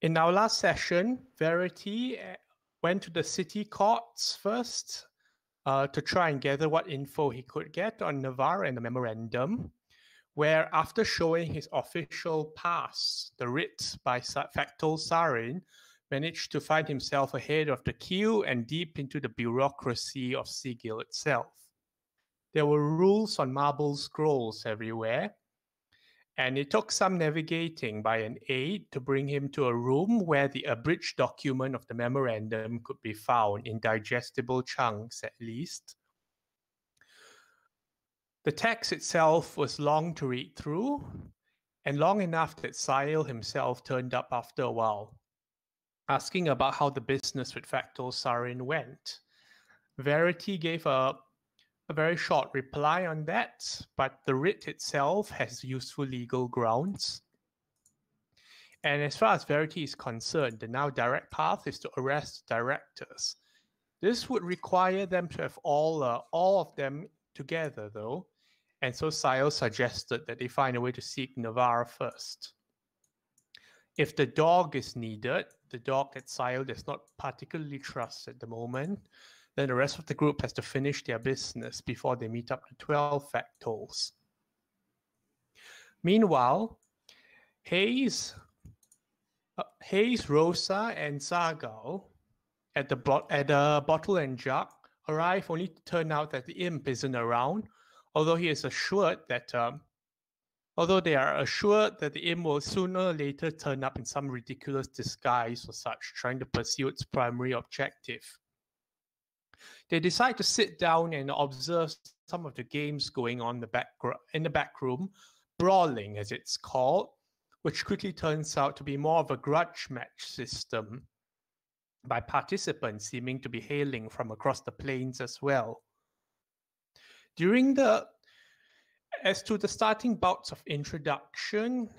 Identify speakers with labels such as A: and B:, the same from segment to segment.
A: In our last session, Verity went to the city courts first to try and gather what info he could get on Navarre and the memorandum, where after showing his official pass, the writ by Factol Sarin managed to find himself ahead of the queue and deep into the bureaucracy of Sigil itself. There were rules on marble scrolls everywhere, and it took some navigating by an aide to bring him to a room where the abridged document of the memorandum could be found in digestible chunks at least. The text itself was long to read through, and long enough that Sahil himself turned up after a while, asking about how the business with Factol Sarin went. Verity gave a very short reply on that, but the writ itself has useful legal grounds. And as far as Verity is concerned, the now direct path is to arrest directors. This would require them to have all of them together, though, and so Sahil suggested that they find a way to seek Navarre first. If the dog is needed, the dog that Sahil does not particularly trust at the moment, then the rest of the group has to finish their business before they meet up to 12 Factols. Meanwhile, Hayes, Rosa, and Sargal at the bottle and jug arrive only to turn out that the imp isn't around, although they are assured that the imp will sooner or later turn up in some ridiculous disguise or such, trying to pursue its primary objective. They decide to sit down and observe some of the games going on in the back room, brawling as it's called, which quickly turns out to be more of a grudge match system, by participants seeming to be hailing from across the plains as well. As to the starting bouts of introduction,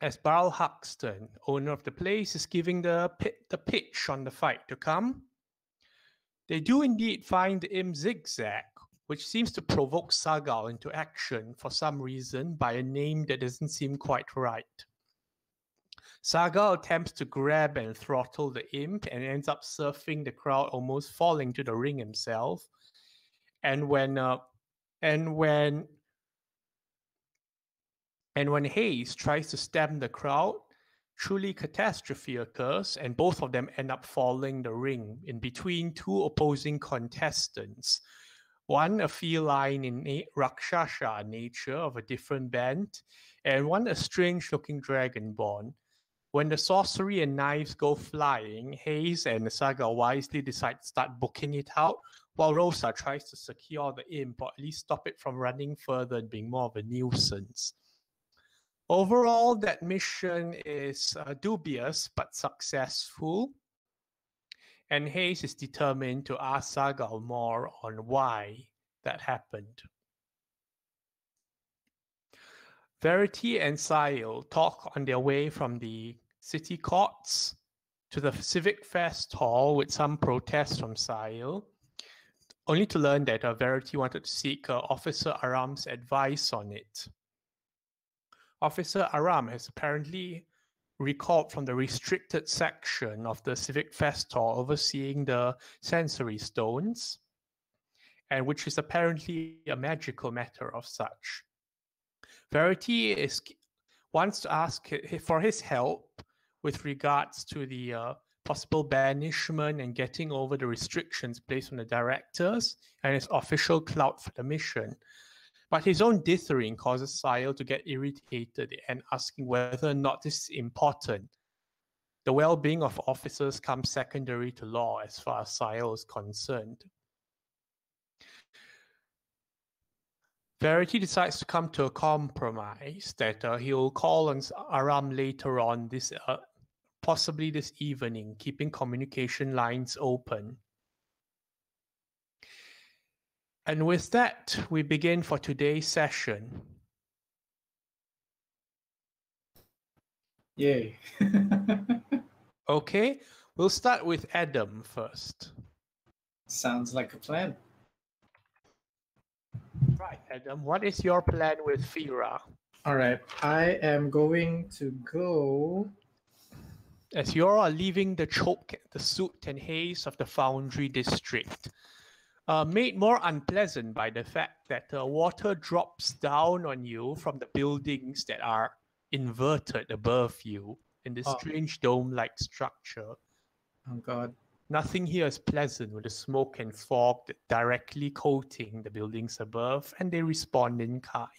A: as Barl Huxton, owner of the place, is giving the pitch on the fight to come, they do indeed find the imp zigzag, which seems to provoke Sargal into action for some reason by a name that doesn't seem quite right. Sargal attempts to grab and throttle the imp and ends up surfing the crowd, almost falling to the ring himself. And when Hayes tries to stem the crowd, truly catastrophe occurs, and both of them end up falling the ring in between two opposing contestants. One a feline in Rakshasa nature of a different band, and one a strange-looking dragonborn. When the sorcery and knives go flying, Hayes and Saga wisely decide to start booking it out, while Rosa tries to secure the imp or at least stop it from running further and being more of a nuisance. Overall, that mission is dubious but successful, and Hayes is determined to ask Sargal more on why that happened. Verity and Sahil talk on their way from the city courts to the Civic Fest Hall with some protests from Sahil, only to learn that Verity wanted to seek Officer Aram's advice on it. Officer Aram has apparently recalled from the restricted section of the Civic Fest Hall overseeing the sensory stones, and which is apparently a magical matter of such. Verity wants to ask for his help with regards to the possible banishment and getting over the restrictions placed on the directors and his official clout for the mission. But his own dithering causes Sahil to get irritated and asking whether or not this is important. The well-being of officers comes secondary to law as far as Sahil is concerned. Verity decides to come to a compromise that he will call on Aram later on, possibly this evening, keeping communication lines open. And with that, we begin for today's session.
B: Yay.
A: Okay, we'll start with Adam first.
B: Sounds like a plan.
A: Right, Adam, what is your plan with Fira?
B: All right, I am going to go
A: as you are leaving the choke, the soot and haze of the foundry district, made more unpleasant by the fact that water drops down on you from the buildings that are inverted above you in this
B: Oh.
A: strange dome-like structure.
B: Oh God.
A: Nothing here is pleasant with the smoke and fog that directly coating the buildings above, and they respond in kind.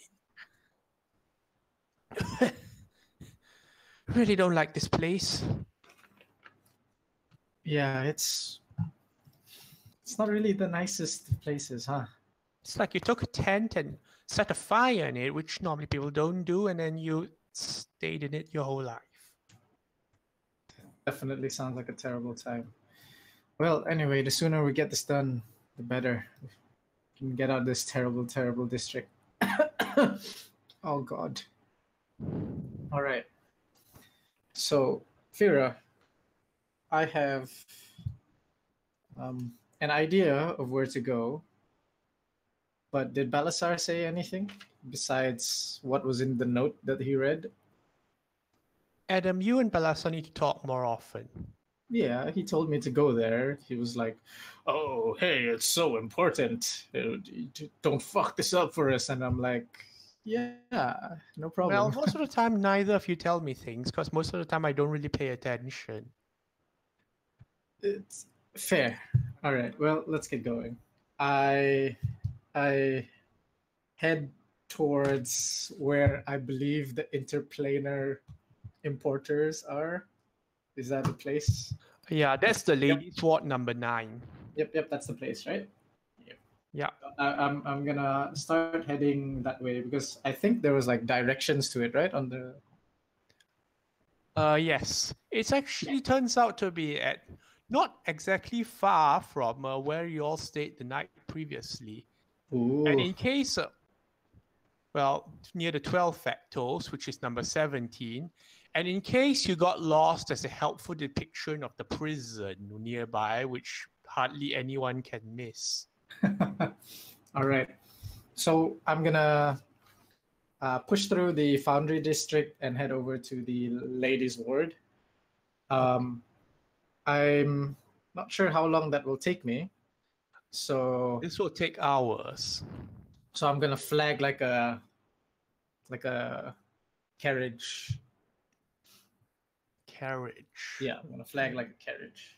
A: Really don't like this place.
B: Yeah, it's not really the nicest places, huh?
A: It's like you took a tent and set a fire in it, which normally people don't do, and then you stayed in it your whole life.
B: Definitely sounds like a terrible time. Well, anyway, the sooner we get this done, the better. We can get out of this terrible, terrible district. Oh God. All right. So, Fira, I have an idea of where to go. But did Balasar say anything besides what was in the note that he read?
A: Adam, you and Balassa need to talk more often.
B: Yeah, he told me to go there. He was like, "Oh, hey, it's so important. Don't fuck this up for us." And I'm like, "Yeah, no problem."
A: Well, most of the time, neither of you tell me things, because most of the time I don't really pay attention.
B: It's fair. All right. Well, let's get going. I head towards where I believe the interplanar importers are. Is that the place?
A: Yeah, that's the ladies' ward number 9.
B: Yep, that's the place, right? Yep.
A: Yeah.
B: I'm gonna start heading that way because I think there was like directions to it, right? On the
A: Yes. It actually turns out to be at not exactly far from where you all stayed the night previously.
B: Ooh.
A: And in case, well, near the 12 factals, which is number 17, and in case you got lost, there's a helpful depiction of the prison nearby, which hardly anyone can miss.
B: All right. So I'm gonna push through the Foundry District and head over to the Ladies' Ward. I'm not sure how long that will take me. So
A: This will take hours.
B: So I'm gonna flag like a carriage.
A: Carriage.
B: Yeah, I'm gonna flag like a carriage.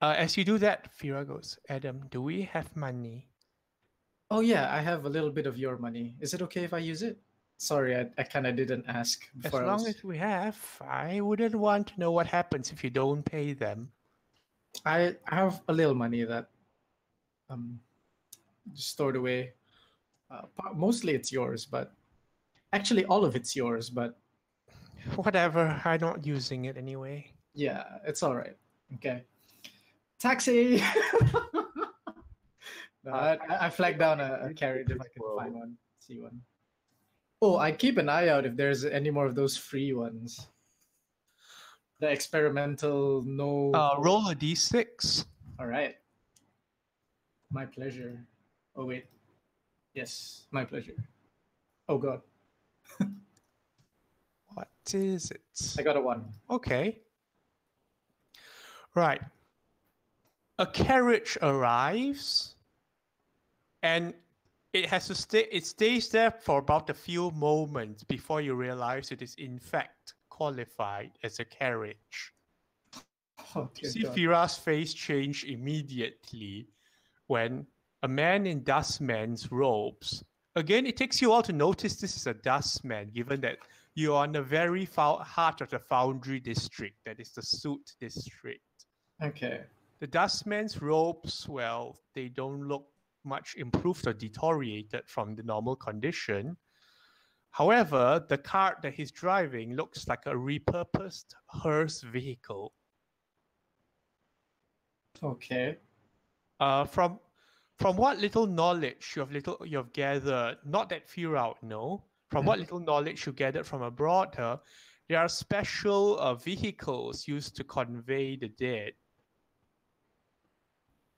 A: As you do that, Fira goes, Adam, do we have money?
B: Oh yeah, I have a little bit of your money. Is it okay if I use it? Sorry, I kind of didn't ask before.
A: As long as we have, I wouldn't want to know what happens if you don't pay them.
B: I have a little money that stored away. Mostly it's yours, but actually all of it's yours. But
A: whatever, I'm not using it anyway.
B: Yeah, it's all right. Okay, taxi. No, I flagged down a carriage if I can find one, see one. Oh, I keep an eye out if there's any more of those free ones. The experimental no.
A: Roll a d6.
B: All right. My pleasure. Oh wait. Yes, my pleasure. Oh God.
A: What is it?
B: I got a 1.
A: Okay. Right. A carriage arrives, and it has to stay. It stays there for about a few moments before you realize it is in fact qualified as a carriage.
B: Oh,
A: you see Fira's face change immediately when a man in dustman's robes. Again, it takes you all to notice this is a dustman, given that you're on the very heart of the Foundry District, that is the Soot District.
B: Okay.
A: The dustman's robes, well, they don't look much improved or deteriorated from the normal condition. However, the cart that he's driving looks like a repurposed hearse vehicle.
B: Okay.
A: From what little knowledge you've gathered, not that Fira would know, from what little knowledge you gathered from abroad, there are special vehicles used to convey the dead.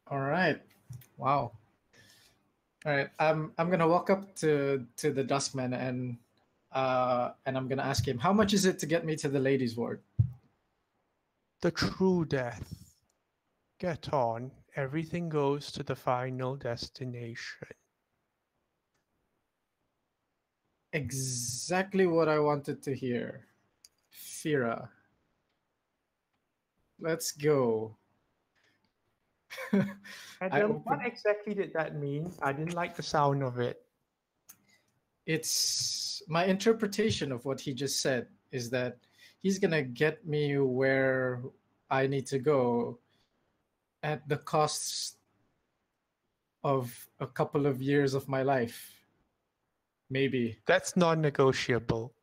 B: All right. Wow. All right. I'm gonna walk up to the dustman and and I'm gonna ask him, how much is it to get me to the ladies' ward?
A: The true death. Get on. Everything goes to the final destination.
B: Exactly what I wanted to hear. Fira. Let's go.
A: Adam, what exactly did that mean? I didn't like the sound of it.
B: It's my interpretation of what he just said is that he's gonna get me where I need to go at the cost of a couple of years of my life. Maybe.
A: That's non-negotiable.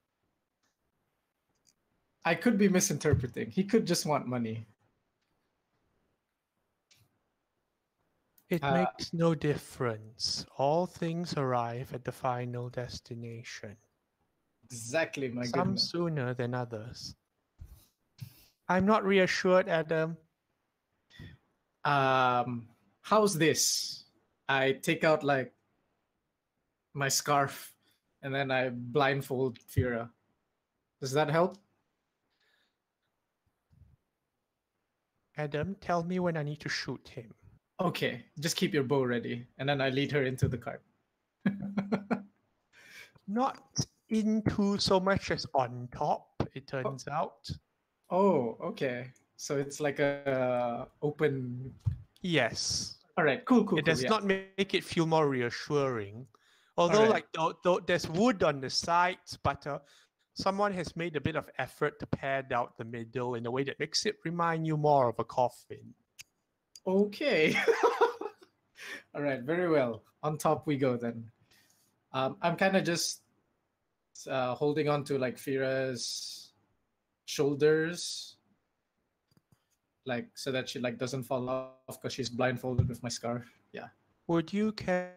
B: I could be misinterpreting. He could just want money.
A: It makes no difference. All things arrive at the final destination.
B: Exactly, my
A: Some
B: goodness.
A: sooner than others. I'm not reassured, Adam.
B: How's this? I take out like my scarf and then I blindfold Fira. Does that help?
A: Adam, tell me when I need to shoot him.
B: Okay, just keep your bow ready. And then I lead her into the cart.
A: Not into so much as on top, it turns out.
B: Oh, okay. So it's like a open.
A: Yes.
B: All right, cool.
A: It does
B: Yeah.
A: not make it feel more reassuring. Although,
B: right.
A: like, there's wood on the sides, but someone has made a bit of effort to pad out the middle in a way that makes it remind you more of a coffin.
B: Okay. All right, very well. On top we go then. I'm kind of just holding on to like Fira's shoulders, like so that she like doesn't fall off because she's blindfolded with my scarf. Yeah.
A: Would you care?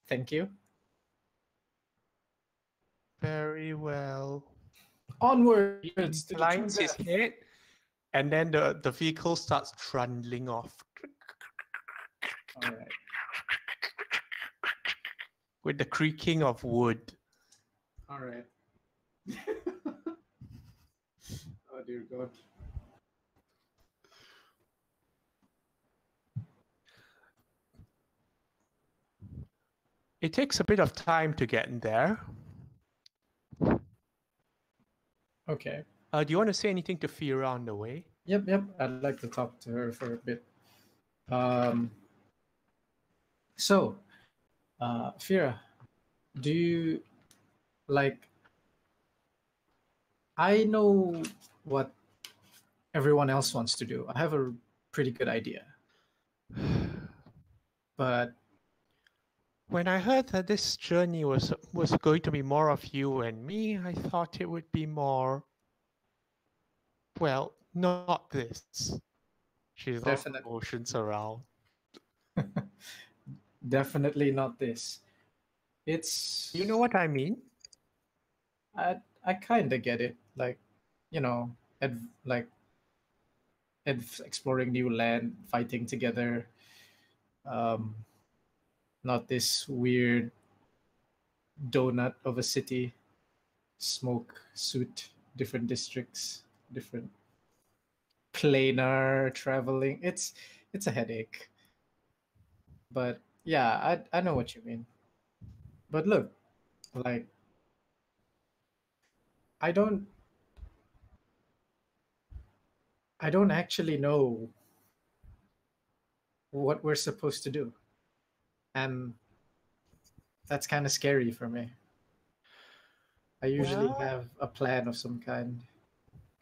B: Thank you.
A: Very well.
B: Onwards
A: He
B: to the true
A: inclines his
B: death.
A: head, and then the vehicle starts trundling off
B: All right.
A: with the creaking of wood.
B: All right. Oh dear God.
A: It takes a bit of time to get in there.
B: Okay.
A: Do you want to say anything to Fira on the way?
B: Yep. I'd like to talk to her for a bit. So, Fira, do you like? I know what everyone else wants to do. I have a pretty good idea, but
A: When I heard that this journey was going to be more of you and me, I thought it would be more. Well, not this. She's all
B: Definitely.
A: emotions around.
B: definitely not this. It's
A: You know what I mean?
B: I kind of get it. Like, exploring new land, fighting together. Um, not this weird donut of a city, smoke suit, different districts, different planar traveling. It's a headache. But yeah, I know what you mean. But look, like I don't I don't actually know what we're supposed to do. And that's kind of scary for me. I usually
A: Well,
B: have a plan of some kind.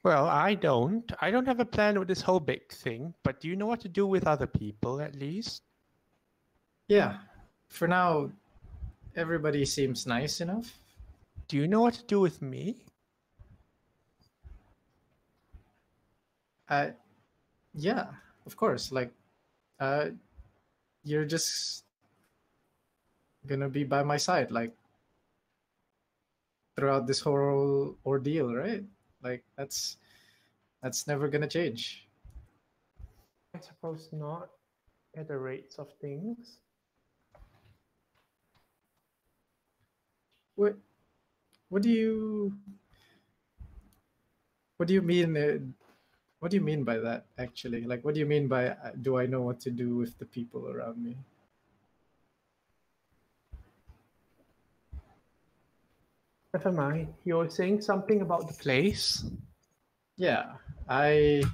A: well, I don't. I don't have a plan with this whole big thing, but do you know what to do with other people at least?
B: Yeah. For now, everybody seems nice enough.
A: Do you know what to do with me?
B: Yeah, of course. Like, you're just gonna be by my side. Like, throughout this whole ordeal, right? Like that's never gonna change.
A: I suppose not at the rates of things.
B: What what do you what do you mean? What do you mean by that? Actually, like, what do you mean by do I know what to do with the people around me?
A: Never mind. You were saying something about the place?
B: Yeah, I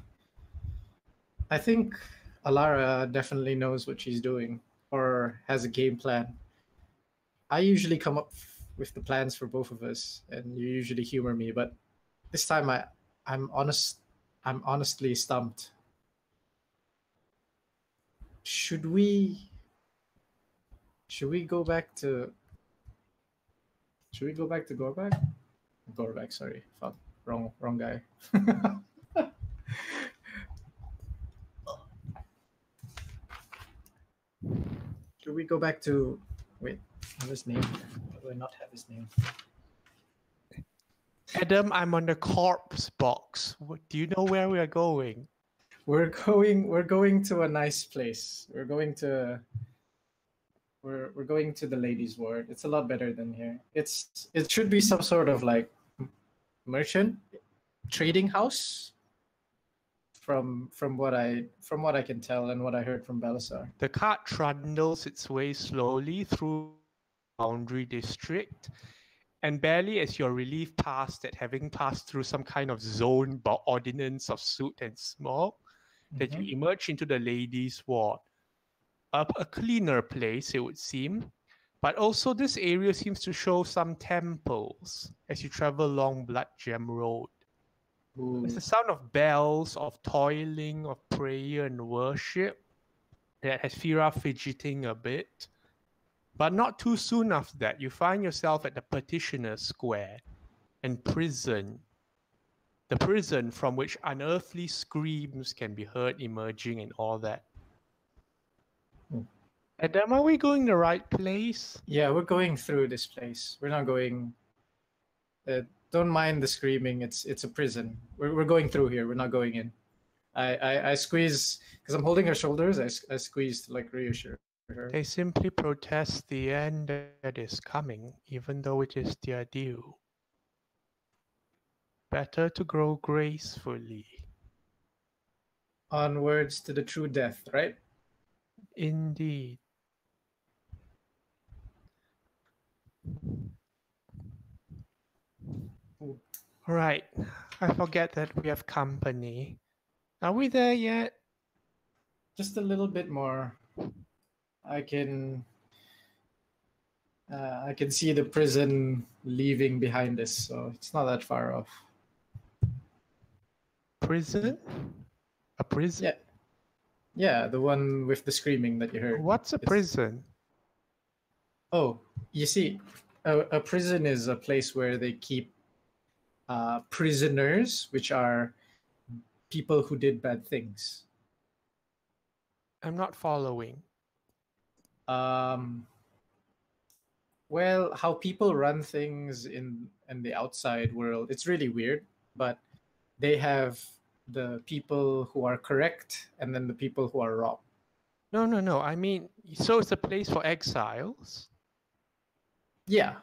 B: think Alara definitely knows what she's doing or has a game plan. I usually come up with the plans for both of us, and you usually humor me, but this time I'm honest. I'm honestly stumped. Should we go back to Gorbag? Gorbag, sorry. Fuck. Wrong guy. Should we go back to wait, have his name? Or do I not have his name?
A: Adam, I'm on the corpse box. Do you know where we are going?
B: We're going to a nice place. We're going to the ladies' ward. It's a lot better than here. It should be some sort of like merchant trading house from what I can tell and what I heard from Belisar.
A: The cart trundles its way slowly through the boundary district, and barely as you're relieved past it, having passed through some kind of zone by ordinance of soot and smoke, that you emerge into the ladies' ward. A cleaner place, it would seem, but also this area seems to show some temples as you travel along Blood Gem Road.
B: Ooh.
A: There's the sound of bells, of toiling, of prayer and worship that has Fira fidgeting a bit. But not too soon after that, you find yourself at the Petitioner's Square and prison. The prison from which unearthly screams can be heard emerging and all that. Adam, are we going the right place?
B: Yeah, we're going through this place. We're not going. Don't mind the screaming. It's a prison. We're going through here. We're not going in. I squeeze because I'm holding her shoulders. I squeeze to like reassure her.
A: They simply protest the end that is coming, even though it is their due. Better to grow gracefully.
B: Onwards to the true death, right?
A: Indeed. Right. I forget that we have company. Are we there yet?
B: Just a little bit more. I can see the prison leaving behind us, so it's not that far off.
A: Prison? A prison?
B: Yeah, the one with the screaming that you heard.
A: What's a prison?
B: Oh, you see, a prison is a place where they keep prisoners, which are people who did bad things.
A: I'm not following.
B: Well, how people run things in the outside world, it's really weird, but they have the people who are correct and then the people who are wrong.
A: No. I mean, so it's a place for exiles?
B: Yeah,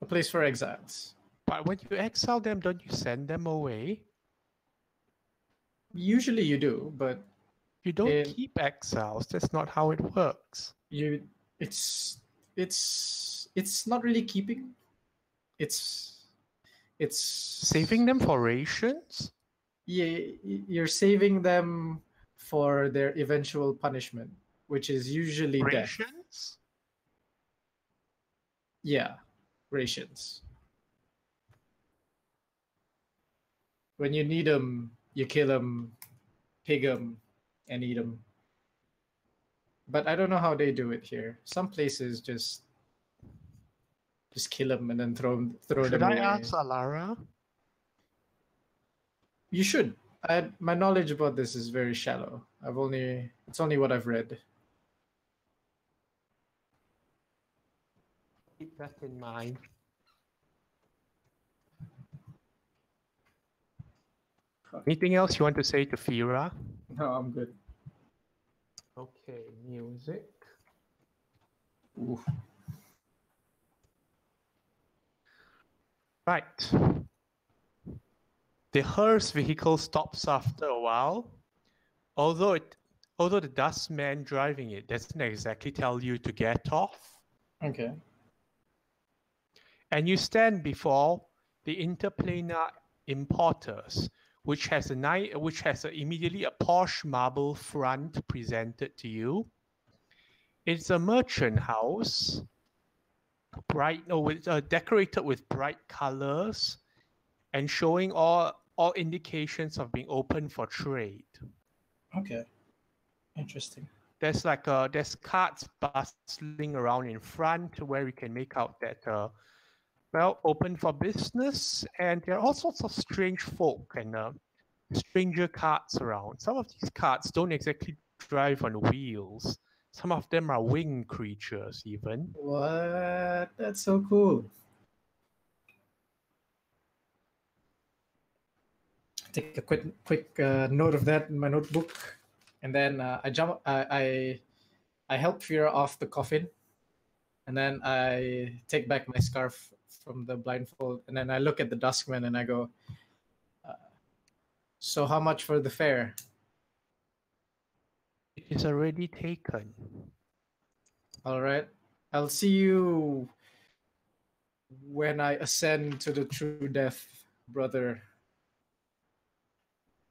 B: a place for exiles.
A: But when you exile them, don't you send them away?
B: Usually you do, but
A: you don't keep exiles. That's not how it works.
B: It's not really keeping. It's
A: saving them for rations.
B: Yeah, you're saving them for their eventual punishment, which is usually
A: rations?
B: Death. Yeah, rations. When you need them, you kill them, pig them, and eat them. But I don't know how they do it here. Some places just kill them and then throw them away.
A: Should I ask Alara?
B: You should. My knowledge about this is very shallow. It's only what I've read.
A: Keep that in mind. Anything else you want to say to Fira?
B: No, I'm good.
A: Okay, music.
B: Oof.
A: Right. The hearse vehicle stops after a while. Although the dustman driving it doesn't exactly tell you to get off.
B: Okay.
A: And you stand before the interplanar importers, which has immediately a posh marble front presented to you. It's a merchant house, decorated with bright colors and showing all indications of being open for trade.
B: Okay. Interesting.
A: There's carts bustling around in front where you can make out that open for business, and there are all sorts of strange folk and stranger carts around. Some of these carts don't exactly drive on wheels. Some of them are winged creatures even.
B: What? That's so cool. Take a quick note of that in my notebook, and then I help Fira off the coffin, and then I take back my scarf from the blindfold, and then I look at the Duskman and I go, "So how much for the fare?"
A: It is already taken.
B: All right, I'll see you when I ascend to the true death, brother.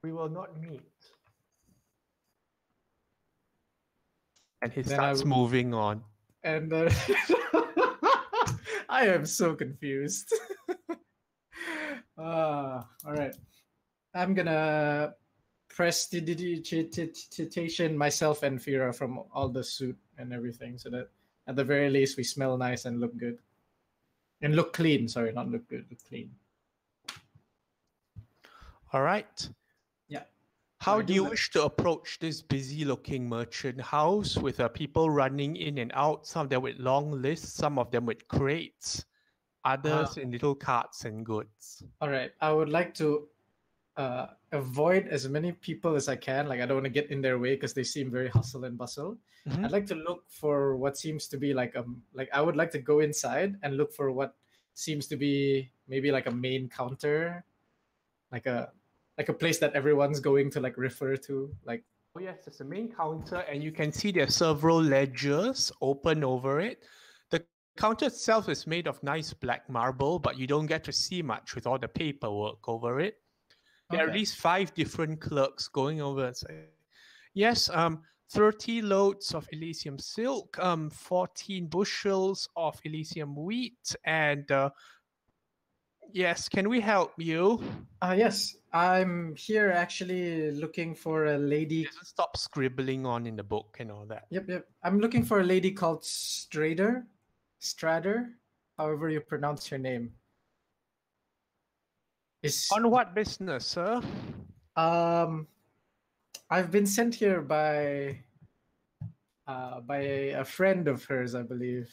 A: We will not meet. And he
B: Then
A: starts moving on.
B: And I am so confused. All right. I'm gonna prestidigitation myself and Fira from all the suit and everything, so that at the very least we smell nice and look good. And look clean. Sorry, not look good, look clean.
A: All right.
B: Yeah.
A: How do you wish to approach this busy-looking merchant house with people running in and out, some of them with long lists, some of them with crates, others in little carts and goods?
B: All right. I would like to avoid as many people as I can. Like, I don't want to get in their way because they seem very hustle and bustle.
A: Mm-hmm.
B: I'd like to look for what seems to be like I would like to go inside and look for what seems to be maybe like a main counter, like a place that everyone's going to like refer to. Like,
A: oh yes, there's a main counter, and you can see there are several ledgers open over it. The counter itself is made of nice black marble, but you don't get to see much with all the paperwork over it. There are at least 5 different clerks going over and saying, yes, 30 loads of Elysium silk, 14 bushels of Elysium wheat, and yes, can we help you?
B: Yes, I'm here actually looking for a lady.
A: Doesn't stop scribbling on in the book and all that.
B: Yep. I'm looking for a lady called Strader, however you pronounce her name.
A: On what business, sir?
B: I've been sent here by a friend of hers, I believe.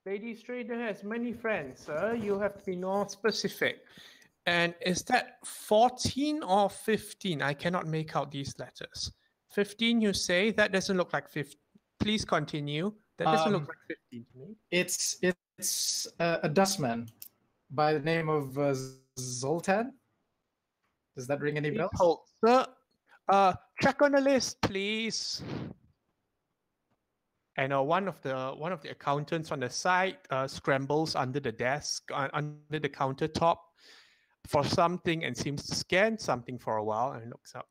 A: Lady Strader has many friends, sir. You have to be more specific. And is that 14 or 15? I cannot make out these letters. 15, you say? That doesn't look like 15. Please continue. That doesn't look like 15 to me.
B: It's a dustman by the name of Zoltan. Does that ring any bells?
A: Hold, sir. Check on the list, please. And one of the accountants on the side scrambles under the desk, under the countertop for something, and seems to scan something for a while and looks up.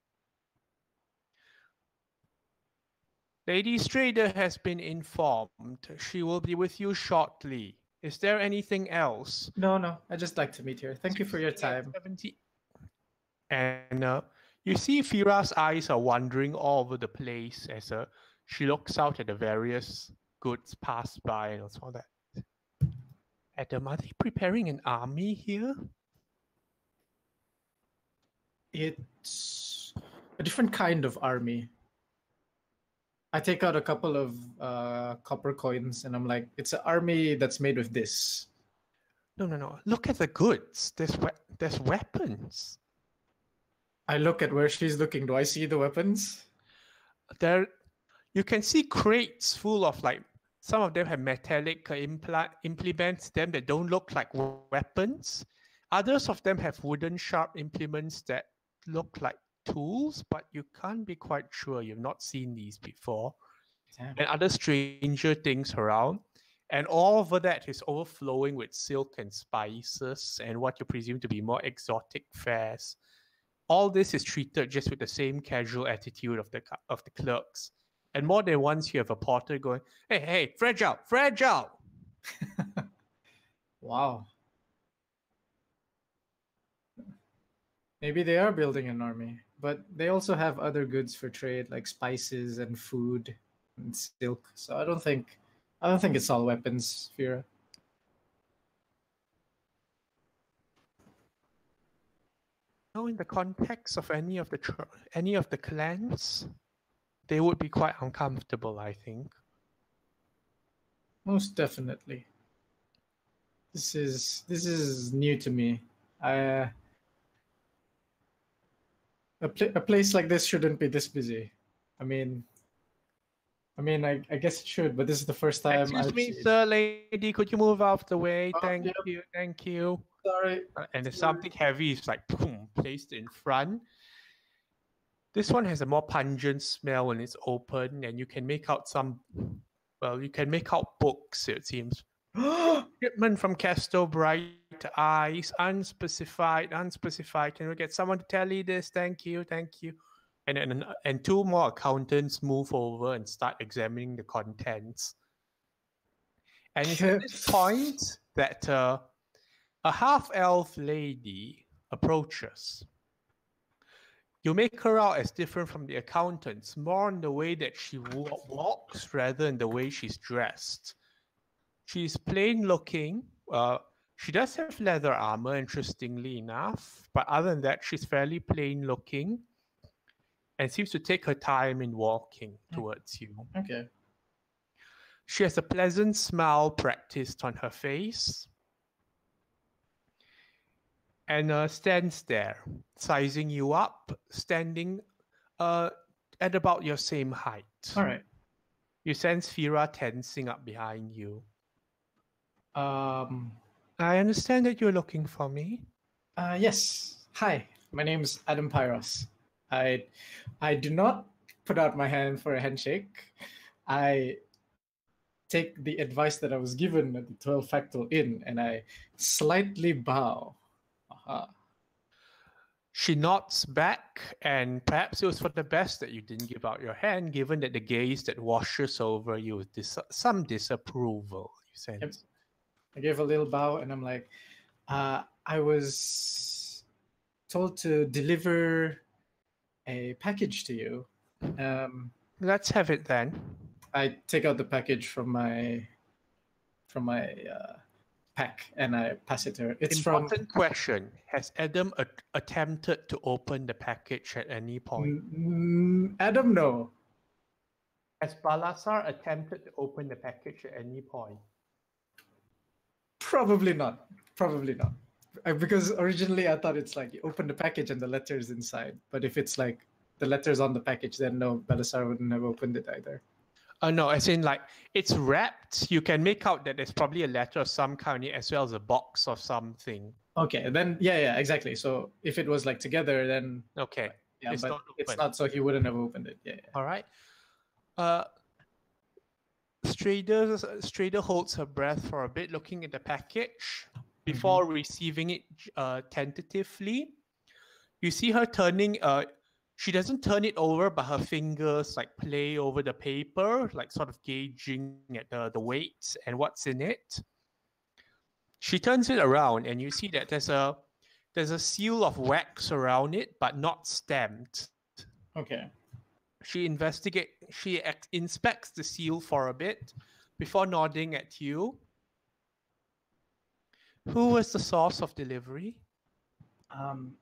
A: Lady Strader has been informed. She will be with you shortly. Is there anything else?
B: No. I just like to meet her. Thank you for your time.
A: 70. And you see Fira's eyes are wandering all over the place as she looks out at the various goods passed by and all that. Adam, are they preparing an army here?
B: It's a different kind of army. I take out a couple of copper coins and I'm like, it's an army that's made with this.
A: No. Look at the goods. There's weapons.
B: I look at where she's looking. Do I see the weapons?
A: There, you can see crates full of like, some of them have metallic implements, them that don't look like weapons. Others of them have wooden sharp implements that look like tools, but you can't be quite sure. You've not seen these before.
B: Damn.
A: And other stranger things around. And all over that is overflowing with silk and spices and what you presume to be more exotic fares. All this is treated just with the same casual attitude of the clerks. And more than once, you have a porter going, "Hey, hey, fragile, fragile!"
B: Wow. Maybe they are building an army, but they also have other goods for trade, like spices and food and silk. So I don't think it's all weapons, Fira.
A: In the context of any of the clans, they would be quite uncomfortable, I think.
B: Most definitely. This is new to me. A place like this shouldn't be this busy. I mean, I guess it should, but this is the first time.
A: Excuse me, sir, lady, could you move out of the way?
B: Oh,
A: Thank
B: yep.
A: you, thank you.
B: Sorry.
A: And there's something heavy is like boom, placed in front. This one has a more pungent smell when it's open, and you can make out books, it seems. Shipment from Castle Bright Eyes, unspecified. Can we get someone to tally this? Thank you. And two more accountants move over and start examining the contents. And it's at this point that a half-elf lady approaches. You make her out as different from the accountants, more in the way that she walks rather than the way she's dressed. She's plain looking. She does have leather armor, interestingly enough, but other than that, she's fairly plain looking and seems to take her time in walking towards you.
B: Okay.
A: She has a pleasant smile practiced on her face and stands there, sizing you up, standing at about your same height.
B: All right.
A: You sense Fira tensing up behind you. I understand that you're looking for me.
B: Yes. Hi, my name is Adam Pyros. I do not put out my hand for a handshake. I take the advice that I was given at the 12 Factal Inn and I slightly bow. Aha.
A: She nods back, and perhaps it was for the best that you didn't give out your hand, given that the gaze that washes over you with some disapproval, you sense.
B: Yep. I gave a little bow and I'm like, I was told to deliver a package to you.
A: Let's have it then.
B: I take out the package from my pack and I pass it to her. It's
A: Important question. Has Adam attempted to open the package at any point?
B: Adam, no.
A: Has Balasar attempted to open the package at any point?
B: Probably not. Because originally I thought it's like you open the package and the letter's inside. But if it's like the letter's on the package, then no, Balasar wouldn't have opened it either.
A: No, as in like it's wrapped. You can make out that there's probably a letter of some kind as well as a box of something.
B: Okay, then yeah, exactly. So if it was like together, then
A: okay,
B: yeah, but it's not. So he wouldn't have opened it. Yeah.
A: All right. Strader holds her breath for a bit, looking at the package before receiving it tentatively. You see her turning. She doesn't turn it over, but her fingers like play over the paper, like sort of gauging at the weight and what's in it. She turns it around, and you see that there's a seal of wax around it, but not stamped.
B: Okay.
A: She inspects the seal for a bit before nodding at you. Who was the source of delivery?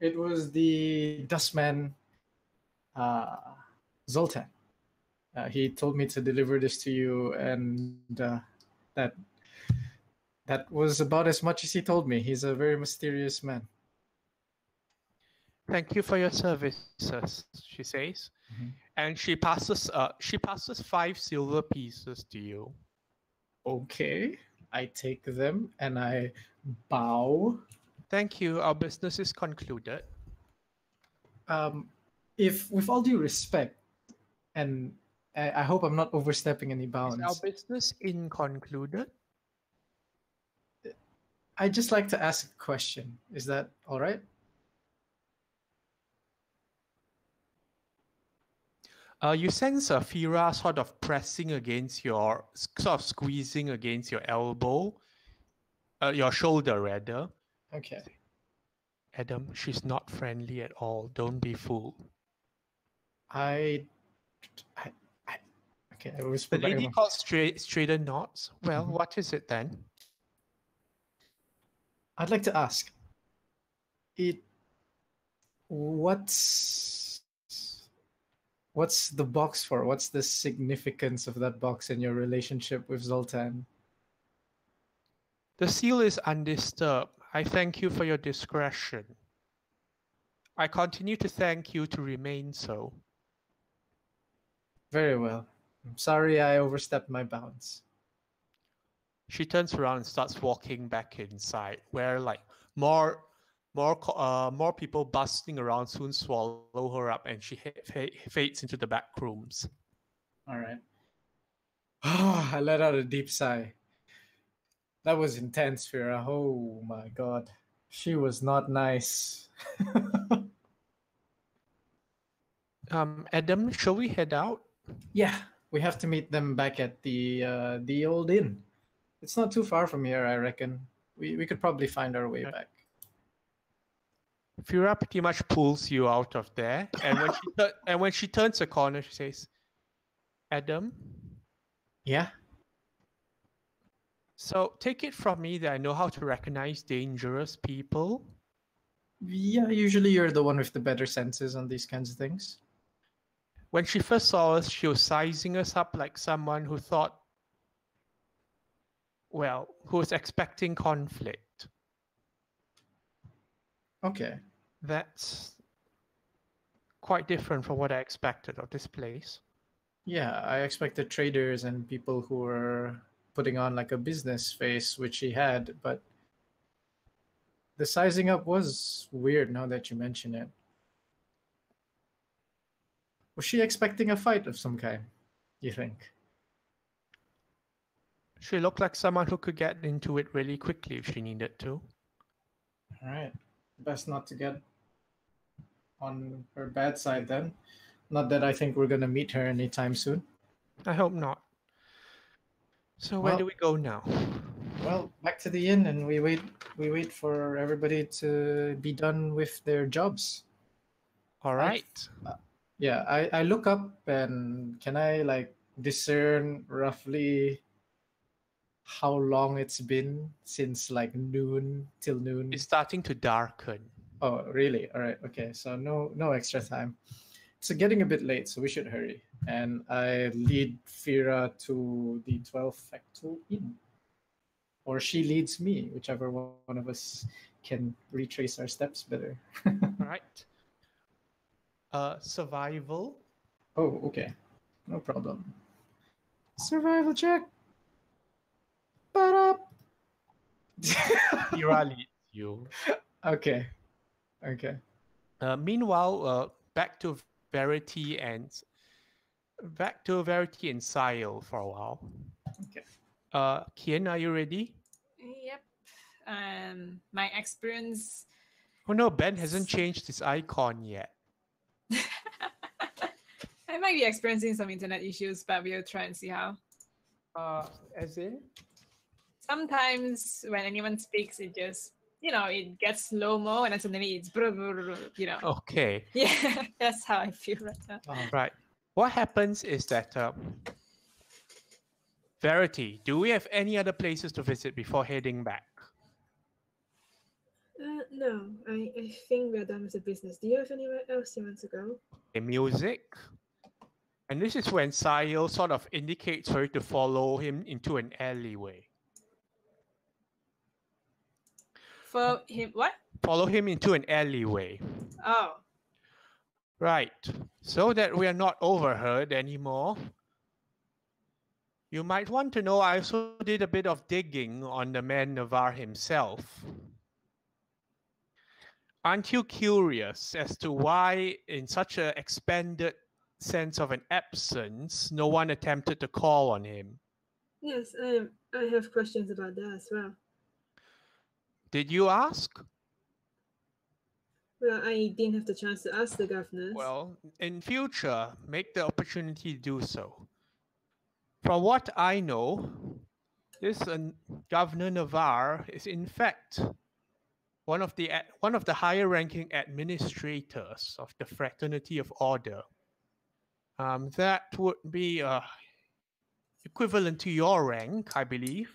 B: It was the dustman, Zoltan. He told me to deliver this to you, and that was about as much as he told me. He's a very mysterious man.
A: Thank you for your services, she says.
B: Mhm.
A: And she passes 5 silver pieces to you.
B: Okay, I take them and I bow.
A: Thank you. Our business is concluded.
B: If with all due respect, and I hope I'm not overstepping any
A: Is our
B: bounds,
A: business concluded?
B: I'd just like to ask a question. Is that all right?
A: You sense a Fira sort of pressing against sort of squeezing against your elbow, your shoulder rather.
B: Okay.
A: Adam, she's not friendly at all. Don't be fooled.
B: I, I, I okay. I whisper
A: The
B: back.
A: lady called straighten knots. Well,
B: Mhm.
A: what is it then?
B: I'd like to ask. It. What's the box for? What's the significance of that box in your relationship with Zoltan?
A: The seal is undisturbed. I thank you for your discretion. I continue to thank you to remain so.
B: Very well. I'm sorry I overstepped my bounds.
A: She turns around and starts walking back inside, where like more people bustling around soon swallow her up, and she fades into the back rooms.
B: All right. I let out a deep sigh. That was intense, Fira. Oh my god. She was not nice.
A: Adam, shall we head out?
B: Yeah, we have to meet them back at the old inn. It's not too far from here, I reckon. We could probably find our way back.
A: Fira pretty much pulls you out of there, and when she turns a corner, she says, "Adam."
B: Yeah.
A: So take it from me that I know how to recognize dangerous people.
B: Yeah, usually you're the one with the better senses on these kinds of things.
A: When she first saw us, she was sizing us up like someone who thought, well, who was expecting conflict.
B: Okay.
A: That's quite different from what I expected of this place.
B: Yeah, I expected traders and people who were putting on like a business face, which he had, but the sizing up was weird now that you mention it. Was she expecting a fight of some kind, you think?
A: She looked like someone who could get into it really quickly if she needed to.
B: All right. Best not to get on her bad side then. Not that I think we're going to meet her anytime soon.
A: I hope not. So where
B: Well-
A: do we go now?
B: Well, back to the inn and we wait for everybody to be done with their jobs.
A: All right.
B: Yeah, I look up and can I like discern roughly how long it's been since like noon till noon?
A: It's starting to darken.
B: Oh, really? All right. Okay. So no extra time. It's getting a bit late, so we should hurry. And I lead Fira to the 12 Facto Inn. Or she leads me, whichever one of us can retrace our steps better.
A: All right. Survival.
B: Oh, okay. No problem. Survival check. Ba-da.
A: Kira leads you.
B: Okay. Okay.
A: Meanwhile, back to Verity and Sile for a while.
B: Okay.
A: Kian, are you ready?
C: Yep. My experience.
A: Oh no, Ben hasn't changed his icon yet.
C: I might be experiencing some internet issues, but we'll try and see how.
A: As in?
C: Sometimes when anyone speaks, it just, it gets slow-mo and then suddenly it's,
A: Okay.
C: Yeah, that's how I feel right now.
A: Right. What happens is that Verity, do we have any other places to visit before heading back?
D: No, I think we're done with the business. Do you have anywhere else you want to go?
A: Music. And this is when Sile sort of indicates for you to follow him into an alleyway.
C: For him, what?
A: Follow him into an alleyway.
C: Oh,
A: Right. So that we are not overheard anymore. You might want to know I also did a bit of digging on the man Navarre himself. Aren't you curious as to why, in such an expanded sense of an absence, no one attempted to call on him?
D: Yes, I have questions about that as well.
A: Did you ask?
D: Well, I didn't have the chance to ask the governors.
A: Well, in future, make the opportunity to do so. From what I know, this Governor Navarre is in fact one of the higher ranking administrators of the Fraternity of Order. That would be equivalent to your rank, I believe.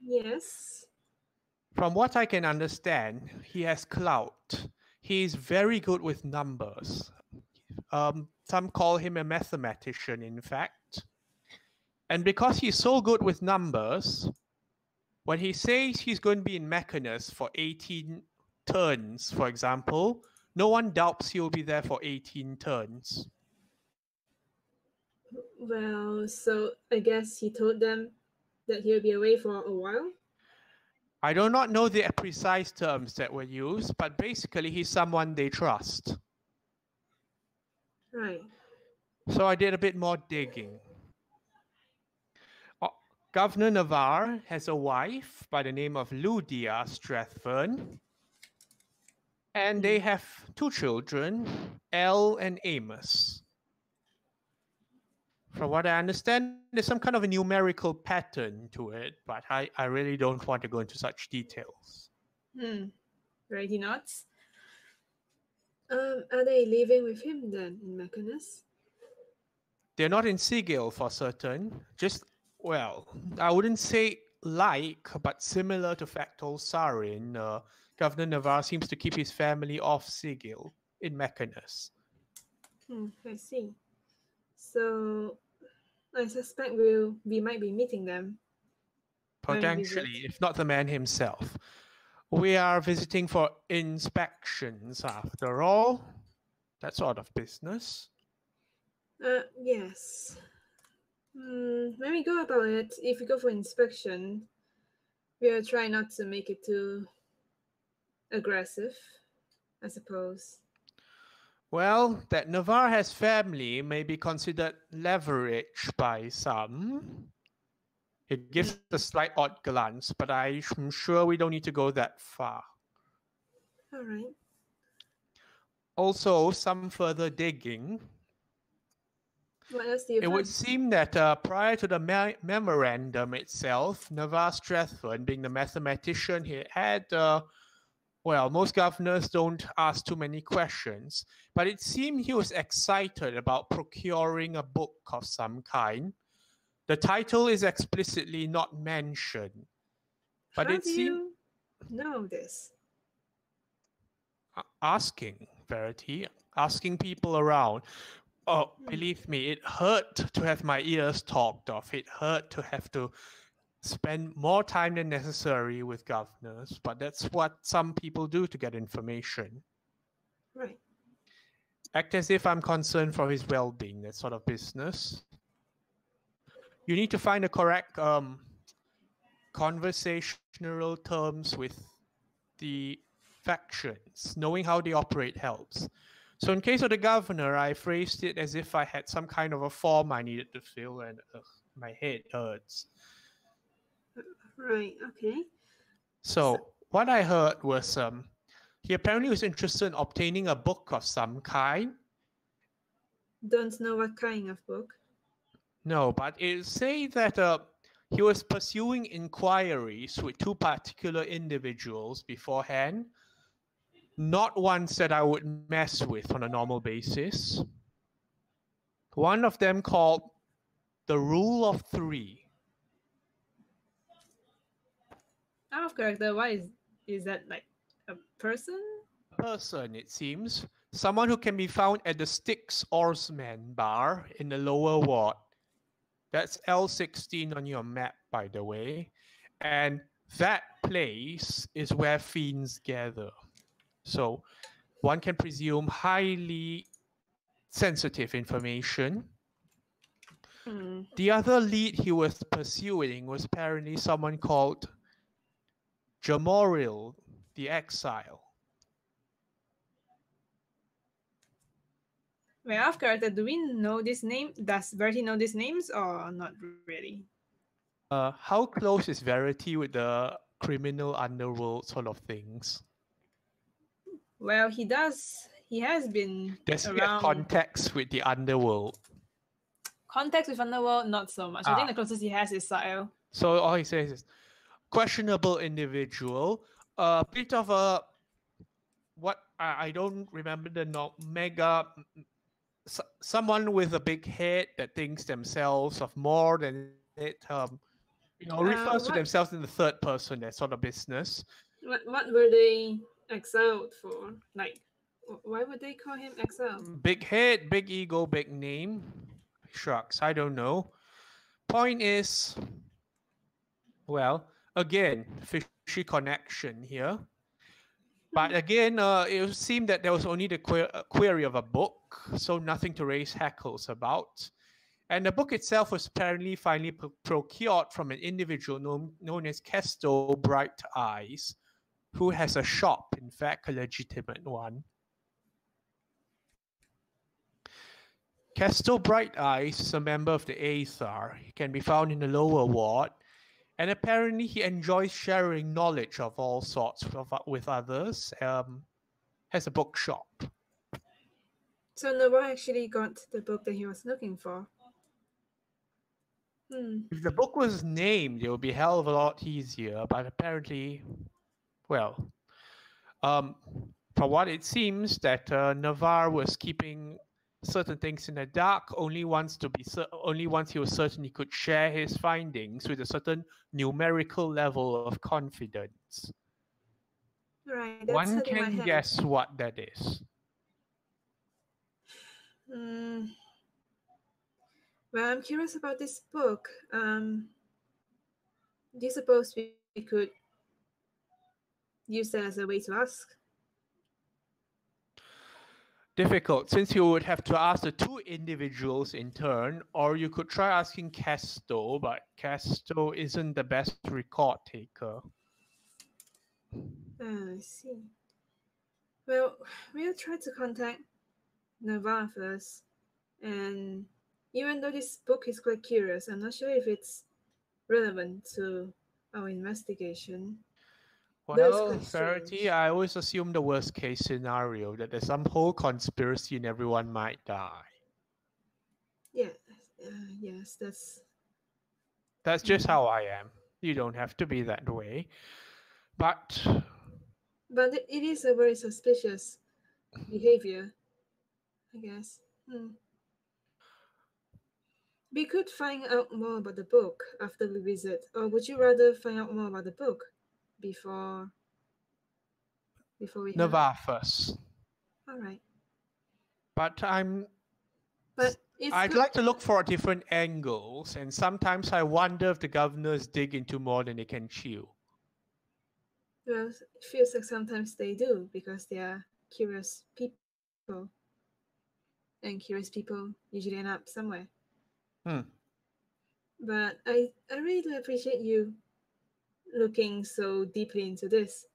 D: Yes.
A: From what I can understand, he has clout. He is very good with numbers. Some call him a mathematician, in fact. And because he's so good with numbers, when he says he's going to be in Mechanus for 18 turns, for example, no one doubts he'll be there for 18 turns.
D: Well, so I guess he told them that he'll be away for a while?
A: I do not know the precise terms that were used, but basically he's someone they trust.
D: Right.
A: So I did a bit more digging. Governor Navarre has a wife by the name of Ludia Strathburn, and they have two children, Elle and Amos. From what I understand, there's some kind of a numerical pattern to it, but I really don't want to go into such details.
C: righty nuts.
D: Are they living with him then in Mechanus?
A: They're not in Sigil for certain, just, well, I wouldn't say like, but similar to Factol Sarin, Governor Navarre seems to keep his family off Sigil in Mechanus.
D: I see. So I suspect we might be meeting them.
A: Potentially, if not the man himself. We are visiting for inspections after all. That sort of business.
D: Yes. When we go about it, if we go for inspection, we'll try not to make it too aggressive, I suppose.
A: Well, that Navarre has family may be considered leverage by some. It gives a slight odd glance, but I'm sure we don't need to go that far.
D: All right.
A: Also, some further digging.
D: What else do you
A: It
D: find?
A: would seem that prior to the memorandum itself, Navarre Strathburn, being the mathematician, he had, well, most governors don't ask too many questions, but it seemed he was excited about procuring a book of some kind. The title is explicitly not mentioned, but
D: How
A: it
D: do
A: seemed
D: you know this?
A: asking, Verity, asking people around. Oh, believe me, it hurt to have my ears talked off. It hurt to have to spend more time than necessary with governors, but that's what some people do to get information.
D: Right.
A: Act as if I'm concerned for his well-being, that sort of business. You need to find the correct conversational terms with the factions. Knowing how they operate helps. So in case of the governor, I phrased it as if I had some kind of a form I needed to fill, and my head hurts.
D: Right. Okay.
A: So what I heard was he apparently was interested in obtaining a book of some kind.
D: Don't know what kind of book.
A: No, but it say that he was pursuing inquiries with two particular individuals beforehand. Not ones that I would mess with on a normal basis. One of them called the Rule of Three.
C: Out of character, why is that like a person?
A: Person, it seems. Someone who can be found at the Styx Oarsman bar in the lower ward. That's L16 on your map, by the way. And that place is where fiends gather. So one can presume highly sensitive information.
D: Hmm.
A: The other lead he was pursuing was apparently someone called Jamoril, the Exile.
C: Well, off character, do we know this name? Does Bertie know these names or not really?
A: How close is Verity with the criminal underworld sort of things?
C: Well, he does. He has been
A: Does he have
C: around.
A: contacts with the underworld?
C: Contacts with Underworld, not so much. I think the closest he has is Sael.
A: So all he says is questionable individual, a bit of a what I don't remember the mega someone with a big head that thinks themselves of more than it refers to
D: What
A: themselves in the third person, that sort of business.
D: what were they exiled for? Like, why would they call him exiled?
A: Big head, big ego, big name. Shucks, I don't know. Point is, well, again, fishy connection here. But again, it seemed that there was only the query of a book, so nothing to raise hackles about. And the book itself was apparently finally procured from an individual known as Kesto Bright Eyes, who has a shop, in fact, a legitimate one. Kesto Bright Eyes is a member of the Aethar. He can be found in the lower ward, and apparently he enjoys sharing knowledge of all sorts with others. Has a bookshop.
D: So Nova actually got the book that he was looking for.
A: If the book was named, it would be a hell of a lot easier, but apparently, well, from what it seems that Navarre was keeping certain things in the dark only once he was certain he could share his findings with a certain numerical level of confidence.
D: Right, that's
A: One
D: hurting my
A: can
D: head.
A: guess what that is.
D: Well, I'm curious about this book. Do you suppose we could use that as a way to ask?
A: Difficult, since you would have to ask the two individuals in turn, or you could try asking Kesto, but Kesto isn't the best record taker.
D: I see. Well, we'll try to contact Navarre first. And even though this book is quite curious, I'm not sure if it's relevant to our investigation.
A: Well, Verity, I always assume the worst case scenario, that there's some whole conspiracy and everyone might die.
D: Yeah, yes,
A: That's just how I am. You don't have to be that way. But
D: it is a very suspicious behavior, I guess. We could find out more about the book after we visit, or would you rather find out more about the book before we head?
A: Navarre first.
D: All right.
A: But
D: But
A: I'd like to look for different angles, and sometimes I wonder if the governors dig into more than they can chew.
D: Well, it feels like sometimes they do because they are curious people. And curious people usually end up somewhere. But I really do appreciate you looking so deeply into this.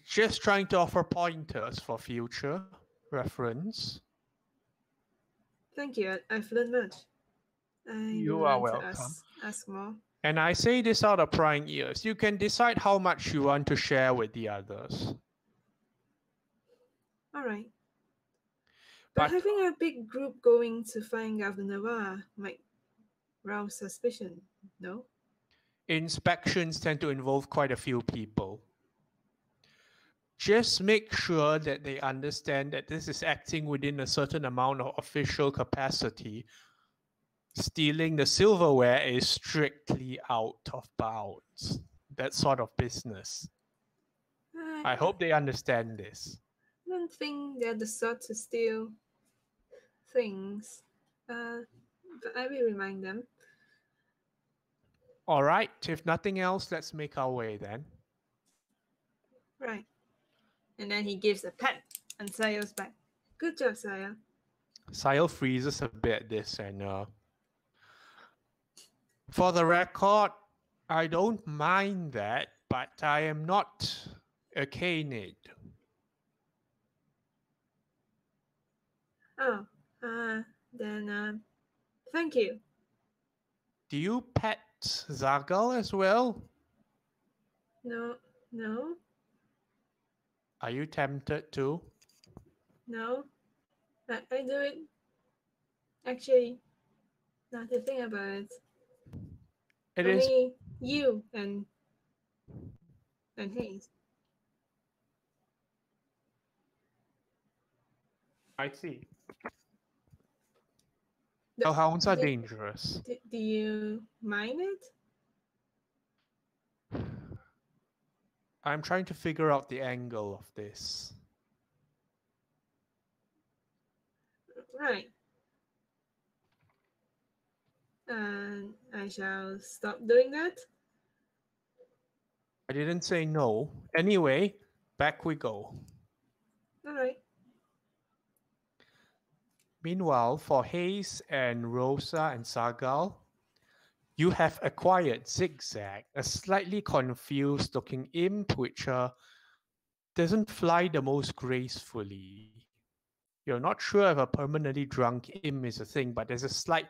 A: Just trying to offer pointers for future reference.
D: Thank you. I've learned much.
A: You are welcome.
D: Ask more.
A: And I say this out of prying ears. You can decide how much you want to share with the others.
D: All right. But having a big group going to find Governor Navarre might rouse suspicion, no?
A: Inspections tend to involve quite a few people. Just make sure that they understand that this is acting within a certain amount of official capacity. Stealing the silverware is strictly out of bounds. That sort of business. I hope they understand this.
D: I don't think they're the sort to steal things. But I will remind them.
A: All right, if nothing else, let's make our way then.
D: Right. And then he gives a pat on Sayo's back. Good job, Sayo.
A: Sayo freezes a bit at this, and for the record, I don't mind that, but I am not a canid.
D: Oh, then, thank you.
A: Do you pet Zargal as well?
D: No, no,
A: Are you tempted to?
D: no. I do it. Actually, now to think about it,
A: It is.
D: only you and Hayes.
A: I see.
D: Do,
A: Hellhounds are
D: do,
A: dangerous.
D: do you mind it?
A: I'm trying to figure out the angle of this.
D: Right. And I shall stop doing that.
A: I didn't say no. Anyway, back we go.
D: All right.
A: Meanwhile, for Hayes and Rosa and Sargal, you have acquired Zigzag, a slightly confused looking imp which doesn't fly the most gracefully. You're not sure if a permanently drunk imp is a thing, but there's a slight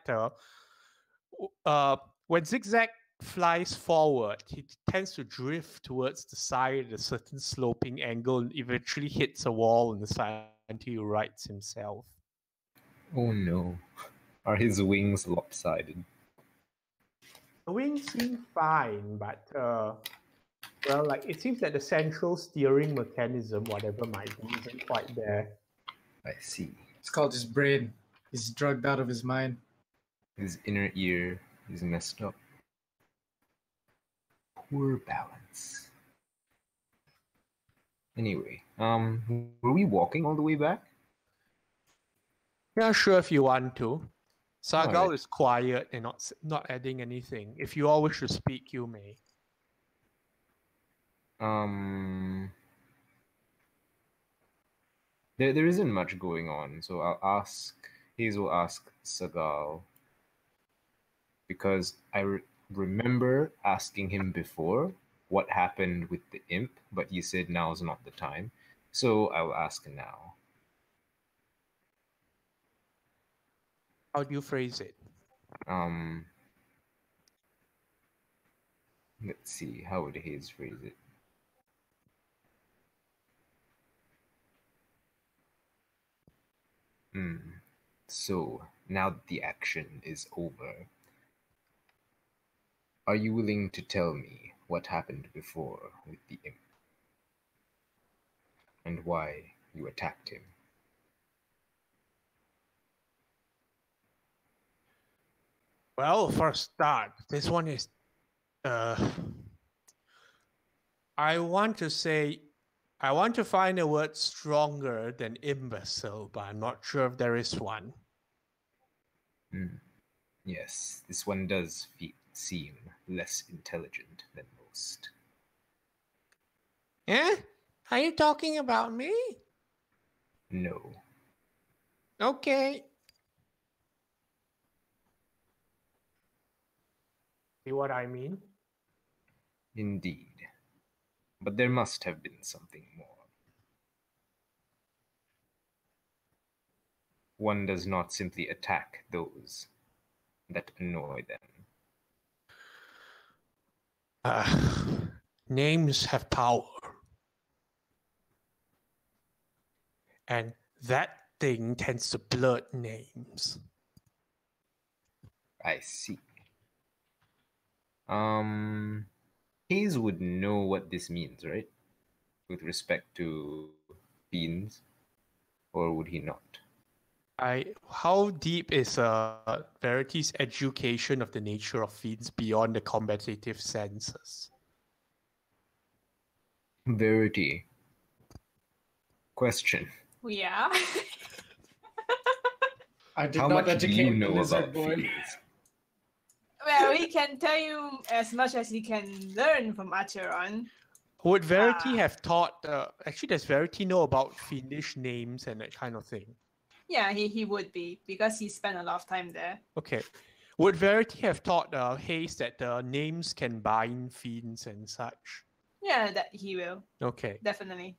A: when Zigzag flies forward, he tends to drift towards the side at a certain sloping angle and eventually hits a wall on the side until he rights himself.
E: Oh no. Are his wings lopsided?
A: The wings seem fine, but well, like it seems that the central steering mechanism, whatever might be, isn't quite there.
E: I see.
B: It's called his brain. He's drugged out of his mind.
E: His inner ear is messed up. Poor balance. Anyway, were we walking all the way back?
A: Yeah, sure, if you want to. Sargal
E: Alright.
A: is quiet and not adding anything. If you all wish to speak, you may.
E: There isn't much going on, so Hazel ask Sagal, because I remember asking him before what happened with the imp, but he said now's not the time, so I'll ask now.
A: How do you phrase it?
E: Let's see, how would Hayes phrase it? So, now that the action is over, are you willing to tell me what happened before with the imp? And why you attacked him?
A: Well, for a start, this one is I want to find a word stronger than imbecile, but I'm not sure if there is one.
E: Yes, this one does seem less intelligent than most.
A: Eh? Are you talking about me?
E: No.
A: Okay. See what I mean?
E: Indeed. But there must have been something more. One does not simply attack those that annoy them.
A: Names have power. And that thing tends to blurt names.
E: I see. Hayes would know what this means, right? With respect to fiends, or would he not?
A: How deep is Verity's education of the nature of fiends beyond the combative senses?
E: Verity. Question.
C: Yeah.
B: I did
E: How
B: not
E: much do you
B: educate the
E: know
B: lizard
E: about
B: boy.
E: fiends?
C: Well, he can tell you as much as he can learn from Acheron.
A: Would Verity have taught? Actually, does Verity know about fiendish names and that kind of thing?
C: Yeah, he would be because he spent a lot of time there.
A: Okay. Would Verity have taught Hayes that names can bind fiends and such?
C: Yeah, that he will
A: Okay.
C: definitely.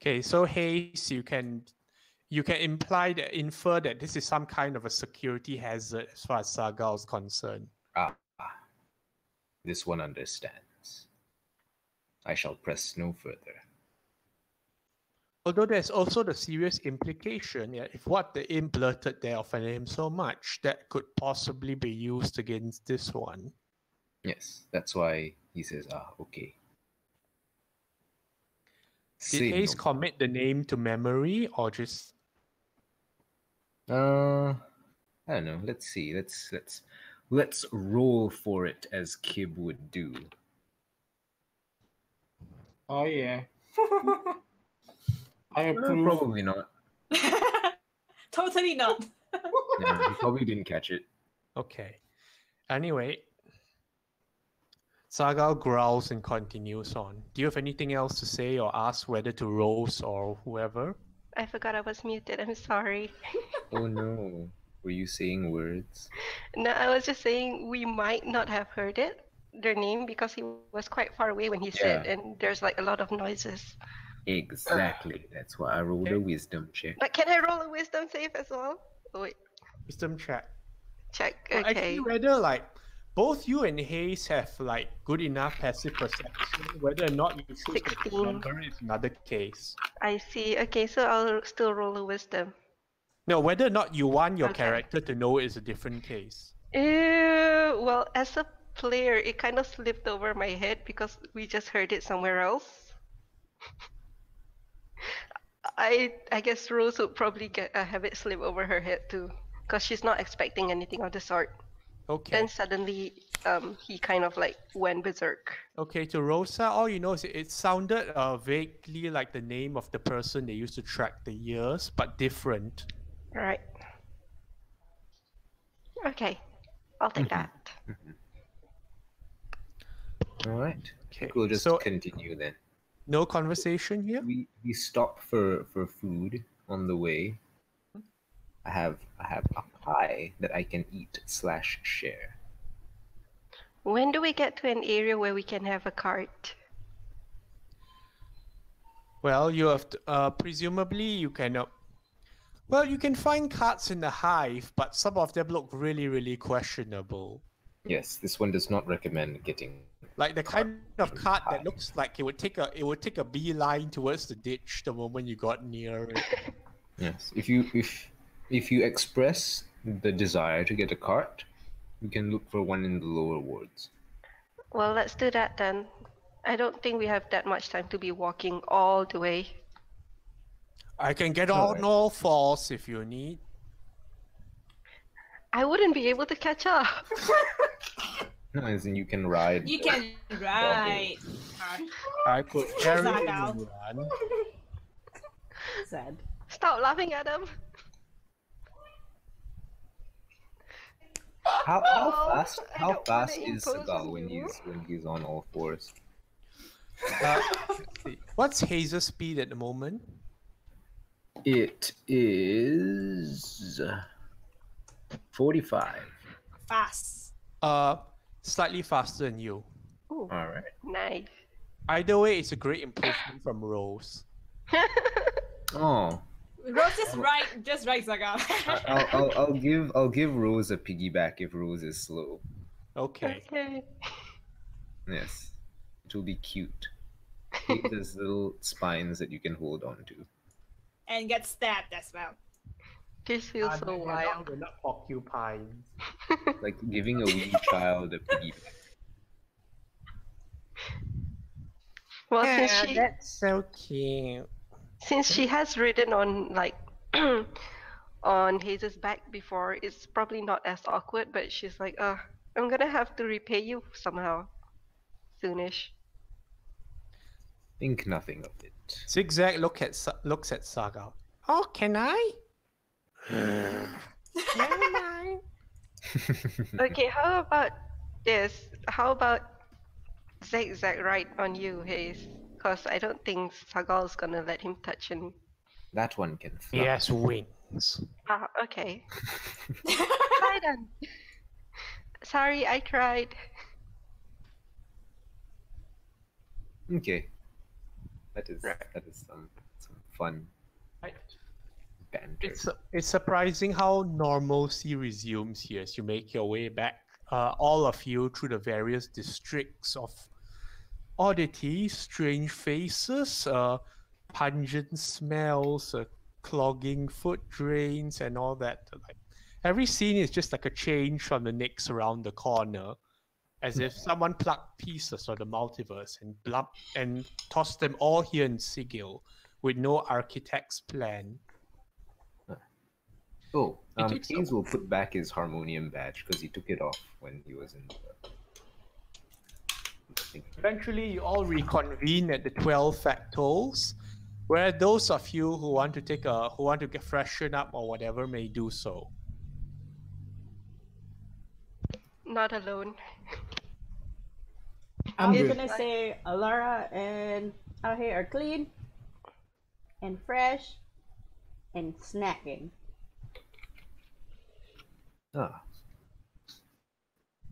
A: Okay. So Hayes, you can infer that this is some kind of a security hazard as far as Saga is concerned.
E: Ah, this one understands. I shall press no further.
A: Although there's also the serious implication, if what the imp blurted there offended him so much, that could possibly be used against this one.
E: Yes, that's why he says, okay.
A: Did Hayes commit the name to memory or just...
E: I don't know. Let's see. Let's roll for it as Kib would do.
B: Oh yeah. I approve.
E: Probably not.
C: Totally not.
E: No, he probably didn't catch it.
A: Okay. Anyway, Saga growls and continues on. Do you have anything else to say or ask whether to Rose or whoever?
F: I forgot I was muted. I'm sorry.
E: Oh no. Were you saying words?
F: No, I was just saying we might not have heard it, their name, because he was quite far away when he said, and there's like a lot of noises.
E: Exactly. That's why I rolled a wisdom check.
F: But can I roll a wisdom save as well? Oh, wait.
A: Wisdom check.
F: Check.
A: Well,
F: Okay.
A: actually, whether like both you and Hayes have like good enough passive perception, whether or not you choose to
F: 16.
A: remember is another case.
F: I see. Okay, so I'll still roll a wisdom.
A: No, whether or not you want your
F: Okay.
A: character to know is a different case.
F: Well, as a player, it kind of slipped over my head because we just heard it somewhere else. I guess Rose would probably have it slip over her head too, because she's not expecting anything of the sort.
A: Okay.
F: Then suddenly, he kind of like went berserk.
A: Okay, to Rosa, all you know is it sounded vaguely like the name of the person they used to track the years, but different.
F: Right. Okay, I'll take that.
E: All right.
A: Okay.
E: We'll just
A: So
E: continue then.
A: no conversation here?
E: We stop for food on the way. I have a pie that I can eat / share.
F: When do we get to an area where we can have a cart?
A: Well, you have to, presumably you can. Well, you can find carts in the hive, but some of them look really, really questionable.
E: Yes, this one does not recommend getting.
A: Like the kind of cart that looks like it would take a beeline towards the ditch the moment you got near it.
E: Yes, if you express the desire to get a cart, you can look for one in the lower wards.
F: Well, let's do that then. I don't think we have that much time to be walking all the way.
A: I can get on all fours if you need.
F: I wouldn't be able to catch up.
E: No, as in you can ride.
C: You can ride.
A: I could carry
C: Sad
A: and
C: now.
A: run.
C: Sad.
F: Stop laughing at him.
E: How
F: I
E: how
F: don't
E: fast
F: wanna
E: is
F: impose
E: Sagal
F: on
E: when
F: you.
E: he's on all fours?
A: Let's see. What's Hazel's speed at the moment?
E: It is 45.
C: Fast.
A: Slightly faster than you.
F: Ooh,
E: All right.
F: nice.
A: Either way, it's a great improvement from Rose.
E: Oh,
C: Rose just right, Saga.
E: I'll give Rose a piggyback if Rose is slow.
A: Okay.
F: Okay.
E: Yes, it will be cute. There's little spines that you can hold on to.
C: And get stabbed as well.
F: This feels so wild.
A: They're not porcupines.
E: Like giving a wee child a piggyback.
F: Well,
A: That's so cute.
F: since she has ridden on like on Hazel's back before, it's probably not as awkward. But she's like, I'm gonna have to repay you somehow, soonish.
E: Think nothing of it.
A: Zigzag looks at Saga. Oh, can I? Never mind.
F: Okay, how about this? How about zigzag right on you, Hayes? Because I don't think Sagal's gonna let him touch him.
E: That one can
A: He
E: fly.
A: has wings.
F: Ah, okay. Try then. Sorry, I tried.
E: Okay. That is
A: Right.
E: some fun
A: Right.
E: banter.
A: It's surprising how normalcy resumes here as you make your way back, all of you, through the various districts of oddities, strange faces, pungent smells, clogging foot drains, and all that. Like every scene is just like a change from the next around the corner, as if someone plucked pieces of the multiverse and tossed them all here in Sigil with no architect's plan.
E: Oh,
A: It takes
E: Hayes will put back his harmonium badge because he took it off when he was in the thing.
A: Eventually, you all reconvene at the 12 Factols, where those of you who want to get freshen up or whatever may do so.
F: Not alone.
G: I
B: I'm
G: was
B: good.
G: gonna say Alara and our hair are clean and fresh and snacking.
E: Ah,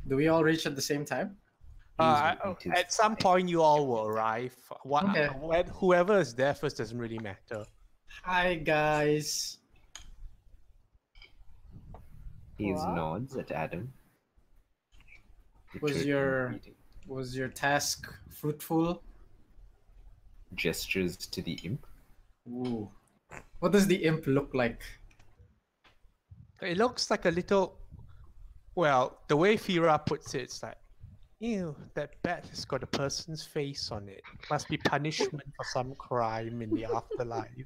B: Do we all reach at the same time?
E: Hayes will eat his
A: At some
E: pie.
A: point, you all will arrive.
B: Okay.
A: Whoever is there first doesn't really matter.
B: Hi guys.
E: Hayes
G: What?
E: nods at Adam.
B: Was
E: Richard
B: your-
E: greeting.
B: Was your task fruitful?
E: Gestures to the imp.
B: Ooh. What does the imp look like?
A: It looks like a little. Well, the way Fira puts it, it's like, ew, that bat has got a person's face on it. Must be punishment for some crime in the afterlife.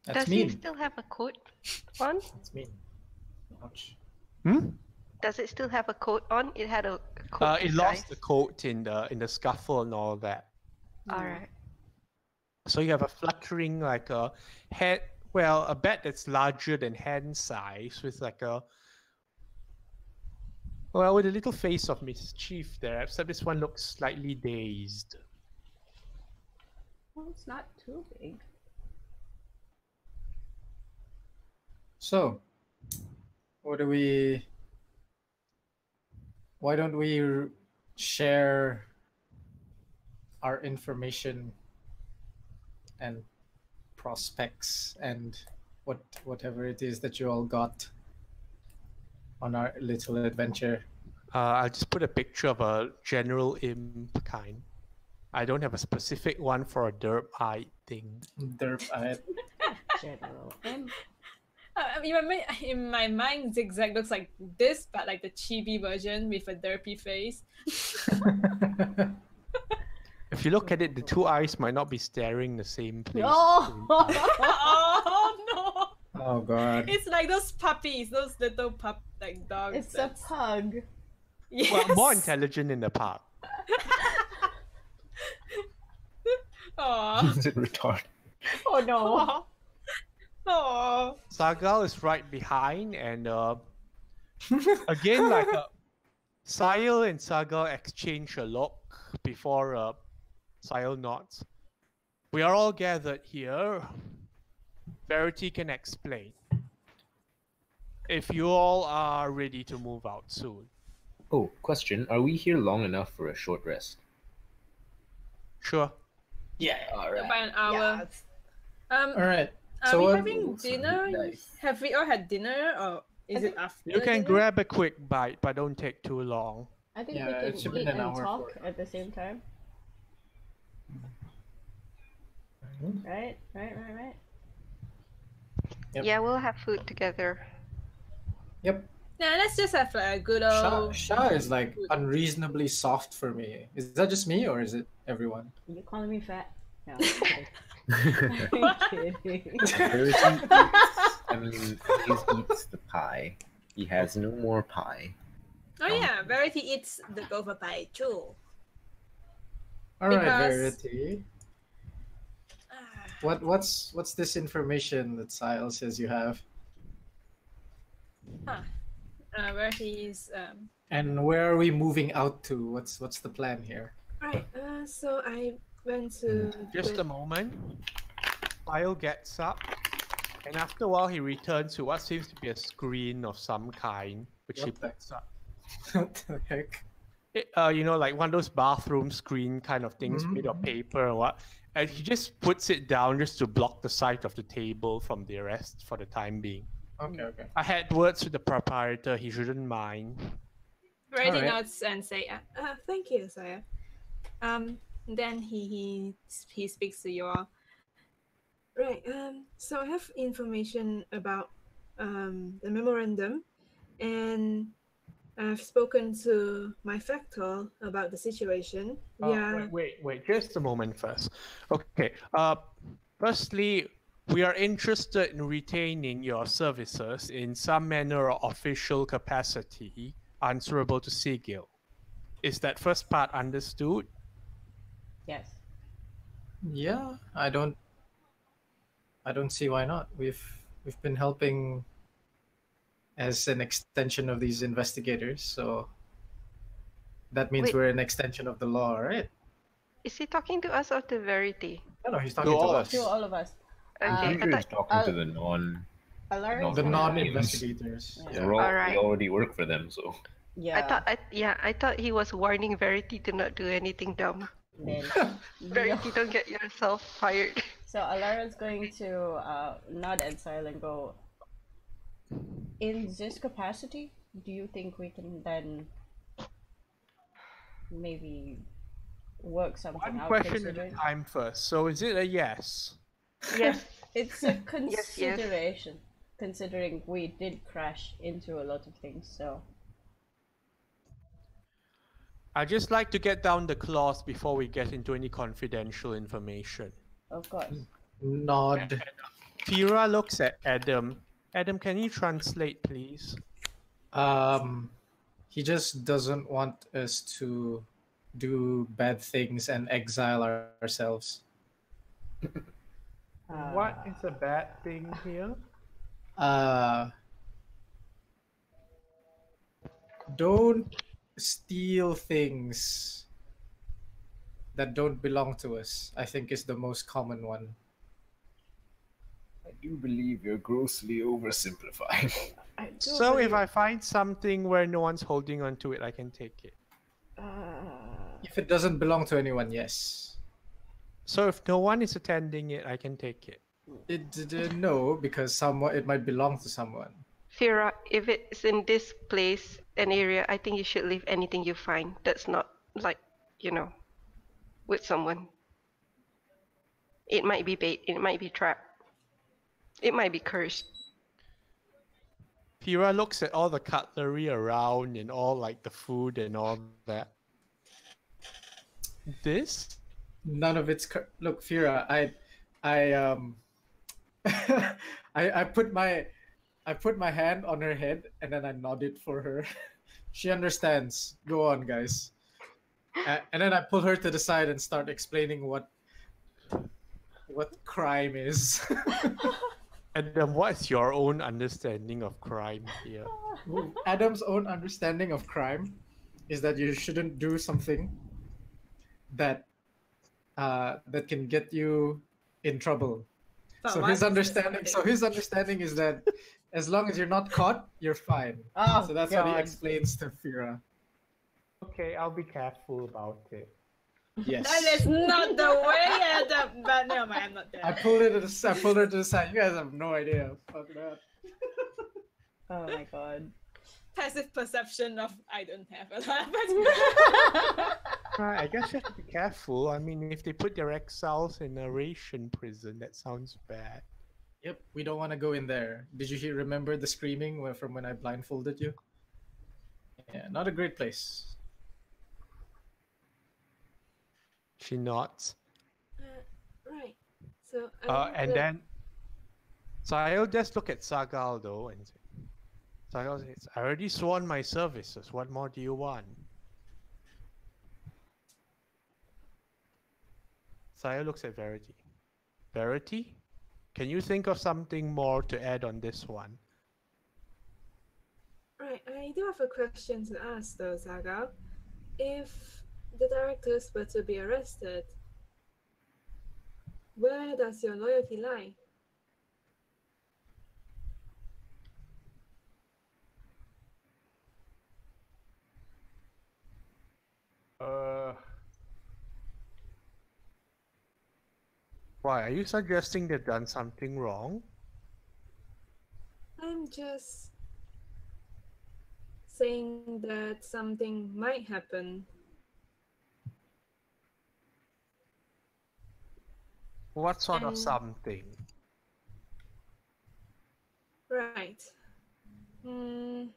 B: That's
F: Does
B: mean.
F: it still have a coat on?
B: That's mean. Ouch.
F: Does it still have a coat on? It had a coat.
A: It lost the coat in the scuffle and all that.
F: Alright.
A: So you have a fluttering like a head, well, a bat that's larger than hand size with like with a little face of mischief there, except this one looks slightly dazed.
G: Well, it's not too big.
B: So, why don't we share our information and prospects and whatever it is that you all got on our little adventure?
A: I'll just put a picture of a general imp kind. I don't have a specific one for a derp eye thing.
B: Derp.
G: General M.
C: In my mind, Zigzag looks like this, but like the chibi version with a derpy face.
A: If you look at it, the two eyes might not be staring the same place.
G: Oh!
C: Oh no!
B: Oh god.
C: It's like those puppies, those little dogs.
G: It's a pug.
C: Yes.
A: Well, more intelligent in the park.
C: Aw.
E: Is it retarded?
G: Oh no.
C: Aw. Aw.
A: Sagal is right behind, and again, like Sahil and Sagal exchange a look before Sahil nods. We are all gathered here. Verity can explain. If you all are ready to move out soon.
E: Oh, question. Are we here long enough for a short rest?
A: Sure.
B: Yeah.
E: Alright.
C: About an hour.
B: All right.
C: Are
B: So
C: we
B: what-
C: having dinner?
E: Nice.
C: Have we all had dinner, or is it after?
A: You can
C: dinner?
A: grab a quick bite, but don't take too long.
G: I think
B: Yeah,
G: we
B: it
G: can
B: should be
G: eat
B: an
G: and
B: hour
G: talk
B: for-
G: at the same time. Right?
B: Yep.
F: Yeah, we'll have food together.
B: Yep.
C: Nah, let's just have like a good old.
B: Shah is like unreasonably soft for me. Is that just me or is it everyone?
G: You calling me fat? No. I'm kidding.
E: Verity eats, I mean, Hayes eats the pie. He has no more pie.
C: Oh yeah, Verity eats the gopher pie too.
B: All right,
C: Because-
B: Verity.
C: Ah.
B: What's this information that Sile says you have?
C: Where he's
B: And where are we moving out to? What's the plan here?
D: Right. So I went to
A: Just a moment. Kyle gets up, and after a while, he returns to what seems to be a screen of some kind, which he
B: What the-
A: puts up.
B: What the heck?
A: Like one of those bathroom screen kind of things made of paper or what. And he just puts it down just to block the sight of the table from the rest for the time being.
B: Okay.
A: I had words with the proprietor. He shouldn't mind.
C: Verity
B: Alright.
C: nods and say,
D: thank you, sire.
C: then he speaks to you all.
D: Right. So I have information about the memorandum, and I've spoken to my factor about the situation.
A: Wait, just a moment first. Okay. Firstly, we are interested in retaining your services in some manner or official capacity answerable to Sigil. Is that first part understood?
G: Yes.
B: Yeah, I don't see why not. We've been helping as an extension of these investigators, so that means
F: Wait.
B: we're an extension of the law, right?
F: Is he talking to us or to Verity?
B: No, he's talking
A: To
B: to
A: all
B: us.
G: To all of us.
F: Okay,
E: I'm
F: I
E: sure he's
F: thought
E: talking to the non.
G: Alara is
B: The
G: gonna-
B: non-investigators.
G: Yeah.
B: Yeah.
E: We
F: Alright.
E: already work for them, so.
G: Yeah.
F: I thought he was warning Verity to not do anything dumb.
G: Then
F: Verity, don't get yourself fired.
G: So Alara's going to nod at Sile and go, in this capacity, do you think we can then maybe work something
A: One
G: out?
A: question at a
G: Considering
A: time first. So is it a yes?
F: Yes.
G: it's a
F: Yes, yes.
G: consideration, considering we did crash into a lot of things. So
A: I'd just like to get down the clause before we get into any confidential information.
G: of course,
B: Nod.
A: Fira looks at Adam. Adam, can you translate, please?
B: He just doesn't want us to do bad things and exile ourselves.
A: What is a bad thing here?
B: Don't steal things that don't belong to us, I think is the most common one.
E: I do believe you're grossly oversimplifying.
G: I do
A: So if
G: believe-
A: I find something where no one's holding on to it, I can take it.
B: If it doesn't belong to anyone, yes.
A: So if no one is attending it, I can take it.
B: It didn't know because it might belong to someone.
F: Fira, if it's in this place, an area, I think you should leave anything you find. That's not like, with someone. It might be bait, it might be trap. It might be cursed.
A: Fira looks at all the cutlery around and all like the food and all that. This?
B: None of it's look, Fira. I I put my hand on her head and then I nodded for her. She understands. Go on, guys. And then I pull her to the side and start explaining what crime is.
A: Adam, what's your own understanding of crime here?
B: Adam's own understanding of crime is that you shouldn't do something that that can get you in trouble.
C: But
B: So
C: what
B: his
C: is
B: understanding is that as long as you're not caught, you're fine.
G: Oh,
B: So that's what he
G: God.
B: explains to Fira.
A: Okay, I'll be careful about it.
B: Yes.
C: That is not the way, Adam. But never mind, I'm not there.
B: I pulled her to the side. You guys have no idea. Fuck that.
G: Oh my god.
C: Passive perception of I don't have a lot.
A: Right, I guess you have to be careful. I mean, if they put their exiles in a ration prison, that sounds bad.
B: Yep, we don't want to go in there. Did you remember the screaming from when I blindfolded you? Yeah, not a great place.
A: She nods.
D: Right. So
A: So I'll just look at Sagal though and say, Sagal says, I already sworn my services. What more do you want? Sayo looks at Verity. Verity? Can you think of something more to add on this one?
D: I do have a question to ask though, Saga. If the directors were to be arrested, where does your loyalty lie?
A: Why, are you suggesting they've done something wrong?
D: I'm just saying that something might happen.
A: What sort of
D: And-
A: something?
D: Right. Hmm.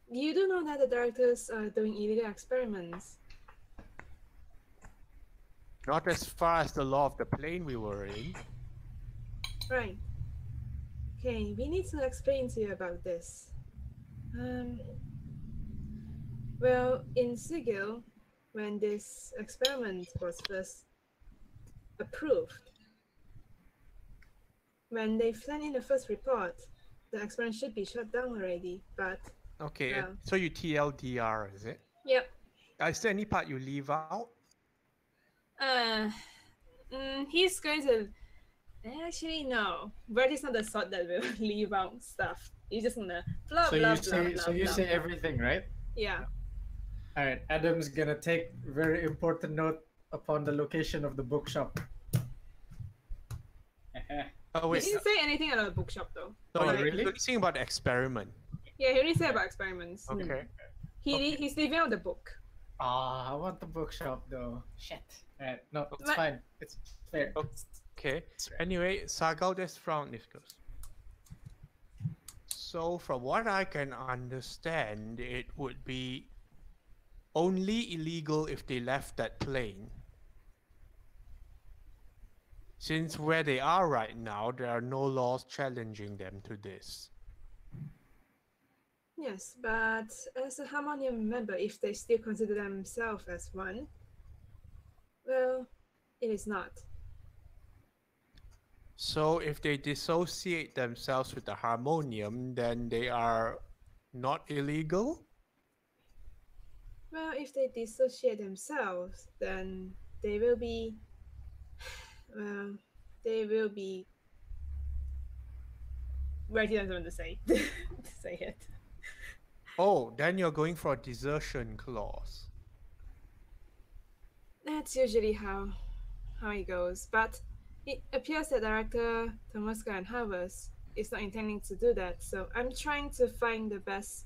D: You do know that the directors are doing illegal experiments.
A: Not as far as the law of the plane we were in.
D: Right. Okay, we need to explain to you about this. Well, in Sigil, when this experiment was first approved, when they sent in the first report, the experiment should be shut down already, but
A: Okay,
D: Well.
A: so you TLDR, is it?
D: yep.
A: Is there any part you leave out?
D: He's going to actually no. Bert is not the sort that will leave out stuff. He's just gonna blah
B: So
D: blah
B: you
D: blah
B: say
D: blah.
B: so you
D: blah.
B: say everything, right?
D: Yeah.
B: All right. Adam's gonna take very important note upon the location of the bookshop.
A: Oh
D: He
A: wait,
D: didn't say anything about the bookshop though.
A: no,
B: Oh,
A: you're
B: really?
A: you're saying about the experiment.
D: Yeah, he only said about experiments.
A: Okay.
D: He's leaving out the book.
B: Ah, I want the bookshop though. Shit. All right. No, it's
D: But-
B: fine. It's fair.
A: Okay. Anyway, Sagal just frowned. This goes. So, from what I can understand, it would be only illegal if they left that plane. Since where they are right now, there are no laws challenging them to this.
D: Yes, but as a Harmonium member, if they still consider themselves as one, well, it is not.
A: So, if they dissociate themselves with the harmonium, then they are not illegal?
D: Well, if they dissociate themselves, then they will be. Well, they will be. Where did I want to say? to say it.
A: Oh, then you're going for a desertion clause.
D: That's usually how it goes. But it appears that Director Tomuska and Harvest is not intending to do that. So I'm trying to find the best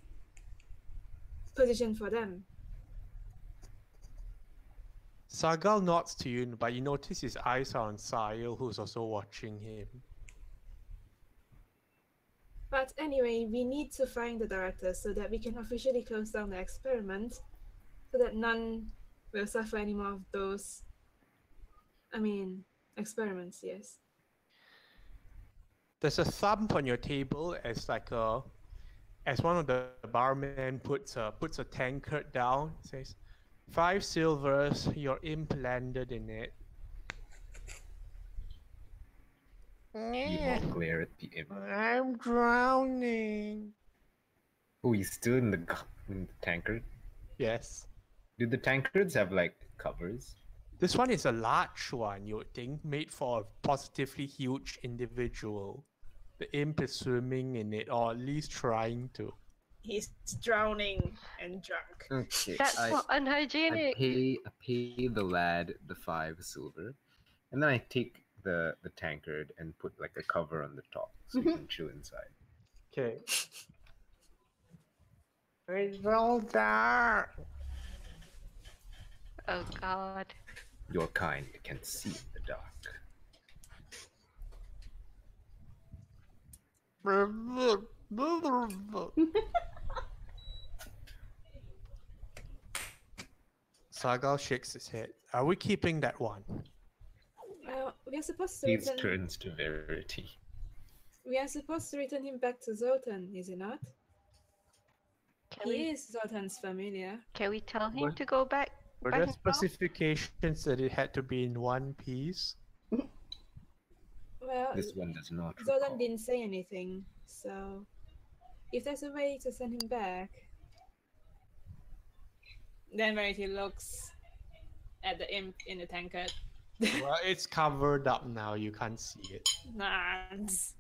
D: position for them.
A: Sagal nods to you, but you notice his eyes are on Sahil, who's also watching him.
D: But anyway, we need to find the director so that we can officially close down the experiment, so that none will suffer any more of those. Experiments. Yes.
A: There's a thump on your table as one of the barmen puts a tankard down. It says, 5 silvers. Your imp landed in it.
E: You all glare at the imp.
A: I'm drowning.
E: Oh, he's still in the tankard.
A: Yes.
E: Do the tankards have like covers?
A: This one is a large one, you would think, made for a positively huge individual. The imp is swimming in it, or at least trying to.
D: He's drowning and drunk.
E: Okay.
F: That's so
E: I
F: unhygienic.
E: pay the lad the 5 silver, and then I take the tankard and put like a cover on the top so you can chill inside.
A: Okay. It's all dark.
F: Oh God.
E: Your kind can see in the dark.
A: Sagal shakes his head. Are we keeping that one?
D: Well, we are supposed to
E: These
D: return.
E: turns to Verity.
D: We are supposed to return him back to Zoltan, is it not? He is Zoltan's familiar.
F: Can we tell him
A: What?
F: to go back?
A: Were
F: by
A: there
F: himself?
A: specifications that it had to be in one piece?
D: Well,
E: This one does not.
D: Zoltan
E: recall.
D: didn't say anything, so if there's a way to send him back.
C: Then Verity looks at the imp in the tankard.
A: Well, it's covered up now. You can't see it.
C: Nance.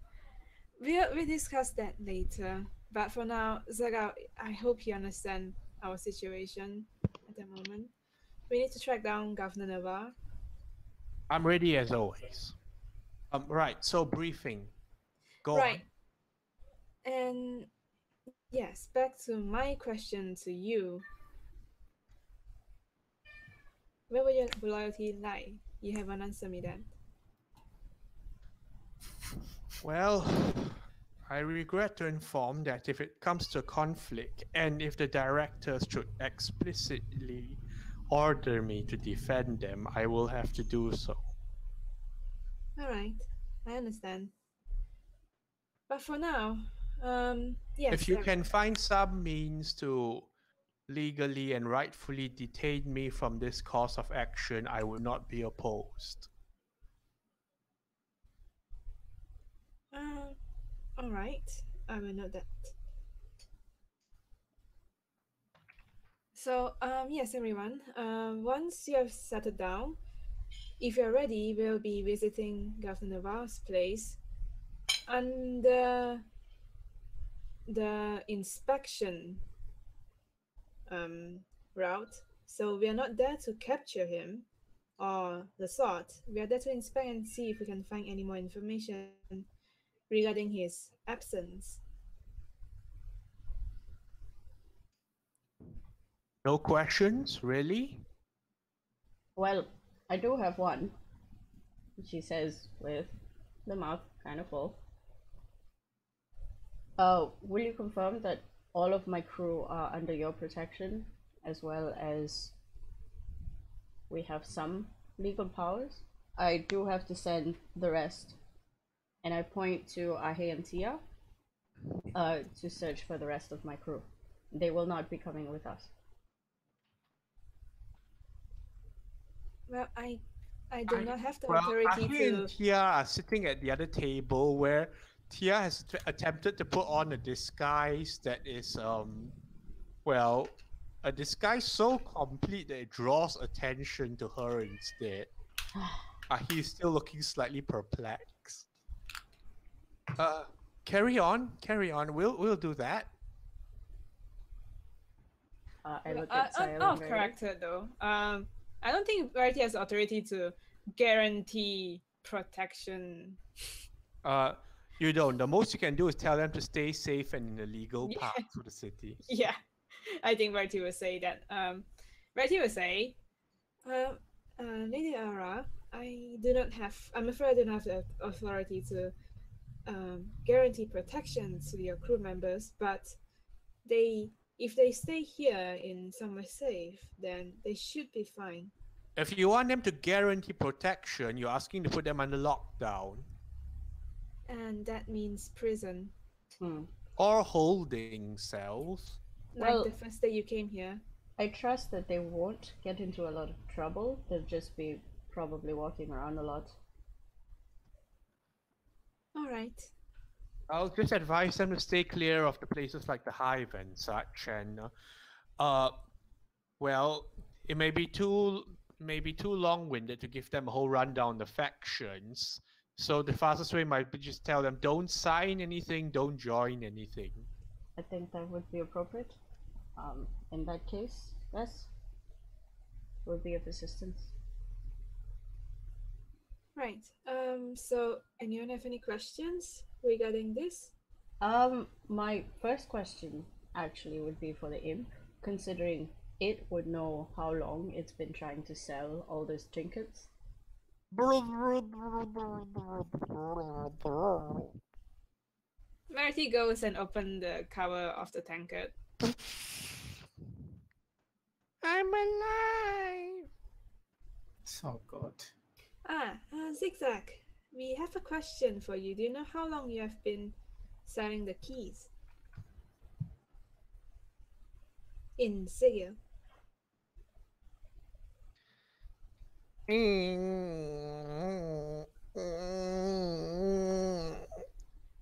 D: We'll discuss that later. But for now, Zaga, I hope you understand our situation at the moment. We need to track down Governor Navarre.
A: I'm ready as always. Right. So briefing. Go
D: Right. And yes, back to my question to you. Where will your loyalty lie? You haven't answered me that.
A: on. Well, I regret to inform that if it comes to conflict, and if the directors should explicitly order me to defend them, I will have to do so.
D: Alright, I understand. But for now, yes.
A: If you can find some means to legally and rightfully detain me from this course of action, I would not be opposed.
D: Alright, I will note that. So, yes, everyone. Once you have settled down, if you're ready, we'll be visiting Governor Navarre's place under the inspection route. So we are not there to capture him or the sort. We are there to inspect and see if we can find any more information regarding his absence.
A: No questions, really?
G: Well, I do have one, she says with the mouth kind of full. Will you confirm that all of my crew are under your protection, as well as we have some legal powers? I do have to send the rest, and I point to Ahe and Tia to search for the rest of my crew. They will not be coming with us.
D: Well, I do not have the
A: Well,
D: authority
A: Ahi
D: to.
A: and Tia are sitting at the other table where Tia has attempted to put on a disguise that is, well, a disguise so complete that it draws attention to her instead. Ahi's still looking slightly perplexed. Carry on. We'll do that.
G: I look at Silent
C: Out of
G: very-
C: character though. I don't think Verity has authority to guarantee protection.
A: You don't. The most you can do is tell them to stay safe and in the legal
C: Yeah.
A: path to the city.
C: Yeah, I think Verity will say that. Verity will say,
D: Lady Ara, I'm afraid I do not have the authority to guarantee protection to your crew members, but if they stay here in somewhere safe, then they should be fine.
A: If you want them to guarantee protection, you're asking to put them under lockdown
D: And that means prison.
A: or holding cells.
D: Like
G: Well-
D: the first day you came here.
G: I trust that they won't get into a lot of trouble. They'll just be probably walking around a lot.
D: Alright.
A: I'll just advise them to stay clear of the places like the Hive and such. And well, it may be too long-winded to give them a whole rundown of the factions. So the fastest way might be just tell them don't sign anything, don't join anything.
G: I think that would be appropriate. In that case, yes, would be of assistance.
D: Right. So anyone have any questions regarding this?
G: My first question actually would be for the imp, considering it would know how long it's been trying to sell all those trinkets.
C: Verity goes and opens the cover of the tankard.
A: I'm alive.
B: Oh God.
D: Zigzag, we have a question for you. Do you know how long you have been selling the keys? In Sigil.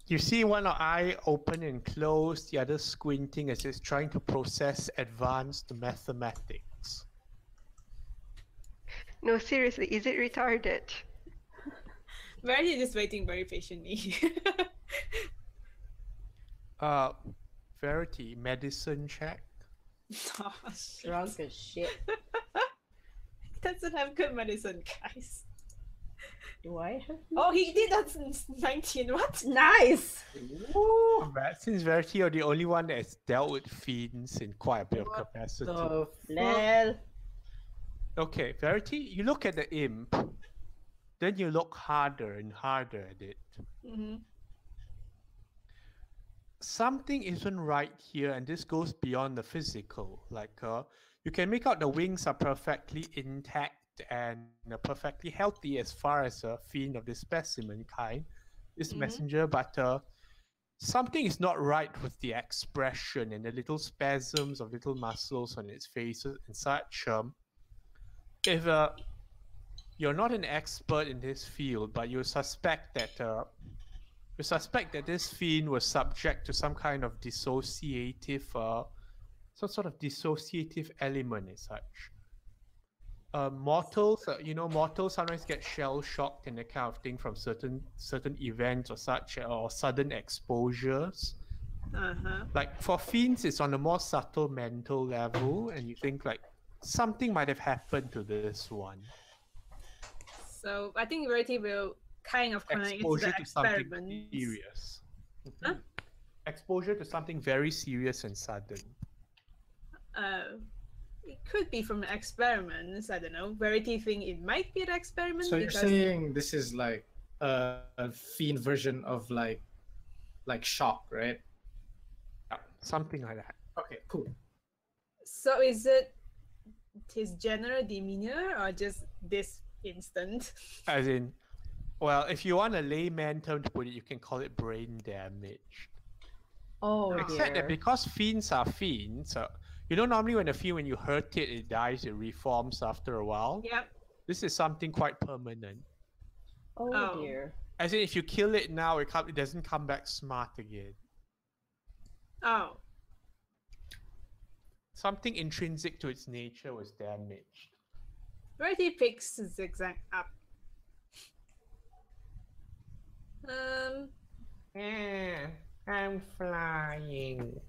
A: You see one eye open and close, the other squinting as it's trying to process advanced mathematics.
F: No, seriously, is it retarded?
C: Verity is just waiting very patiently.
A: Verity, medicine check.
C: Oh, shit.
G: Drunk as shit.
C: He doesn't have good medicine, guys.
G: Do I have?
C: Oh, he did. That's 19. What?
G: Nice.
A: Since Verity, you're the only one that has dealt with fiends in quite a bit of
B: What
A: capacity.
B: The
G: Lel.
A: Okay, Verity, you look at the imp, then you look harder and harder at it.
C: Mm-hmm.
A: Something isn't right here, and this goes beyond the physical. Like, you can make out the wings are perfectly intact and perfectly healthy as far as a fiend of this specimen kind, this messenger, but something is not right with the expression and the little spasms of little muscles on its face and such. If you're not an expert in this field, but you suspect that this fiend was subject to some kind of dissociative, some sort of dissociative element as such. Mortals, mortals sometimes get shell shocked and that kind of thing from certain events or such, or sudden exposures. Like for fiends, it's on a more subtle mental level, and you think like something might have happened to this one.
C: So I think Verity will kind of connect it to
A: Exposure
C: the
A: to something
C: experiments.
A: serious.
C: Huh?
A: Exposure to something very serious and sudden.
C: It could be from experiments. I don't know. Verity think it might be an experiment.
B: So you're
C: because...
B: saying this is like a fiend version of like shock, right?
A: Yeah, something like that.
B: Okay, cool.
C: So is it his general demeanor or just this instant?
A: As in, well, if you want a layman term to put it, you can call it brain damage.
G: Oh
A: Except
G: dear.
A: that because fiends are fiends, normally when you hurt it, it dies, it reforms after a while.
C: Yep.
A: This is something quite permanent.
G: Oh dear.
A: As in, if you kill it now, it doesn't come back smart again.
C: Oh.
A: Something intrinsic to its nature was damaged.
C: Verity picks Zigzag up.
A: I'm flying.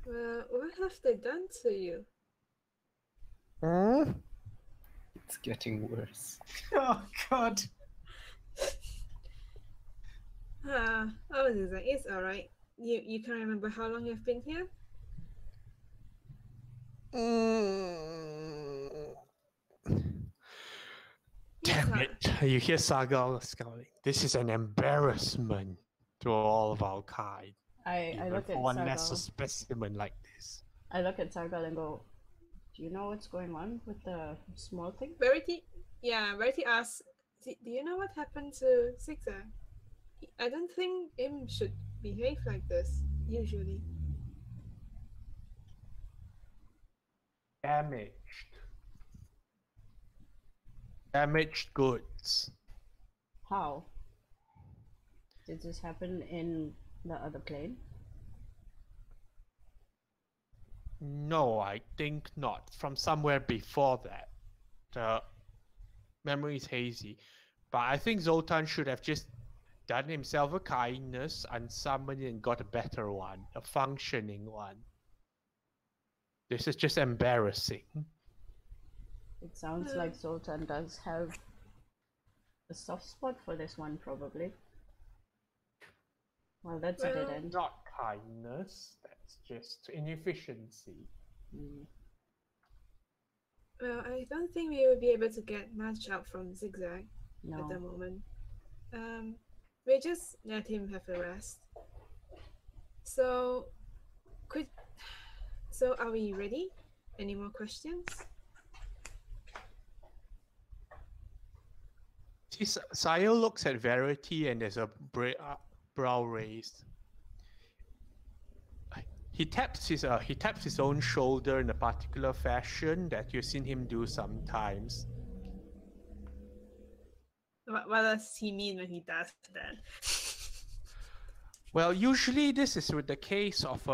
D: Well, what have they done to you?
E: It's getting worse.
B: Oh God.
D: Oh, Zigzag, it's alright. You can't remember how long you've been here?
A: Damn it. You hear Sagal scowling. This is an embarrassment to all of our kind.
G: I
A: Even
G: look at
A: for one lesser
G: Sargal.
A: specimen like this.
G: I look at Sargal and go, "Do you know what's going on with the small thing?"
D: Verity asks, do you know what happened to Zigzag? I don't think him should behave like this, usually.
A: Damaged goods.
G: How? Did this happen in the other plane?
A: No, I think not. From somewhere before that. The memory is hazy. But I think Zoltan should have just done himself a kindness, unsummoned and got a better one, a functioning one. This is just embarrassing.
G: It sounds like Zoltan does have a soft spot for this one, probably. Well, that's a dead end.
A: Not kindness, that's just inefficiency.
D: Well, I don't think we will be able to get much out from Zigzag at the
G: No.
D: moment. We just let him have a rest. So are we ready? Any more questions?
A: Sayal looks at Verity and there's a brow raised. He taps his own shoulder in a particular fashion that you've seen him do sometimes.
C: What does he mean when he does that?
A: Well, usually this is with the case of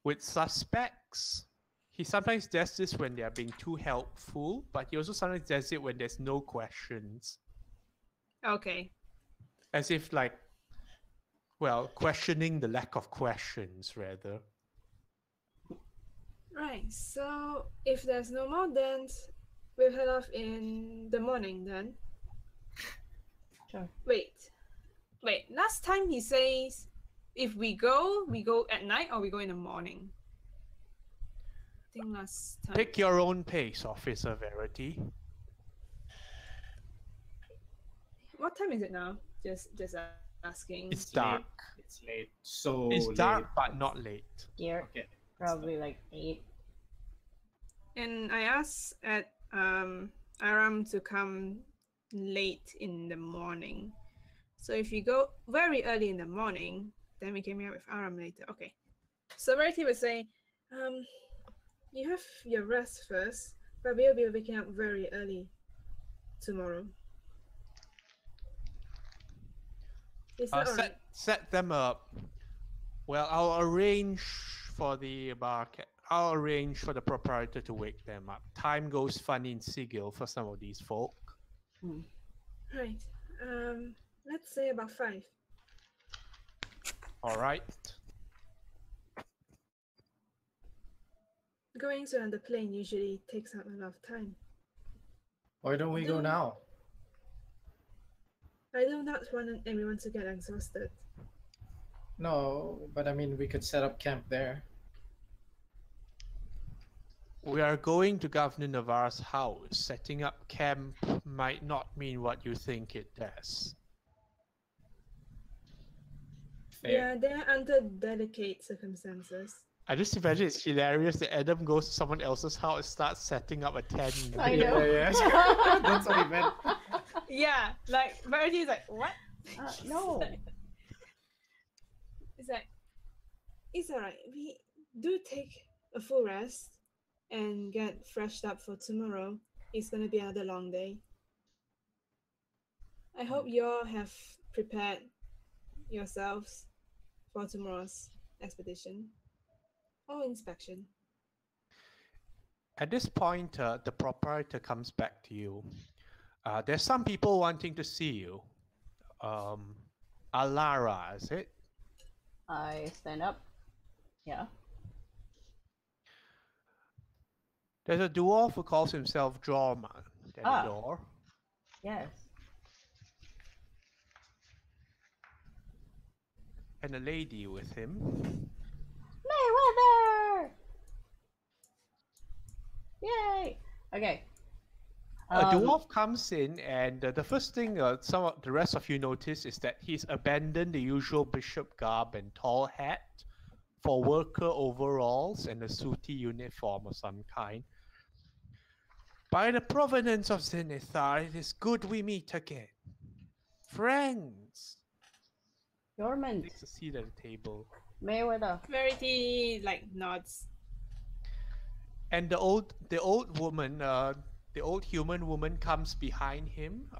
A: with suspects. He sometimes does this when they are being too helpful, but he also sometimes does it when there's no questions.
C: Okay.
A: As if like, well, questioning the lack of questions rather.
D: Right, so if there's no more, then we'll head off in the morning then.
G: Sure.
D: Wait. Last time he says if we go at night or we go in the morning. I think last time.
A: Pick your own pace, Officer Verity.
D: What time is it now? Just asking.
A: It's dark.
B: It's late. So
A: It's
B: late.
A: dark, but not late.
G: Here,
B: Okay.
G: probably like 8.
D: And I asked at Aram to come late in the morning. So if you go very early in the morning, then we can meet up with Aram later. Okay. So Verity would say, you have your rest first, but we'll be waking up very early tomorrow. Is that alright?
A: Set them up. Well, I'll arrange for the I'll arrange for the proprietor to wake them up. Time goes funny in Sigil for some of these folk.
D: Right. Let's say about 5.
A: All right.
D: Going to the plane usually takes up a lot of time.
B: Why don't we go now?
D: I do not want everyone to get exhausted.
B: No, but I mean, we could set up camp there.
A: We are going to Governor Navarre's house. Setting up camp might not mean what you think it does.
B: Fair.
D: Yeah, they're under delicate circumstances.
A: I just imagine it's hilarious that Adam goes to someone else's house and starts setting up a tent.
G: I know.
B: Yeah. That's what he meant.
D: Yeah, like Verity is like, what?
G: No.
D: It's like, it's alright. We do take a full rest and get freshed up for tomorrow. It's gonna be another long day. I hope you all have prepared yourselves for tomorrow's expedition or inspection.
A: At this point, the proprietor comes back to you. There's some people wanting to see you. Alara, is it?
G: I stand up. Yeah.
A: There's a dwarf who calls himself Jorman.
G: Ah.
A: Door.
G: Yes.
A: And a lady with him.
G: Mayweather! Yay! Okay.
A: A dwarf comes in, and the first thing some of the rest of you notice is that he's abandoned the usual bishop garb and tall hat for worker overalls and a sooty uniform of some kind. By the provenance of Zenithar, it is good we meet again. Friends!
G: Dormant.
A: Takes a seat at the table.
G: Mayweather.
C: Verity like nods.
A: And the old woman, the old human woman comes behind him.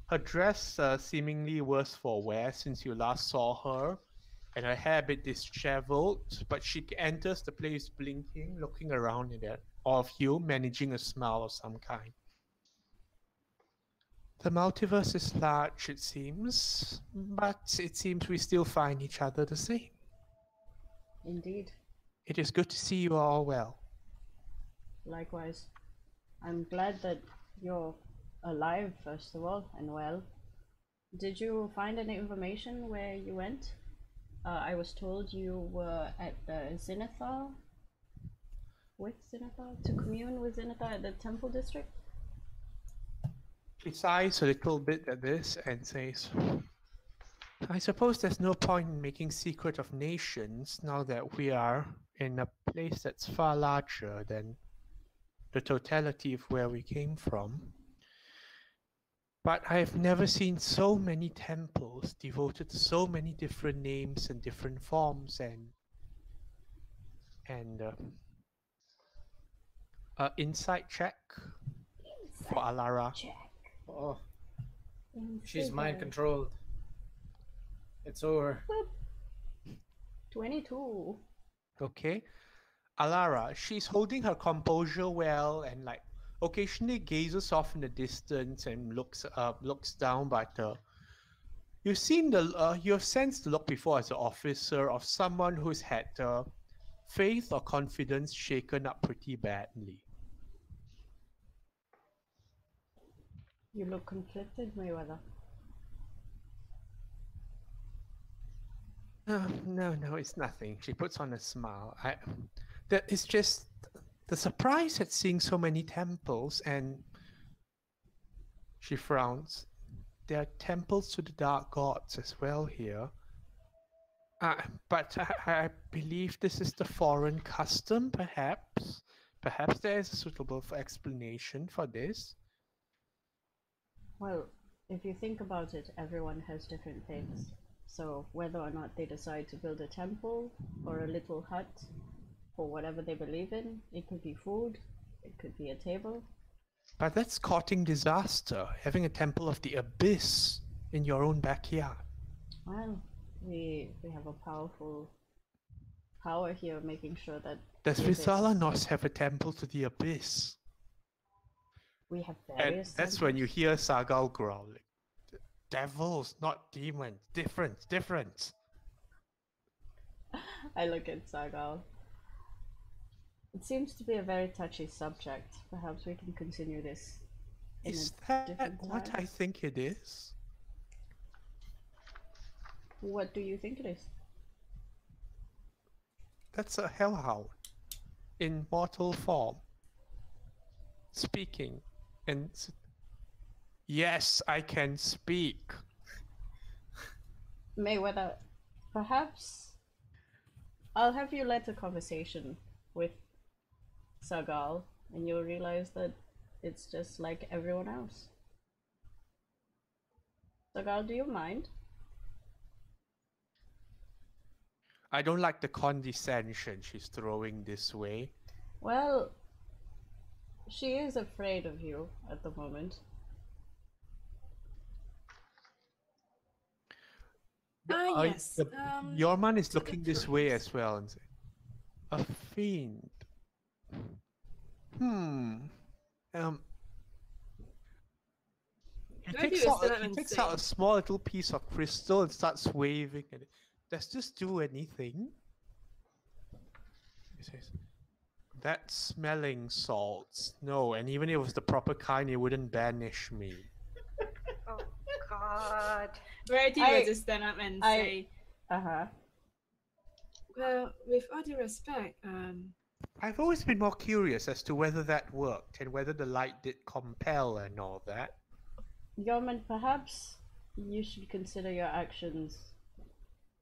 A: Her dress seemingly worse for wear since you last saw her, and her hair a bit disheveled, but she enters the place blinking, looking around at all of you, managing a smile of some kind. The multiverse is large, it seems, but it seems we still find each other the same.
G: Indeed.
A: It is good to see you all well.
G: Likewise. I'm glad that you're alive, first of all, and well. Did you find any information where you went? I was told you were at the Zenithar? With Zenithar? To commune with Zenithar at the Temple District?
A: She sighs a little bit at this and says, I suppose there's no point in making secret of nations now that we are in a place that's far larger than the totality of where we came from. But I've never seen so many temples devoted to so many different names and different forms and insight check for Alara.
G: Check.
B: Oh, she's mind controlled. It's over.
G: 22.
A: Okay. Alara, she's holding her composure well and like occasionally gazes off in the distance and looks down, but you have sensed the look before as an officer of someone who's had faith or confidence shaken up pretty badly.
G: You look conflicted, Mayweather.
A: No, it's nothing. She puts on a smile. It's just the surprise at seeing so many temples, and she frowns. There are temples to the dark gods as well here. But I believe this is the foreign custom, perhaps. Perhaps there is a suitable explanation for this.
G: Well, if you think about it, everyone has different faiths. So whether or not they decide to build a temple or a little hut for whatever they believe in, it could be food, it could be a table.
A: But that's courting disaster, having a temple of the abyss in your own backyard.
G: Well, we have a powerful power here making sure that
A: Does
G: the abyss-
A: Vithalanos have a temple to the abyss?
G: we have
A: And
G: various
A: that's when you
G: temples.
A: hear Sargal growling. Devils, not demons. Different.
G: I look at Sargal. It seems to be a very touchy subject. Perhaps we can continue this in
A: Is
G: a
A: that
G: different
A: what
G: time.
A: I think it is?
G: What do you think it is?
A: That's a hellhound in mortal form. Speaking. And yes, I can speak.
G: Mayweather, perhaps I'll have you let a conversation with Sargal, and you'll realize that it's just like everyone else. Sargal, do you mind?
A: I don't like the condescension she's throwing this way.
G: Well, she is afraid of you at the moment.
D: Yes.
A: Yorman is
D: to the
A: looking this way
D: prince.
A: as well and say, a fiend. He
D: Where do
A: takes
D: you
A: out
D: stand
A: a,
D: up
A: he
D: and
A: takes
D: say?
A: out a small little piece of crystal and starts waving at it. Does this do anything? He says, that smelling salts. No, and even if it was the proper kind, it wouldn't banish me.
F: Oh God.
D: Rarity
G: I-
D: will just stand up and
G: I-
D: say, well, with all due respect,
A: I've always been more curious as to whether that worked and whether the light did compel and all that.
G: Yeoman, perhaps you should consider your actions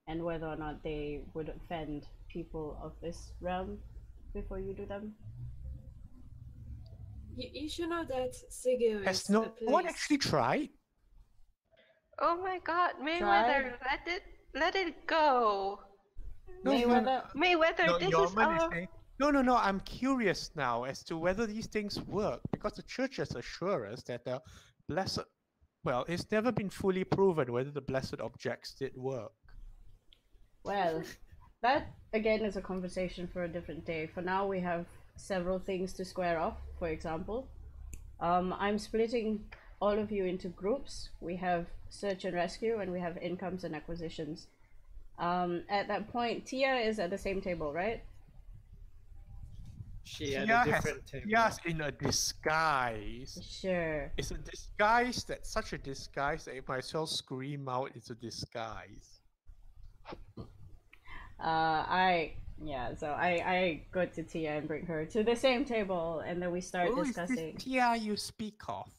G: and whether or not they would offend people of this realm before you do them.
D: you should know that Sigil
A: Has
D: is
A: no
D: a place.
A: one actually tried?
F: Oh my God, Mayweather, let it go.
G: Mayweather,
F: Mayweather,
A: No,
F: this is
A: Yorman is
F: our.
A: saying, no, I'm curious now as to whether these things work because the churches assure us that the blessed, well, it's never been fully proven whether the blessed objects did work.
G: well, that again is a conversation for a different day. For now, we have several things to square off. For example, I'm splitting all of you into groups. We have search and rescue, and we have incomes and acquisitions. At that point, Tia is at the same table, right?
B: She had
A: Tia
B: a different table.
A: Tia's in a disguise.
G: Sure.
A: It's a disguise that's such a disguise that it might as well scream out it's a disguise.
G: So I go to Tia and bring her to the same table, and then we start
A: Who is
G: discussing.
A: this Tia you speak of?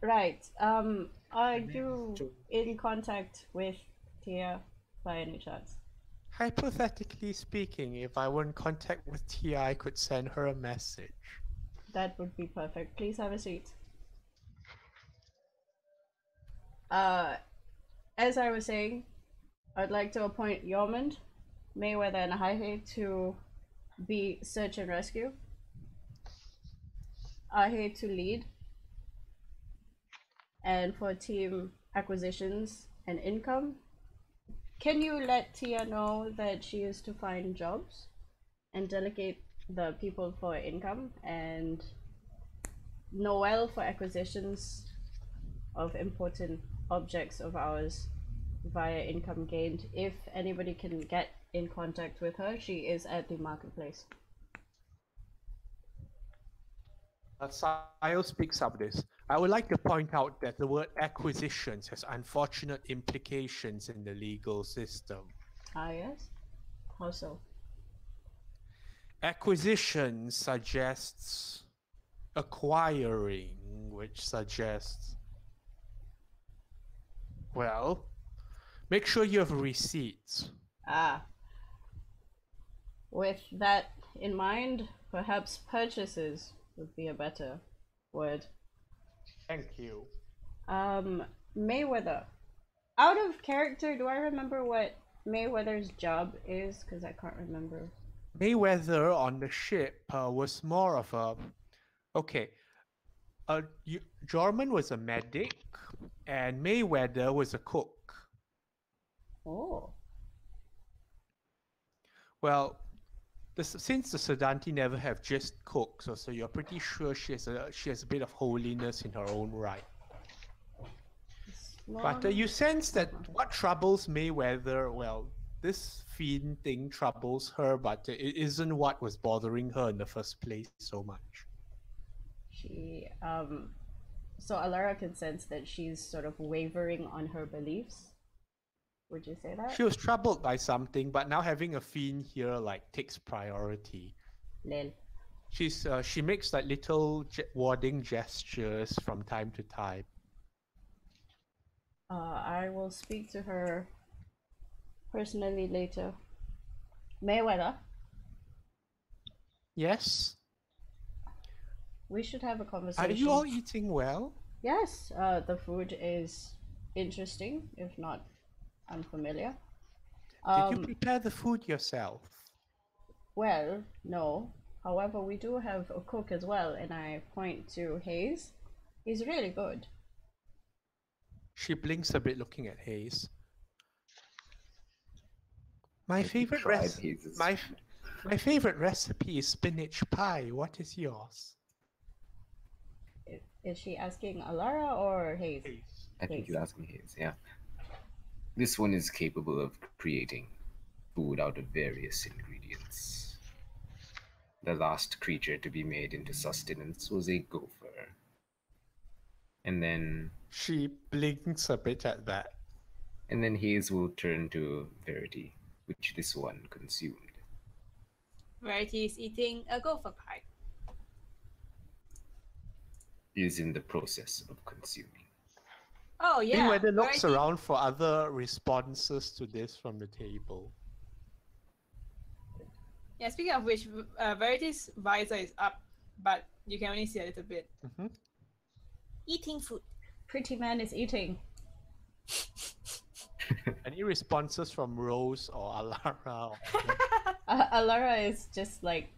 G: Right. Are you in contact with Tia by any chance?
A: Hypothetically speaking, if I were in contact with Tia, I could send her a message.
G: That would be perfect. Please have a seat. As I was saying, I'd like to appoint Yormond, Mayweather, and Haihe to be search and rescue. Haihe to lead. And for team acquisitions, and income. Can you let Tia know that she is to find jobs and delegate the people for income, and Noel for acquisitions of important objects of ours via income gained? If anybody can get in contact with her, she is at the marketplace.
A: Sile speaks up this. I would like to point out that the word acquisitions has unfortunate implications in the legal system.
G: Ah, yes? How so?
A: Acquisition suggests acquiring, which suggests, well, make sure you have receipts.
G: Ah. With that in mind, perhaps purchases would be a better word.
A: Thank you.
G: Mayweather. Out of character, do I remember what Mayweather's job is? Because I can't remember.
A: Mayweather on the ship was more of a... Okay. Jorman was a medic, and Mayweather was a cook.
G: Oh.
A: Well, since the Sedanti never have just cooks, so you're pretty sure she has a bit of holiness in her own right. But you sense that what troubles Mayweather, well, this fiend thing troubles her, but it isn't what was bothering her in the first place so much.
G: She, so Alara can sense that she's sort of wavering on her beliefs. Would you say that?
A: She was troubled by something, but now having a fiend here takes priority.
G: Lel.
A: She makes little warding gestures from time to time.
G: I will speak to her personally later. Mayweather.
A: Yes?
G: We should have a conversation.
A: Are you all eating well?
G: Yes, the food is interesting, if not unfamiliar.
A: Did you prepare the food yourself?
G: Well, no. However, we do have a cook as well, and I point to Hayes. He's really good.
A: She blinks a bit looking at Hayes. My favorite recipe is spinach pie. What is yours?
G: Is she asking Alara or Hayes?
E: I think he's asking Hayes, yeah. This one is capable of creating food out of various ingredients. The last creature to be made into sustenance was a gopher. And then...
A: She blinks a bit at that.
E: And then Hayes will turn to Verity, which this one consumed.
C: Verity is eating a gopher pie.
E: Is in the process of consuming.
C: Oh yeah.
A: Mayweather looks around for other responses to this from the table.
C: Yeah, speaking of which, Verity's visor is up, but you can only see a little bit.
A: Mm-hmm.
C: Eating food.
G: Pretty man is eating.
A: Any responses from Rose or Alara?
G: Alara is just like...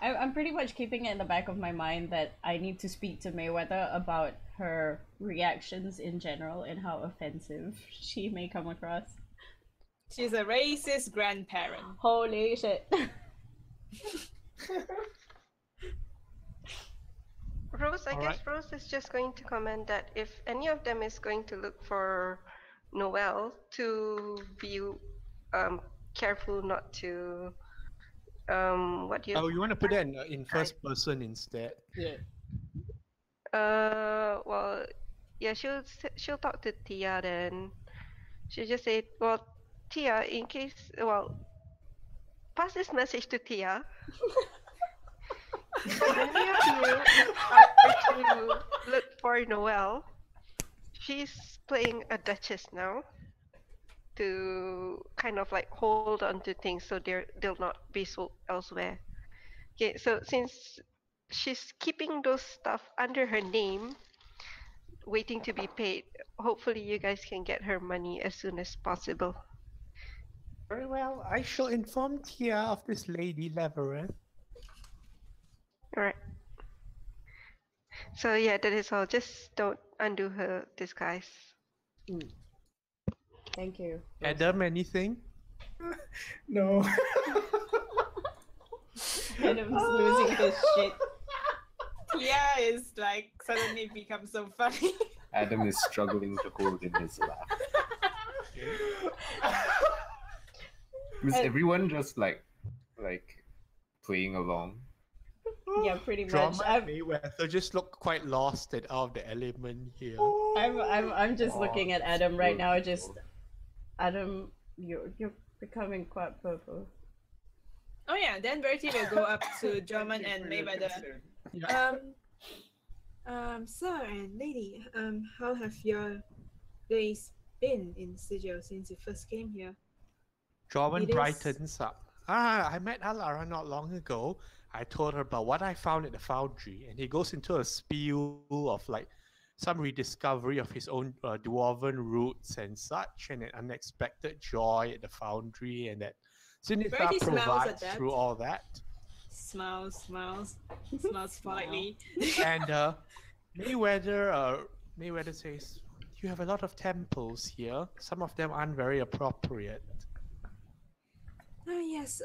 G: I'm pretty much keeping it in the back of my mind that I need to speak to Mayweather about her reactions in general and how offensive she may come across.
C: She's a racist grandparent.
G: Holy shit.
F: Rose, I guess Rose is just going to comment that if any of them is going to look for Noel, to be careful not to
A: you want to put that in first person instead?
G: Yeah.
F: Well, yeah, she'll talk to Tia then. She'll just say, well, Tia, in case, well, pass this message to Tia. If any of you are to look for Noel, she's playing a duchess now to kind of hold on to things so they'll not be sold elsewhere. Okay, so since she's keeping those stuff under her name, waiting to be paid, hopefully you guys can get her money as soon as possible.
A: Very well. I shall inform Tia of this Lady Leverett.
F: Alright. So yeah, that is all. Just don't undo her disguise.
G: Thank you.
A: Adam, anything?
B: No.
G: Adam's losing his shit.
C: Tia is like suddenly become so funny.
E: Adam is struggling to hold in his laugh. Is everyone just like playing along?
G: Yeah, pretty much.
A: Drama and Mayweather just look quite lost and out of the element here.
G: I'm just looking at Adam right now. Just Adam, you're becoming quite purple.
C: Oh yeah, then Verity will go up to German and Mayweather.
D: Sir and lady, how have your days been in Sigil since you first came here?
A: Jordan
D: It is-
A: brightens up. I met Alara not long ago. I told her about what I found at the foundry, and he goes into a spiel of like some rediscovery of his own dwarven roots and such, and an unexpected joy at the foundry, and that Zenitha
C: Verity smiles at
A: provides
C: that.
A: through all that.
C: Smiles politely.
A: And Mayweather says, "You have a lot of temples here. Some of them aren't very appropriate."
D: Yes,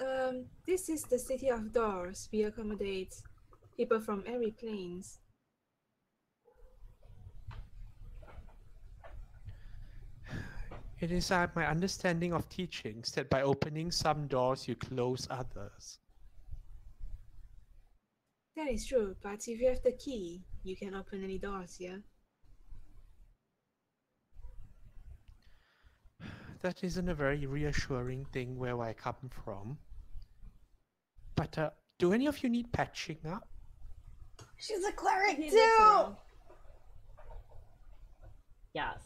D: this is the City of Doors. We accommodate people from every planes.
A: It is my understanding of teachings that by opening some doors, you close others.
D: That is true, but if you have the key, you can open any doors here.
A: That isn't a very reassuring thing where I come from. But do any of you need patching up?
G: She's a cleric
C: He
G: too.
C: looks around.
G: Yes.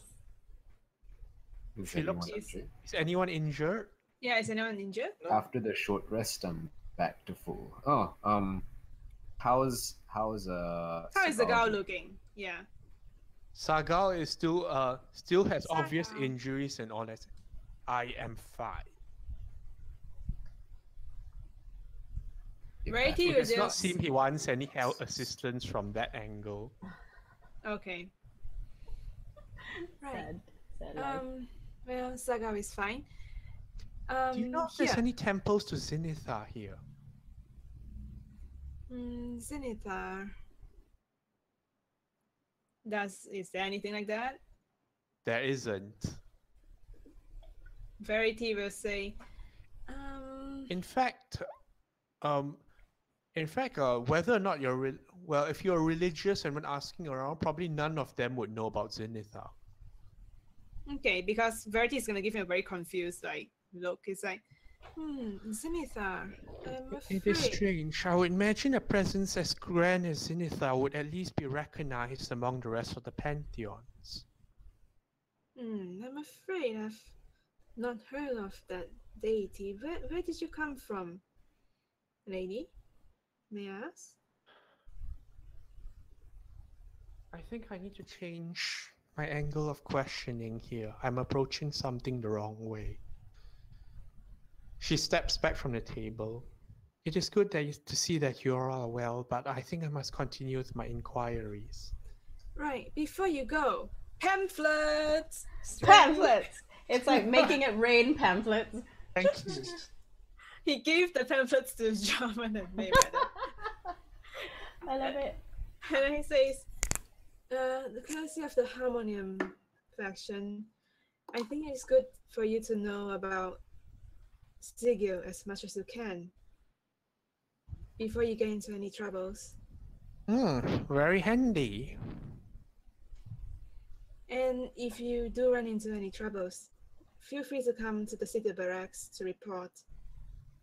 E: Is
A: She looks-
E: anyone injured?
A: Is anyone injured?
C: Yeah, is anyone injured?
E: After the short rest, I'm back to full. Oh, how's
C: How is the
E: Sagal
C: girl
E: doing?
C: looking? Yeah.
A: Sagal is still has obvious
D: Sagal.
A: injuries and all that. I am fine.
E: If
C: Verity
A: It
C: will
A: does not
C: just
A: seem he wants any help assistance from that angle.
C: okay.
D: Right.
G: Sad life.
D: Well, Saga is fine.
A: Do you know if there's
D: Here.
A: any temples to Zenitha here?
D: Zenithar.
C: Is there anything like that?
A: There isn't.
C: Verity will say,
A: In fact, whether or not you're if you're religious and when asking around, probably none of them would know about Zenitha.
C: okay, because Verity is gonna give him a very confused look. It's like,
D: Zenithar. I'm
A: It is
D: afraid.
A: strange. I would imagine a presence as grand as Zenitha would at least be recognized among the rest of the pantheons.
D: I'm afraid I've not heard of that deity. Where did you come from, lady? May I ask?
A: I think I need to change my angle of questioning here. I'm approaching something the wrong way. She steps back from the table. It is good to see that you are all well, but I think I must continue with my inquiries.
D: Right, before you go,
C: pamphlets.
G: Pamphlets. It's like making it rain pamphlets.
A: Thank you.
C: He gave the pamphlets to German and Mayweather.
G: I love it.
C: And then he says,
D: the courtesy of the Harmonium faction, I think it's good for you to know about Sigil as much as you can before you get into any troubles.
A: Very handy.
D: And if you do run into any troubles, feel free to come to the city barracks to report.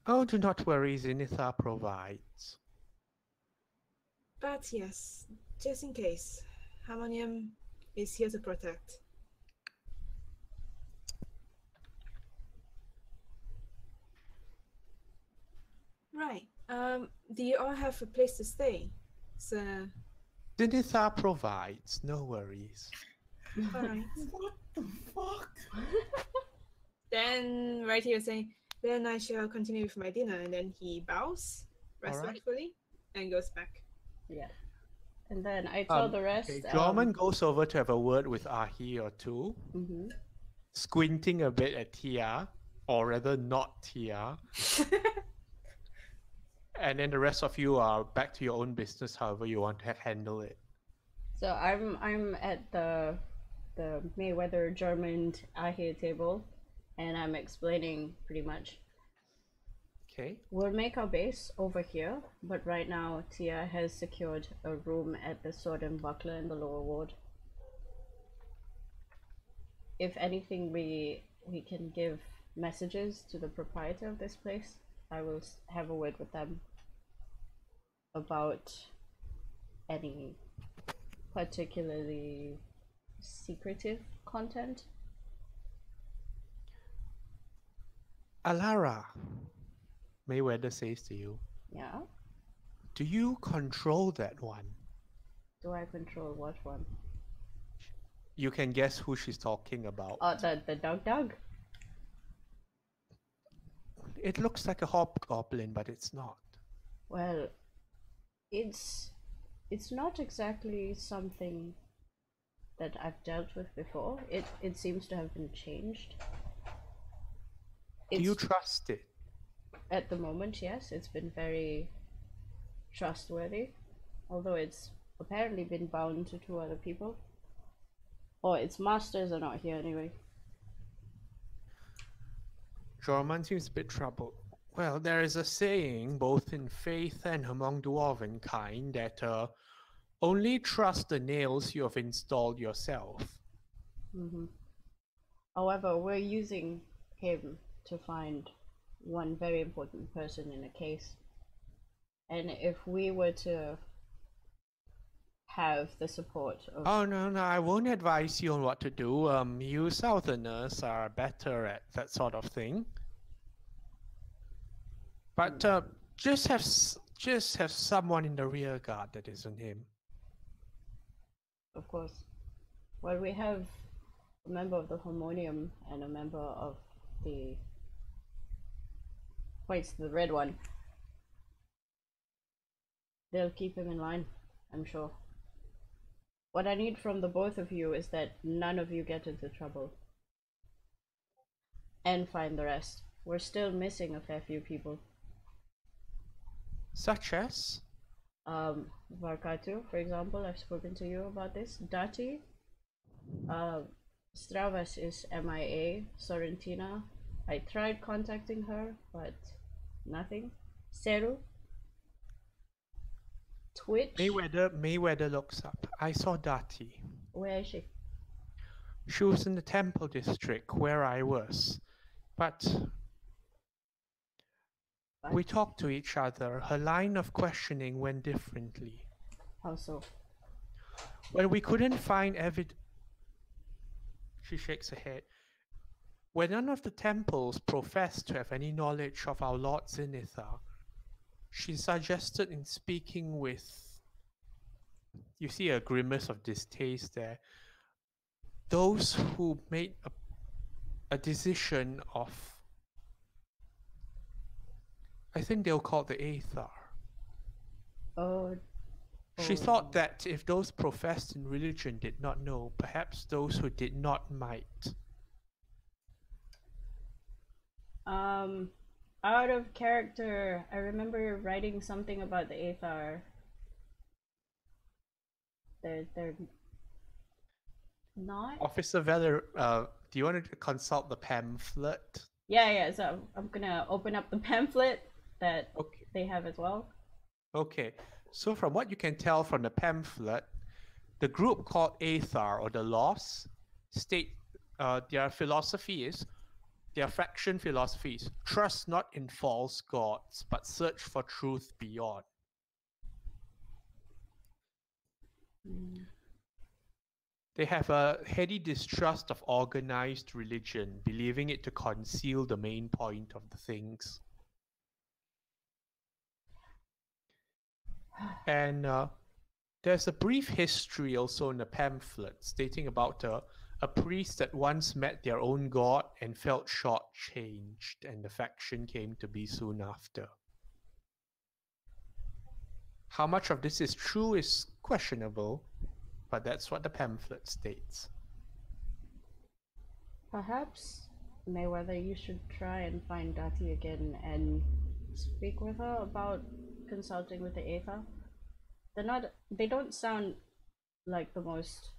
A: Oh, do not worry, Zenitha provides.
D: But yes, just in case, Harmonium is here to protect. Right. Do you all have a place to stay? So,
A: Zenitha provides, no worries.
D: alright.
B: What the fuck?
C: then Verity will say,
D: Then I shall continue with my dinner. And then he bows
A: All right.
C: respectfully and goes back.
G: Yeah. And then I tell the rest.
A: Okay, Jorman goes over to have a word with Ahi or two.
G: Mhm.
A: squinting a bit at Tia, or rather not Tia. And then the rest of you are back to your own business, however you want to handle it.
G: So I'm at the Mayweather German Ahe table, and I'm explaining pretty much.
A: Okay.
G: We'll make our base over here, but right now Tia has secured a room at the Sword and Buckler in the lower ward. If anything, we can give messages to the proprietor of this place. I will have a word with them about any particularly secretive content.
A: Alara, Mayweather says to you,
G: Yeah?
A: do you control that one?
G: Do I control what one?
A: You can guess who she's talking about.
G: Oh, the Doug?
A: It looks like a hobgoblin, but it's not.
G: Well, it's not exactly something that I've dealt with before. It seems to have been changed.
A: Do you trust it?
G: At the moment, yes. It's been very trustworthy, although it's apparently been bound to 2 other people. Or its masters are not here anyway.
A: Jorman seems a bit troubled. Well, there is a saying, both in faith and among dwarven kind, that only trust the nails you have installed yourself.
G: Mm-hmm. However, we're using him to find one very important person in a case. And if we were to have the support of...
A: Oh, no, I won't advise you on what to do. You Southerners are better at that sort of thing. But just have someone in the rear guard that isn't him.
G: Of course. Well, we have a member of the Harmonium and a member of the... Wait, the red one. They'll keep him in line, I'm sure. What I need from the both of you is that none of you get into trouble. And find the rest. We're still missing a fair few people.
A: Such as?
G: Varkatu, for example, I've spoken to you about this. Dati. Stravas is MIA. Sorrentina. I tried contacting her, but nothing. Seru. Twitch.
A: Mayweather looks up. I saw Dati.
G: Where is she?
A: She was in the temple district where I was. But we talked to each other. Her line of questioning went differently.
G: How so?
A: Well, we couldn't find evidence. She shakes her head. When none of the temples professed to have any knowledge of our Lord Zenithar, she suggested in speaking with... You see a grimace of distaste there. Those who made a decision of... I think they'll call it the Aethar. She thought that if those professed in religion did not know, perhaps those who did not might.
G: Out of character, I remember writing something about the Aethar. They're not?
A: Officer Veller, do you want to consult the pamphlet?
G: Yeah, so I'm gonna open up the pamphlet that they have as well.
A: Okay, so from what you can tell from the pamphlet, the group called Aethar, or the Lost, state their philosophy is, their faction philosophy is, trust not in false gods, but search for truth beyond. They have a heady distrust of organized religion, believing it to conceal the main point of the things. And there's a brief history also in the pamphlet stating about a priest that once met their own god and felt shortchanged, and the faction came to be soon after. How much of this is true is questionable, but that's what the pamphlet states.
G: Perhaps, Mayweather, you should try and find Dati again and speak with her about consulting with the Aether. They don't sound like the most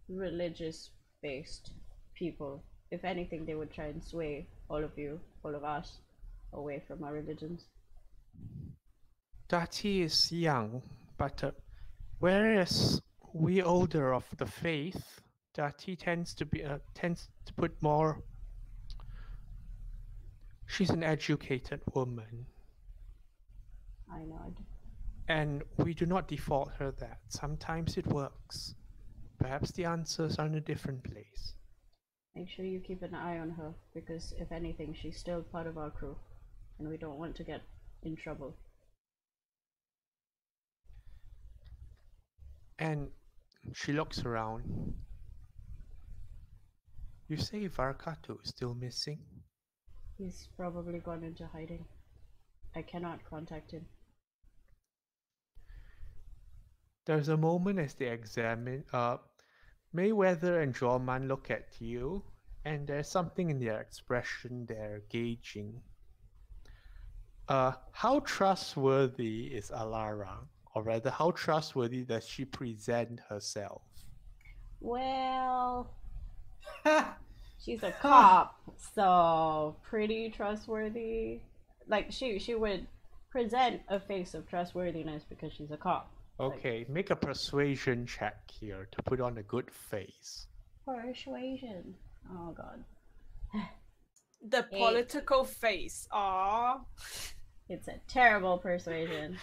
G: religious based people. If anything, they would try and sway all of us, away from our religions.
A: Dati is young, but whereas we older of the faith, Dati tends to put more. She's an educated woman,
G: I nod.
A: and we do not default her that. Sometimes it works. Perhaps the answers are in a different place.
G: Make sure you keep an eye on her, because if anything, she's still part of our crew, and we don't want to get in trouble.
A: And she looks around. You say Varkatu is still missing?
G: He's probably gone into hiding. I cannot contact him.
A: There's a moment as they examine. Mayweather and Jorman look at you, and there's something in their expression they're gauging. How trustworthy is Alara? Or rather, how trustworthy does she present herself?
G: Well, she's a cop, so pretty trustworthy. Like she would present a face of trustworthiness because she's a cop.
A: Okay, make a persuasion check here to put on a good face.
G: Persuasion. Oh god.
C: The political face. Aww.
G: It's a terrible persuasion.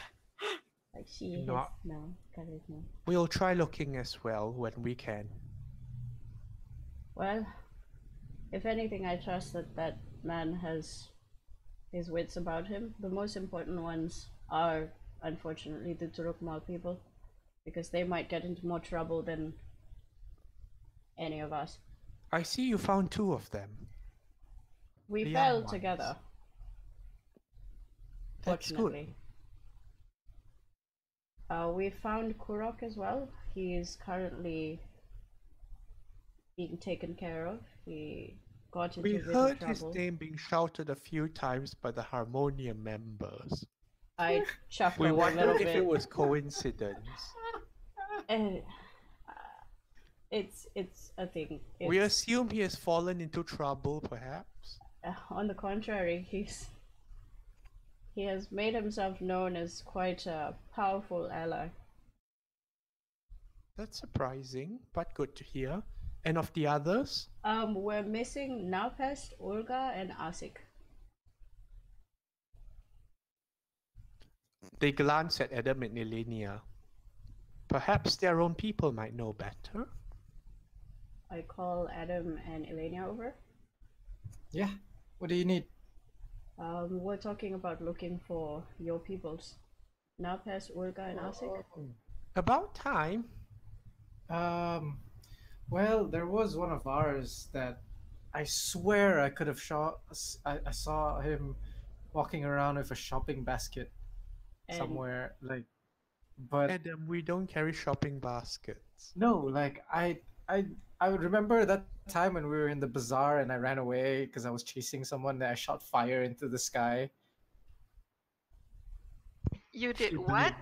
G: Like she
A: Not-
G: has no charisma.
A: We'll try looking as well when we can.
G: Well, if anything, I trust that that man has his wits about him. The most important ones are, unfortunately, the Turukmal people, because they might get into more trouble than any of us.
A: I see you found 2 of them.
G: We
A: The
G: fell
A: young ones.
G: together,
A: That's good.
G: fortunately. We found Kurok as well. He is currently being taken care of. He got into
A: We
G: a bit
A: heard
G: of
A: his
G: trouble.
A: name being shouted a few times by the Harmonium members.
G: I chuckled
A: We
G: a little
A: wondered if
G: bit.
A: it was coincidence.
G: Uh, it's a thing.
A: We
G: It's,
A: assume he has fallen into trouble, perhaps.
G: on the contrary, he has made himself known as quite a powerful ally.
A: That's surprising, but good to hear. And of the others?
G: We're missing Naupest, Ulgar, and Asik.
A: They glance at Adam and Elenia. Perhaps their own people might know better.
G: I call Adam and Elenia over.
B: Yeah. What do you need?
G: We're talking about looking for your peoples. Naupest, Ulgar, and Asik.
A: About time.
B: Well, there was one of ours that I swear I could have shot. I saw him walking around with a shopping basket
G: And
B: somewhere, like. But
A: Adam, we don't carry shopping baskets.
B: no, like I would remember that time when we were in the bazaar and I ran away because I was chasing someone that I shot fire into the sky.
F: You did
B: You
F: what?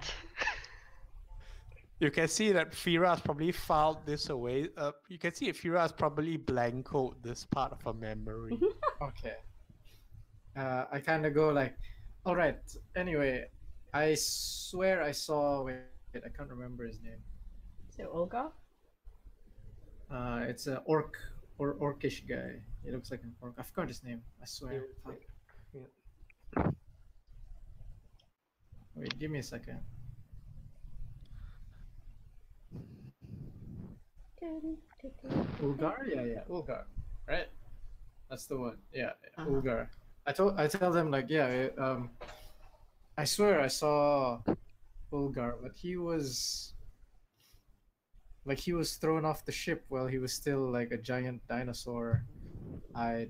A: You can see that Fira's probably filed this away. You can see if Fira's probably blancoed this part of her memory.
B: Okay. I kind of go like, all right. Anyway, I swear I saw. Wait, I can't remember his name.
G: so Ulgar?
B: It's an orc or orcish guy. He looks like an orc. I forgot his name. I swear. Fuck. Wait, give me a second. Ulgar? Yeah, Ulgar. Right? That's the one. Yeah,
G: Uh-huh.
B: Ulgar. I tell them like, yeah, I swear I saw Ulgar, but he was thrown off the ship while he was still like a giant dinosaur. I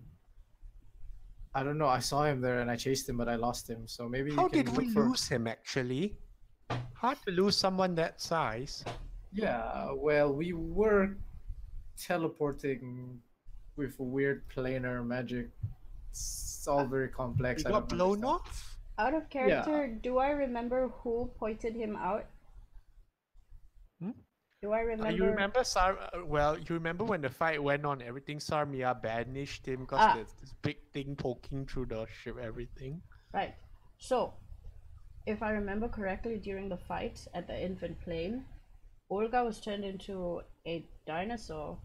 B: don't know. I saw him there and I chased him, but I lost him. So maybe you
A: How
B: can
A: did we
B: look for...
A: lose him, actually? Hard to lose someone that size.
B: Yeah, well, we were teleporting with weird planar magic. It's all very complex.
A: He
B: I
A: got
B: don't
A: blown
B: understand.
A: off?
G: Out of character, do I remember who pointed him out?
A: Hmm?
G: Do I remember?
A: You remember you remember when the fight went on, everything, Sarmia banished him because there's this big thing poking through the ship, everything.
G: Right. So, if I remember correctly, during the fight at the infant plane, Ulgar was turned into a dinosaur.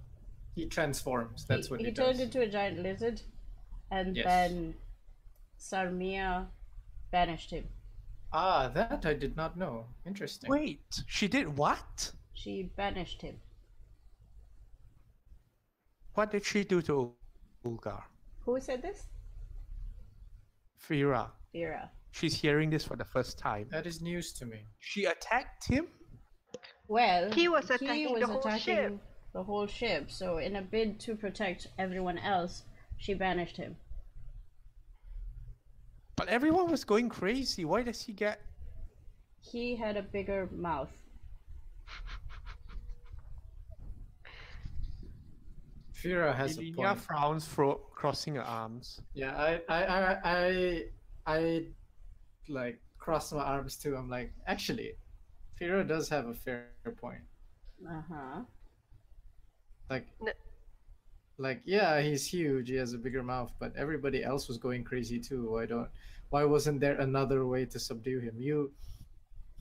B: He transforms. That's what he
G: He
B: does.
G: turned into a giant lizard, and
B: Yes.
G: then Sarmia banished him.
B: Ah, that I did not know. Interesting.
A: Wait, she did what?
G: She banished him.
A: What did she do to Ulgar?
G: Who said this?
A: Fira.
G: Vera.
A: She's hearing this for the first time.
B: That is news to me.
A: She attacked him?
F: He
G: Well,
F: was
G: he was
F: attacking the whole
G: attacking
F: ship.
G: the whole ship. So, in a bid to protect everyone else, she banished him.
A: But everyone was going crazy. Why does he get...
G: He had a bigger mouth.
B: Fira has a
A: Ilinia
B: point.
A: frowns, crossing her arms.
B: Yeah, I like cross my arms too. I'm like, actually, Fira does have a fair point.
G: Uh-huh.
B: Like,
F: N-
B: like yeah, he's huge. He has a bigger mouth, but everybody else was going crazy too. Why wasn't there another way to subdue him?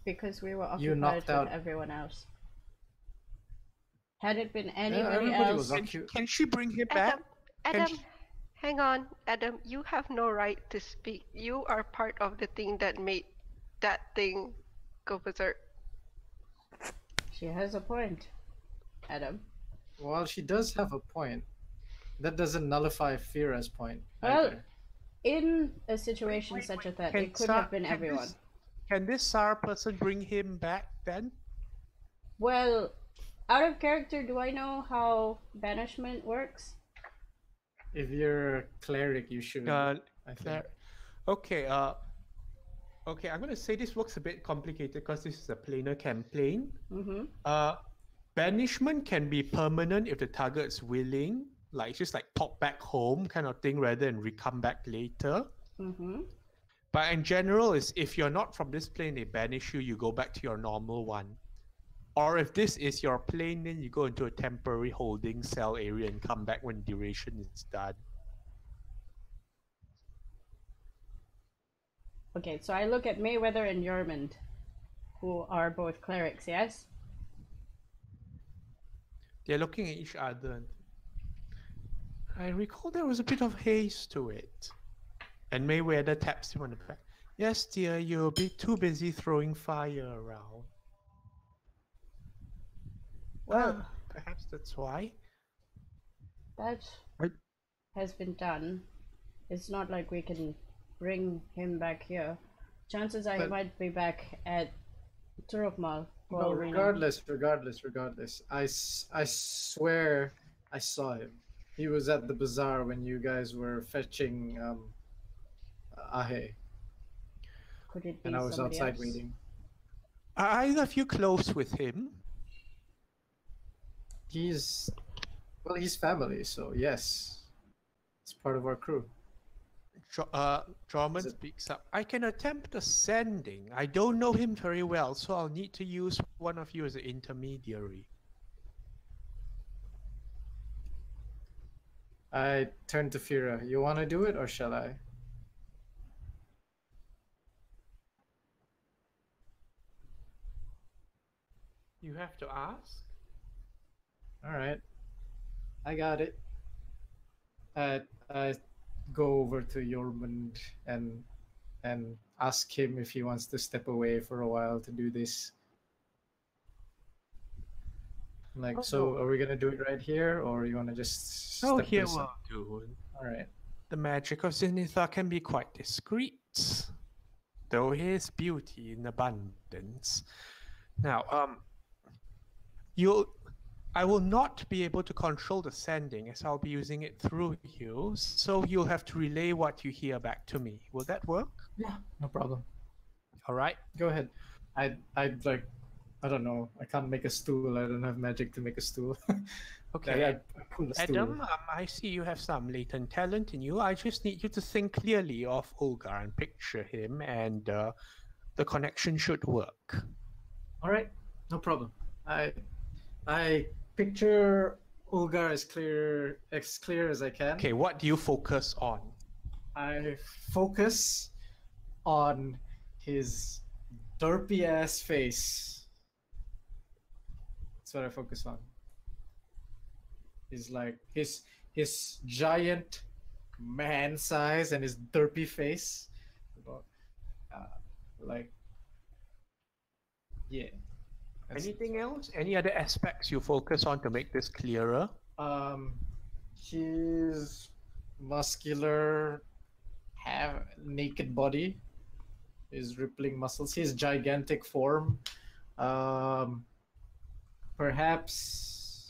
G: Because we were
B: You
G: occupied
B: knocked
G: with
B: out-
G: everyone else. Had it been
B: Yeah,
G: anybody
B: everybody
G: else,
B: was
A: Can she bring him back?
F: Adam,
A: Can
F: hang on, Adam. You have no right to speak. You are part of the thing that made that thing go berserk.
G: she has a point, Adam.
B: Well, she does have a point. That doesn't nullify Fira's point
G: Well,
B: either.
G: in a situation such as that, it could have been everyone.
A: Can this Sar person bring him back then?
G: Well, out of character, do I know how banishment works?
B: If you're a cleric, you should. I think.
A: Okay, okay, I'm gonna say this works a bit complicated because this is a planar campaign.
G: Mm-hmm.
A: Banishment can be permanent if the target's willing, like just like pop back home kind of thing rather than come back later.
G: Mm-hmm.
A: But in general, is if you're not from this plane, they banish you, you go back to your normal one. Or if this is your plane, then you go into a temporary holding cell area and come back when duration is done.
G: Okay, so I look at Mayweather and Yormund, who are both clerics, yes?
A: They're looking at each other. And I recall there was a bit of haste to it. And Mayweather taps him on the back. Yes, dear, you'll be too busy throwing fire around. Well, perhaps that's why.
G: That
A: Right.
G: has been done. It's not like we can bring him back here. Chances are he
B: But-
G: might be back at Turokmal.
B: No, regardless. I swear I saw him. He was at the bazaar when you guys were fetching Ahe,
G: Could it be
B: and I was
G: somebody
B: outside
G: else?
B: waiting.
A: Are either of you close with him?
B: He's family, so yes, it's part of our crew.
A: Jorman
B: Is it-
A: speaks up. I can attempt a sending. I don't know him very well, so I'll need to use one of you as an intermediary.
B: I turn to Fira. You want to do it, or shall I?
A: You have to ask.
B: All right, I got it. I go over to Yormund and ask him if he wants to step away for a while to do this. Like,
A: Oh,
B: so
A: no.
B: are we gonna do it right here, or you wanna just
A: Oh,
B: step
A: here
B: this
A: will
B: up?
A: do.
B: All right.
A: The magic of Zenithar can be quite discreet, though here's beauty in abundance. Now, I will not be able to control the sending as I'll be using it through you, so you'll have to relay what you hear back to me. Will that work?
B: Yeah, no problem.
A: All right.
B: Go ahead. I'd like I don't know. I can't make a stool. I don't have magic to make a stool.
A: Okay,
B: I pull a stool.
A: Adam, I see you have some latent talent in you. I just need you to think clearly of Ulgar and picture him, and the connection should work.
B: All right, no problem. I picture Ulgar as clear as I can.
A: Okay, what do you focus on?
B: I focus on his derpy ass face. That's what I focus on. He's like his giant man size and his derpy face. Like, yeah.
A: Anything else? Any other aspects you focus on to make this clearer?
B: His muscular, have naked body, his rippling muscles, his gigantic form. Perhaps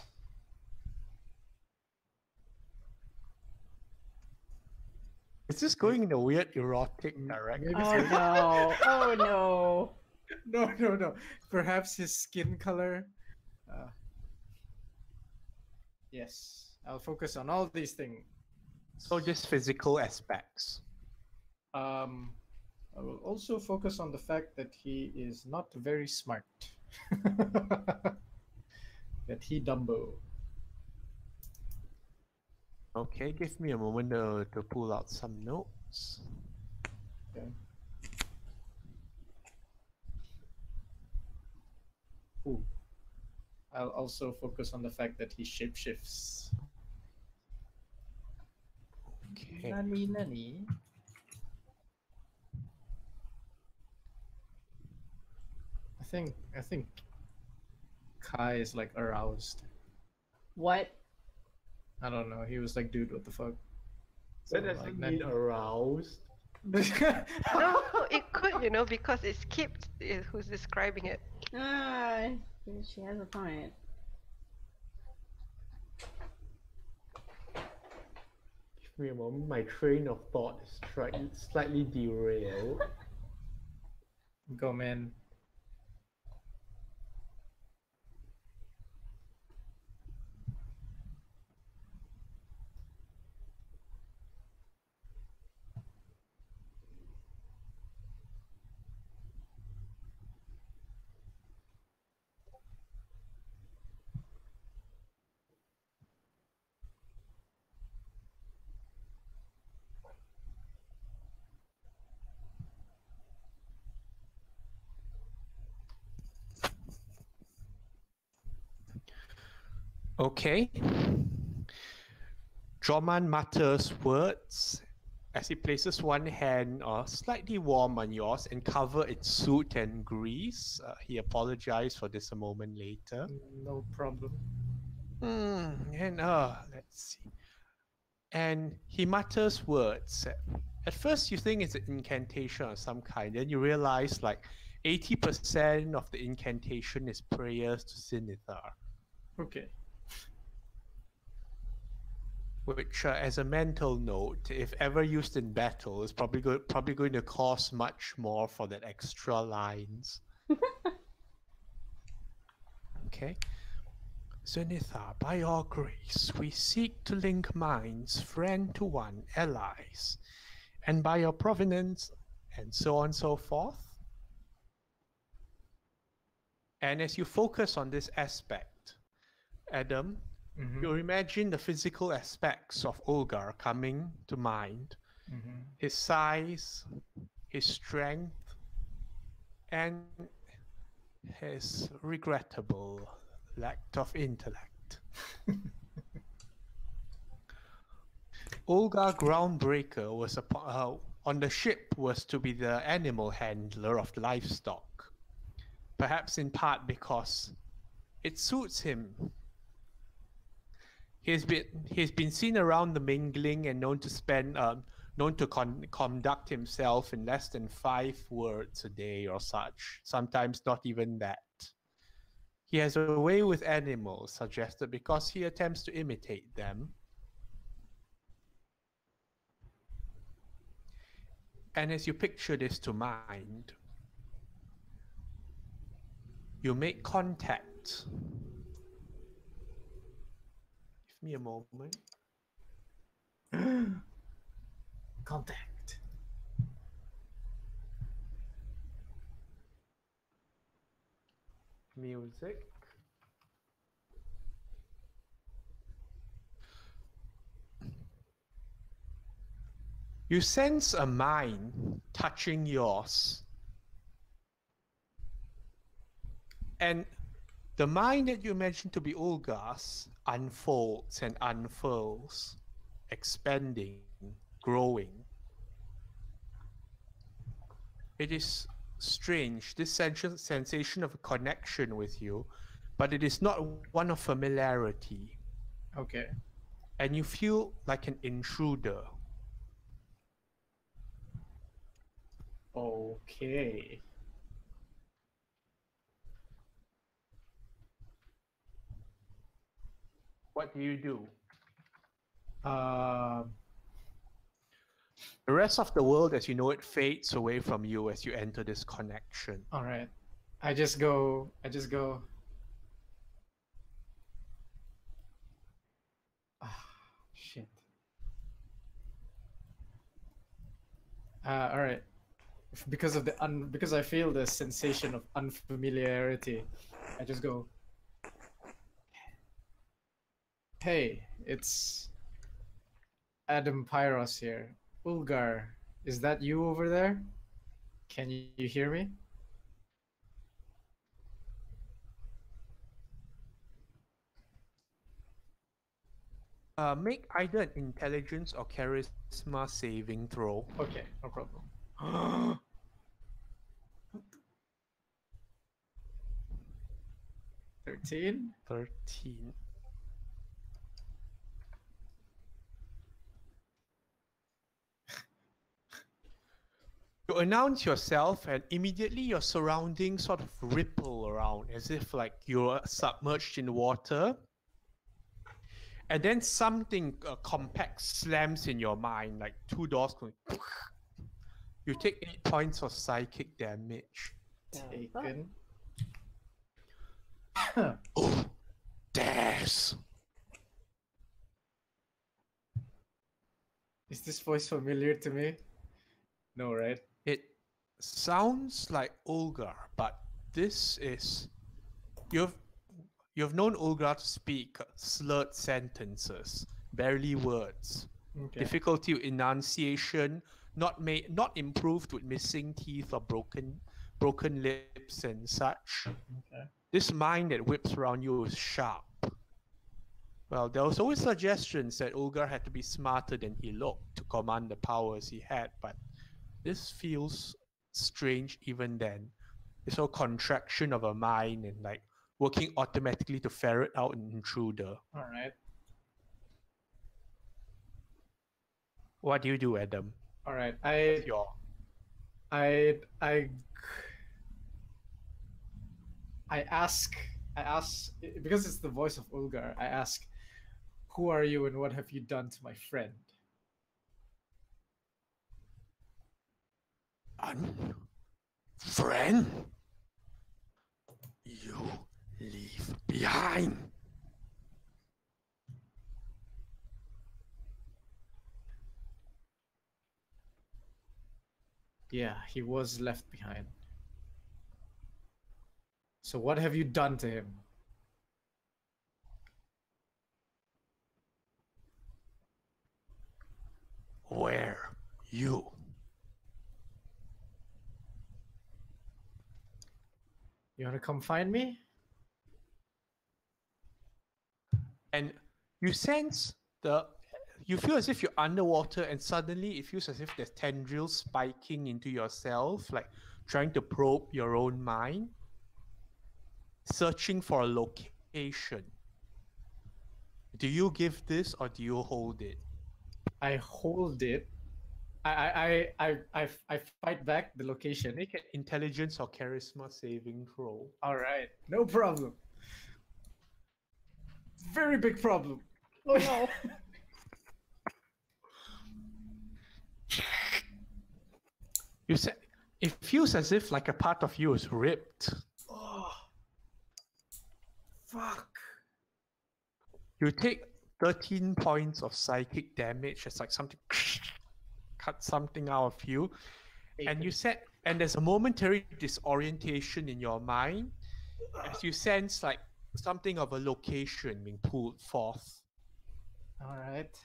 A: Is this going in a weird erotic direction?
B: maybe
G: Oh no! Oh no!
B: no. Perhaps his skin color. Yes, I'll focus on all these things.
A: So just physical aspects.
B: I will also focus on the fact that he is not very smart. That he Dumbo.
A: Okay, give me a moment to pull out some notes.
B: Okay. Ooh. I'll also focus on the fact that he shapeshifts.
A: Okay.
B: Nani. I think Kai is like aroused.
G: What?
B: I don't know. He was like, dude, what the fuck?
A: That doesn't mean aroused.
F: No, it could, because it's Kip who's describing it.
G: Ah, she has a point.
A: Give me a moment. My train of thought is slightly derailed.
B: Go, man.
A: Okay. Droman mutters words as he places one hand slightly warm on yours and cover its soot and grease. He apologized for this a moment later.
B: No problem.
A: And let's see. And he mutters words. At first you think it's an incantation of some kind, then you realize like 80% of the incantation is prayers to Sinithar.
B: Okay.
A: Which, as a mental note, if ever used in battle, is probably going to cost much more for that extra lines. Okay. Zenithar, by your grace, we seek to link minds, friend to one, allies, and by your provenance, and so on and so forth. And as you focus on this aspect, Adam, you imagine the physical aspects of Ulgar coming to mind. His size, his strength, and his regrettable lack of intellect. Ulgar Groundbreaker was on the ship was to be the animal handler of livestock, perhaps in part because it suits him. He's been seen around the mingling and known to conduct himself in less than 5 words a day or such, sometimes not even that. He has a way with animals, suggested because he attempts to imitate them. And as you picture this to mind, You make contact. Give me a moment.
B: Contact.
A: Music. You sense a mind touching yours. And the mind that you mentioned to be Ulgar's unfolds and unfurls, expanding, growing. It is strange, this sensation of a connection with you, but it is not one of familiarity.
B: Okay.
A: And you feel like an intruder.
B: Okay.
A: What do you do?
B: Um.
A: The rest of the world as you know it fades away from you as you enter this connection.
B: All right. I just go. Ah, shit. All right. Because of because I feel the sensation of unfamiliarity, I just go. Hey, it's Adam Pyros here. Ulgar, is that you over there? Can you hear me?
A: Make either an intelligence or charisma saving throw.
B: Okay, no problem. 13.
A: 13. You announce yourself and immediately your surroundings sort of ripple around as if like you're submerged in water. And then something compact slams in your mind, like two doors going. You take 8 points of psychic damage.
B: Taken.
A: Oh, dash.
B: Is this voice familiar to me? No, right?
A: It sounds like Ulgar, but this is you've known Ulgar to speak slurred sentences, barely words.
B: Okay.
A: Difficulty with enunciation, not improved with missing teeth or broken lips and such.
B: Okay.
A: This mind that whips around you is sharp. Well, there was always suggestions that Ulgar had to be smarter than he looked to command the powers he had, but this feels strange even then. This whole contraction of a mind and like working automatically to ferret out an intruder.
B: All right.
A: What do you do, Adam?
B: All right.
A: I
B: ask because it's the voice of Ulgar. I ask, who are you and what have you done to my friend?
A: Friend, you leave behind.
B: Yeah, he was left behind. So what have you done to him?
A: Where you?
B: You want to come find me?
A: And you sense you feel as if you're underwater and suddenly it feels as if there's tendrils spiking into yourself, like trying to probe your own mind, searching for a location. Do you give this or do you hold it?
B: I hold it. I fight back the location.
A: Make an intelligence or charisma saving throw.
B: All right, no problem. Very big problem.
G: Oh no.
A: You said it feels as if like a part of you is ripped.
B: Oh, Fuck.
A: You take 13 points of psychic damage. It's like something cut something out of you. And you said, and there's a momentary disorientation in your mind as you sense like something of a location being pulled forth.
B: All right.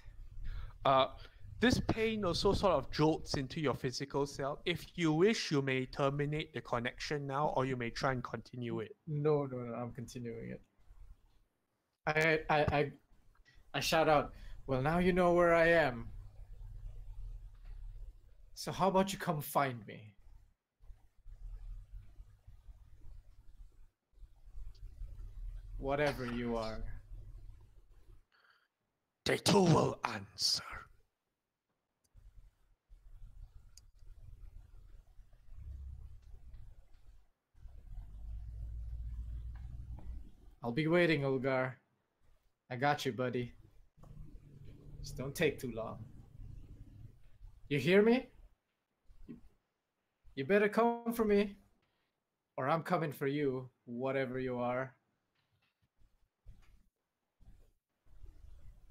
A: This pain also sort of jolts into your physical self. If you wish, you may terminate the connection now, or you may try and continue it.
B: No, I'm continuing it. I shout out, well, now you know where I am. So how about you come find me? Whatever you are.
A: They too will answer.
B: I'll be waiting, Ulgar. I got you, buddy. Just don't take too long. You hear me? You better come for me, or I'm coming for you, whatever you are.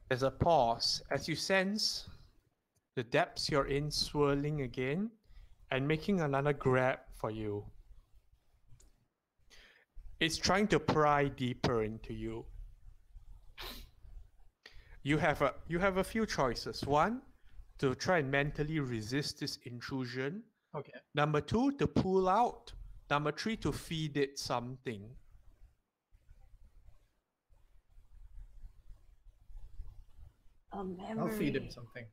A: There's a pause as you sense the depths you're in swirling again and making another grab for you. It's trying to pry deeper into you. You have a few choices. One, to try and mentally resist this intrusion.
B: Okay.
A: Number two, to pull out. Number three, to feed it something.
G: A memory.
B: I'll feed him something.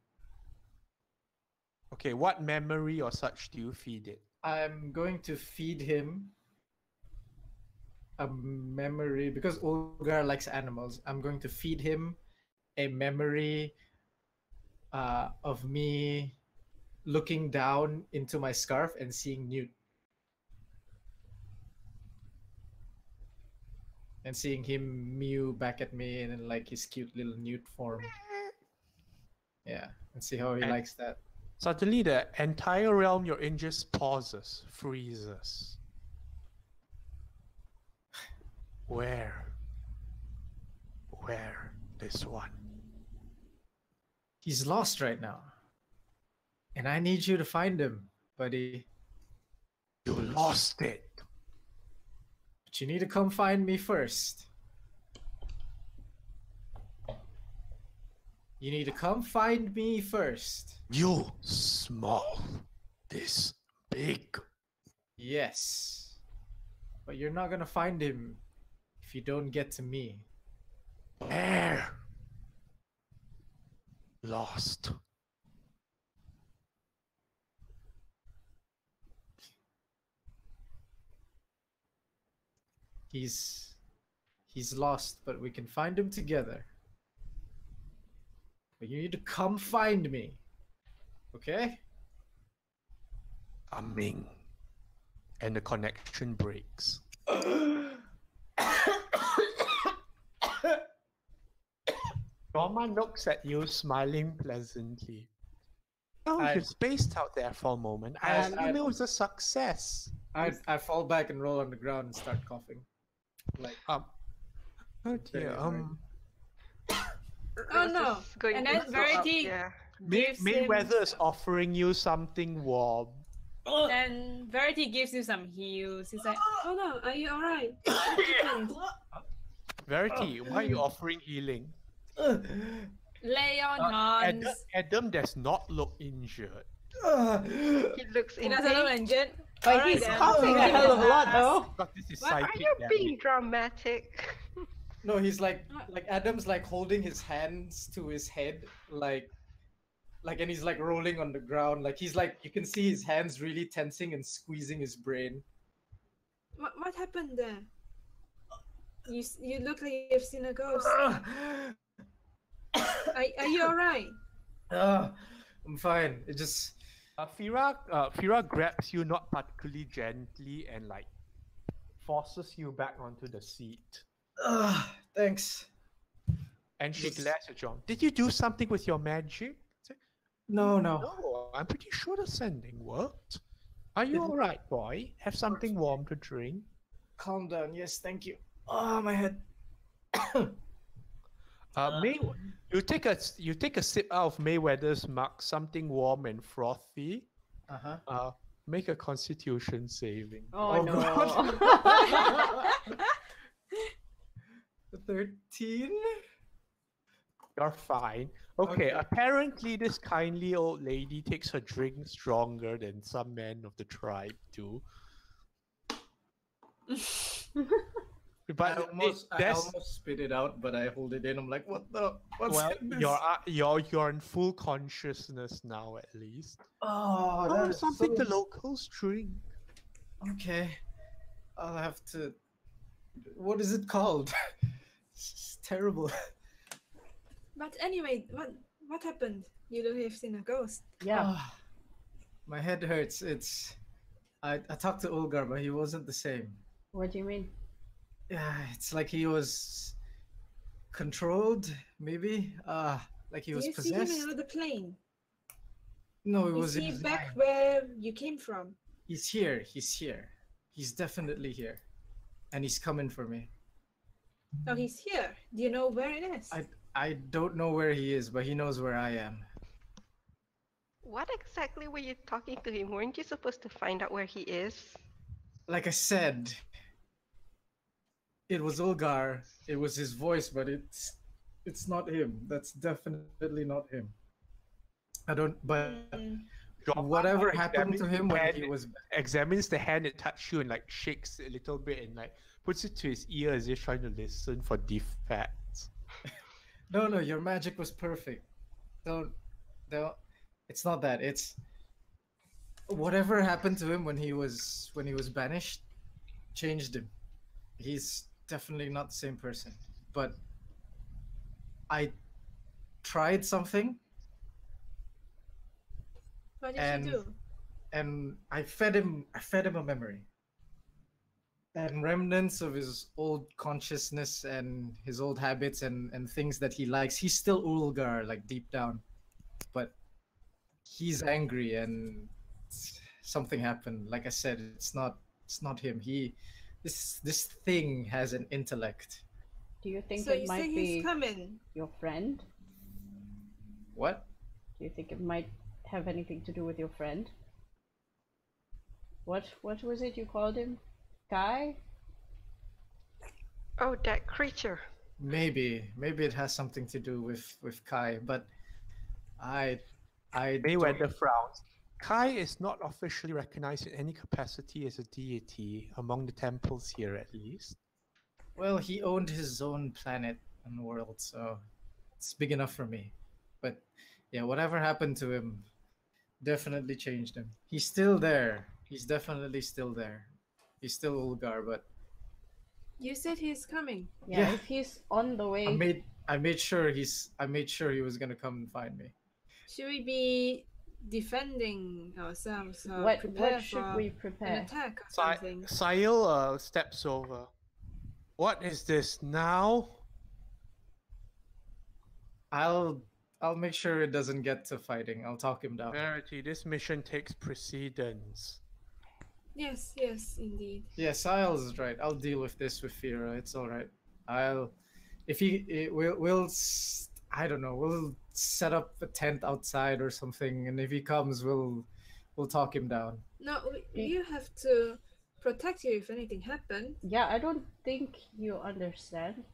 A: Okay, what memory or such do you feed it?
B: I'm going to feed him a memory, because Ulgar likes animals. I'm going to feed him a memory of me looking down into my scarf and seeing Newt. And seeing him mew back at me in like his cute little Newt form. Yeah, and see how he likes that.
A: Suddenly the entire realm you're in just pauses, freezes. Where this one?
B: He's lost right now. And I need you to find him, buddy.
A: You lost it.
B: But you need to come find me first. You need to come find me first.
A: You small, this big.
B: Yes. But you're not gonna find him if you don't get to me.
A: Where? Lost.
B: He's lost, but we can find him together. But you need to come find me. Okay?
A: Coming. And the connection breaks. Roma looks at you, smiling pleasantly. Oh, you're spaced out there for a moment. I assume it was a success.
B: I fall back and roll on the ground and start coughing. Like
A: oh dear.
C: Oh no! And then Verity gives him...
A: Mayweather's offering you something warm.
C: And Verity gives you some heals. He's like,
D: Oh no, are you alright?
A: Verity, why are you offering healing?
C: lay on hands.
A: Adam does not look injured.
F: He looks
C: He doesn't look injured.
G: But he's coughing a hell of a lot though.
A: But this is
F: Why are
A: psychic
F: you
A: damage.
F: being dramatic?
B: no, he's like Adam's like holding his hands to his head, like and he's like rolling on the ground, like he's like, you can see his hands really tensing and squeezing his brain.
D: What happened there? You look like you've seen a ghost. Are you alright?
B: I'm fine. It just
A: Fira grabs you not particularly gently and like forces you back onto the seat.
B: Thanks.
A: And she glares at John. Did you do something with your magic?
B: No.
A: No, I'm pretty sure the sending worked. Are you alright, boy? Have something warm to drink?
B: Calm down. Yes, thank you. Oh, my head.
A: May, you take a sip out of Mayweather's mug, something warm and frothy.
B: Uh-huh.
A: Make a Constitution saving.
G: Oh, no.
B: God. 13?
A: You're fine. Okay,
B: Okay.
A: apparently this kindly old lady takes her drink stronger than some men of the tribe do. But
B: I almost spit it out, but I hold it in. I'm like, what's
A: well,
B: in this?
A: you're in full consciousness now, at least.
B: Oh,
A: Oh,
B: that's
A: something the locals drink.
B: Okay. I'll have to. What is it called? It's terrible.
D: But anyway, what happened? You don't have seen a ghost.
G: Yeah.
B: Ah, my head hurts. I talked to Ulgar, but he wasn't the same.
G: What do you mean?
B: Yeah, it's like he was controlled, maybe. Like he
D: Do
B: was
D: you see him
B: possessed.
D: in another plane?
B: No, it
D: Is
B: was in
D: he
B: his
D: back
B: mind.
D: where you came from?
B: He's here. He's here. He's definitely here, and he's coming for me.
D: Oh, he's here. Do you know where it is?
B: I don't know where he is, but he knows where I am.
F: What exactly were you talking to him? Weren't you supposed to find out where he is?
B: Like I said, it was Ulgar. It was his voice, but it's not him. That's definitely not him. I don't. But
A: Your
B: whatever
A: father
B: happened to him when he
A: hand-
B: was
A: examines the hand that touched you and like shakes it a little bit and like puts it to his ear as if trying to listen for defects.
B: no, your magic was perfect. Don't. It's not that. It's whatever happened to him when he was banished, changed him. He's definitely not the same person. But I tried something,
D: What did
B: and
D: you do?
B: and I fed him a memory. And remnants of his old consciousness and his old habits and things that he likes. He's still Ulgar, like deep down. But he's angry and something happened. Like I said, it's not him. This thing has an intellect.
G: Do you think
D: So
G: it
D: you
G: might
D: say
G: be
D: he's coming.
G: your friend?
B: What?
G: Do you think it might have anything to do with your friend? What was it you called him? Guy?
F: Oh, that creature.
B: Maybe it has something to do with Kai, but I
A: Mayweather
B: don't-
A: frowns. Kai is not officially recognized in any capacity as a deity among the temples here, at least.
B: Well, he owned his own planet and world, so it's big enough for me. But yeah, whatever happened to him definitely changed him. He's still there. He's definitely still there. He's still Ulgar, but
D: You said he's coming.
G: Yeah,
B: Yeah.
G: if he's on the way.
B: I made sure he was gonna come and find me.
D: Should we be defending ourselves or
G: What
D: prepare
G: should
D: for
G: we
D: an
G: prepare?
D: attack or something?
A: Sail steps over. What is this now?
B: I'll make sure it doesn't get to fighting. I'll talk him down.
A: Verity, this mission takes precedence.
D: Yes, indeed.
B: Yeah, Siles is right. I'll deal with this with Fira. It's all right. I don't know. We'll set up a tent outside or something, and if he comes, we'll talk him down.
D: No, you have to protect you if anything happened.
G: Yeah, I don't think you understand.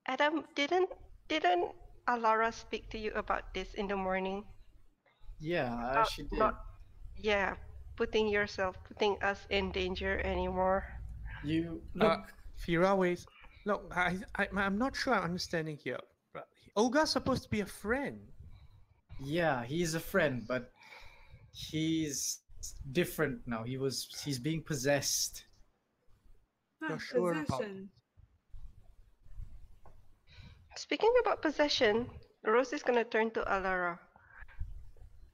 F: Adam, didn't Alara speak to you about this in the morning?
B: Yeah, she did.
F: Yeah, putting us in danger anymore.
B: You look.
A: Fira waits. Look, I'm not sure I'm understanding here. Ulgar's supposed to be a friend.
B: Yeah, he's a friend, but he's different now. He's being possessed.
A: You're sure about-
D: Possession.
F: Speaking about possession, Rose is gonna turn to Alara.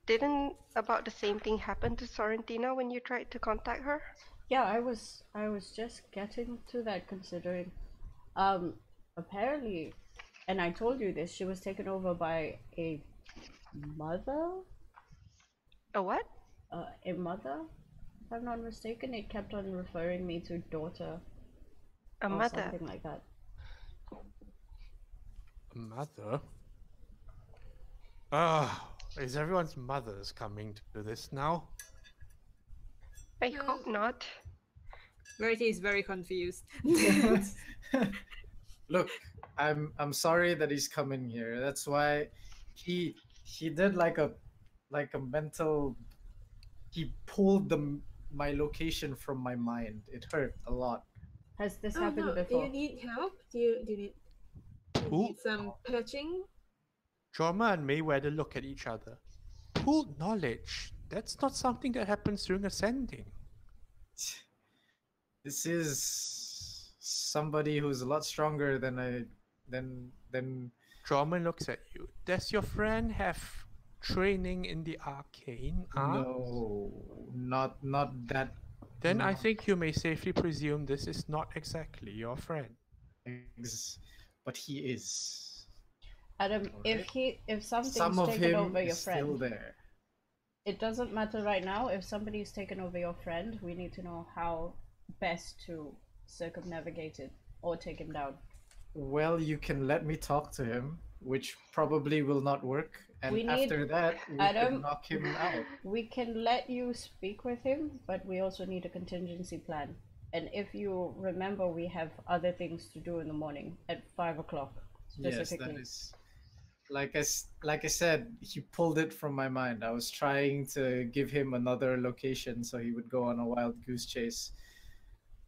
F: Didn't about the same thing happen to Sorrentina when you tried to contact her?
G: Yeah, I was just getting to that, considering apparently, and I told you this, she was taken over by a mother?
F: A what?
G: A mother? If I'm not mistaken, it kept on referring me to daughter.
F: A
G: or
F: mother.
G: something like that.
A: A mother? Ah, is everyone's mothers coming to this now?
F: I hope not.
C: Verity is very confused.
B: Look, I'm sorry that he's coming here. That's why he did like a mental. He pulled my location from my mind. It hurt a lot.
G: Has this
D: Oh
G: happened
D: no, do
G: before?
D: you need help? Do you need some patching?
A: Jorma and Mayweather look at each other. Pooled knowledge. That's not something that happens during ascending.
B: This is somebody who's a lot stronger than
A: Jorma looks at you. Does your friend have training in the arcane arts?
B: no, not that.
A: Then I think you may safely presume this is not exactly your friend.
B: But he is.
G: Adam,
B: Alright.
G: if something's
B: Some of
G: taken
B: him
G: over your
B: is still
G: friend,
B: there.
G: it doesn't matter right now. If somebody's taken over your friend, we need to know how best to circumnavigate it or take him down.
B: Well, you can let me talk to him, which probably will not work. And
G: We need-
B: after that, we
G: Adam-
B: can knock him out.
G: We can let you speak with him, but we also need a contingency plan. And if you remember, we have other things to do in the morning at 5 o'clock specifically.
B: Yes, that is. Like I said, he pulled it from my mind. I was trying to give him another location so he would go on a wild goose chase.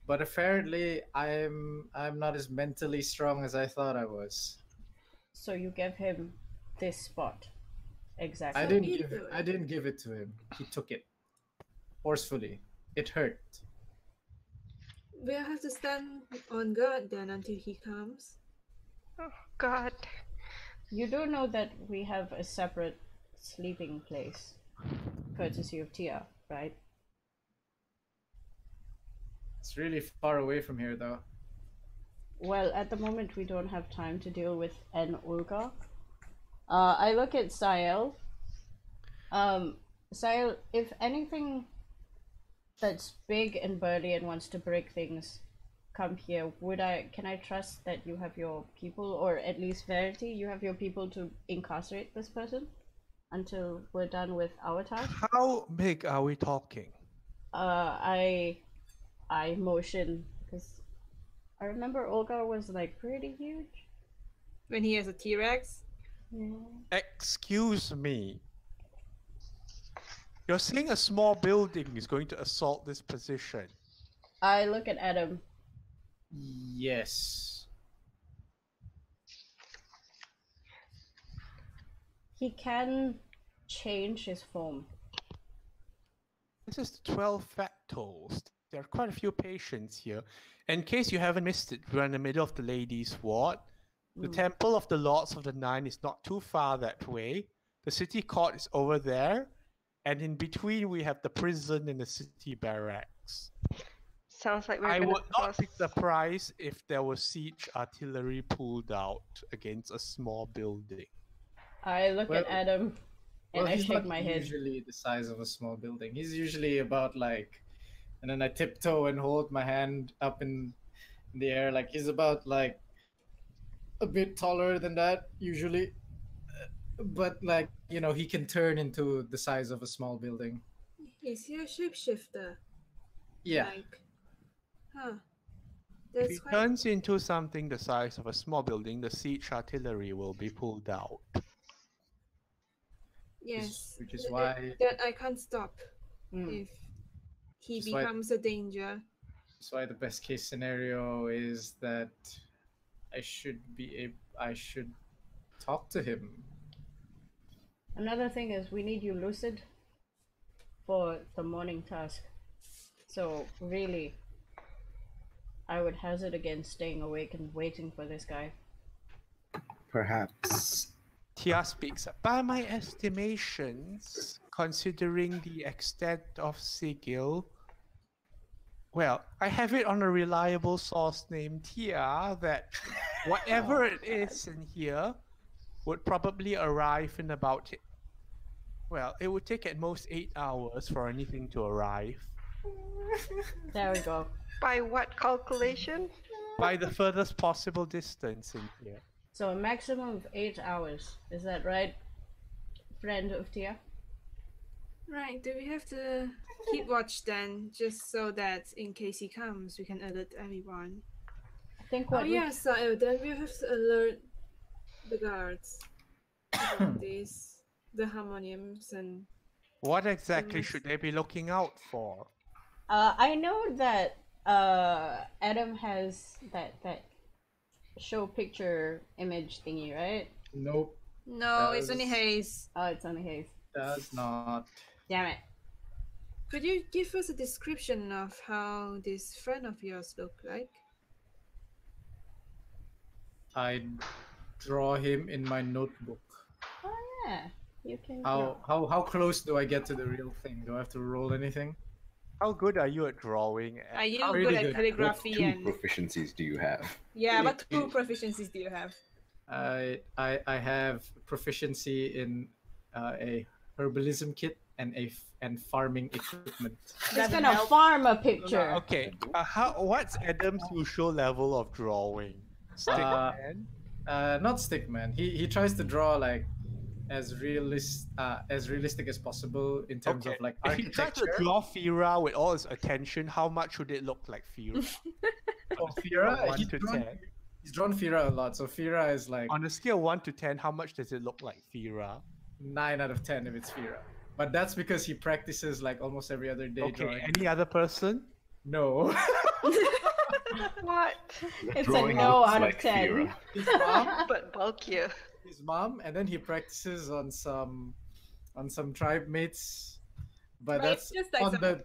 B: But apparently, I'm not as mentally strong as I thought I was.
G: So you gave him this spot. Exactly.
B: I didn't give it to him. He took it forcefully. It hurt.
D: We'll have to stand on guard then until he comes.
F: Oh God.
G: You do know that we have a separate sleeping place, courtesy of Tia, right?
B: It's really far away from here, though.
G: Well, at the moment we don't have time to deal with an Ulgar. I look at Sael. Sael, if anything that's big and burly and wants to break things come here, can I trust that you have your people, or at least Verity, you have your people to incarcerate this person until we're done with our task?
A: How big are we talking?
G: I motion, because I remember Ulgar was like pretty huge.
C: When he has a T-Rex.
G: Yeah.
A: Excuse me. You're saying a small building is going to assault this position.
G: I look at Adam.
B: Yes.
G: He can change his form.
A: This is the 12 factals. There are quite a few patients here. In case you haven't missed it, we're in the middle of the ladies' ward. The Temple of the Lords of the Nine is not too far that way. The city court is over there. And in between, we have the prison and the city barracks.
F: Sounds like we're
A: I
F: gonna
A: would not
F: cross.
A: be surprised if there was siege artillery pulled out against a small building.
G: I look at Adam and I
B: he's
G: shake
B: not
G: my head.
B: usually the size of a small building. He's usually about like, and then I tiptoe and hold my hand up in the air. Like he's about like a bit taller than that usually. But like, you know, he can turn into the size of a small building.
D: Is he a shapeshifter?
B: Yeah.
D: Like, huh.
A: If
D: That's
A: he
D: quite...
A: turns into something the size of a small building, the siege artillery will be pulled out.
D: Yes.
B: Which is why
D: that I can't stop if he
B: Which is why-
D: becomes a danger.
B: that's why the best case scenario is that I should talk to him.
G: Another thing is we need you lucid for the morning task. So really, I would hazard against staying awake and waiting for this guy.
E: Perhaps.
A: Tia speaks. By my estimations, considering the extent of Sigil, well, I have it on a reliable source named Tia that whatever it is in here would probably arrive in about, well, it would take at most 8 hours for anything to arrive.
G: There we go.
F: By what calculation?
A: by the furthest possible distance in here.
G: So a maximum of 8 hours. Is that right, friend of Tia?
D: Right, do we have to keep watch then, just so that in case he comes, we can alert everyone?
G: I think
D: Oh
G: what we
D: yeah, so then we have to alert the guards about this, the harmoniums and...
A: What exactly
D: Yes.
A: should they be looking out for?
G: I know that Adam has that show picture image thingy, right?
B: Nope,
D: No, it's only
B: Does-
D: haze.
G: Oh, it's on the haze.
B: does not.
G: Damn it.
D: Could you give us a description of how this friend of yours look like?
B: I draw him in my notebook.
G: Oh yeah, you can. draw.
B: How close do I get to the real thing? Do I have to roll anything?
A: How good are you at drawing?
D: Are you
B: Pretty
D: good at
B: good.
E: What
D: calligraphy
E: two
D: and...
E: proficiencies do you have?
D: Yeah, what two proficiencies do you have?
B: I have proficiency in a herbalism kit and farming equipment.
G: He's gonna farm a picture.
A: Okay, what's Adam's usual level of drawing? Stickman?
B: Not stickman. He tries to draw like as realistic as possible in terms
A: Okay,
B: of like
A: if you try to
B: architecture.
A: draw Fira with all its attention, how much would it look like Fira?
B: Oh, Fira,
A: 1 to 10.
B: he's drawn Fira a lot. So Fira is like
A: On a scale 1 to 10, how much does it look like Fira?
B: 9 out of 10 if it's Fira. But that's because he practices like almost every other day
A: Okay,
B: drawing.
A: any other person?
B: No.
F: What?
G: It's a
E: Drawing
G: no
E: looks
G: out of
E: like
G: 10.
E: Fira.
B: His mom,
F: But bulkier.
B: his mom, and then he practices on some tribe mates. But
D: Right,
B: that's
D: just like
B: on
D: some-
B: the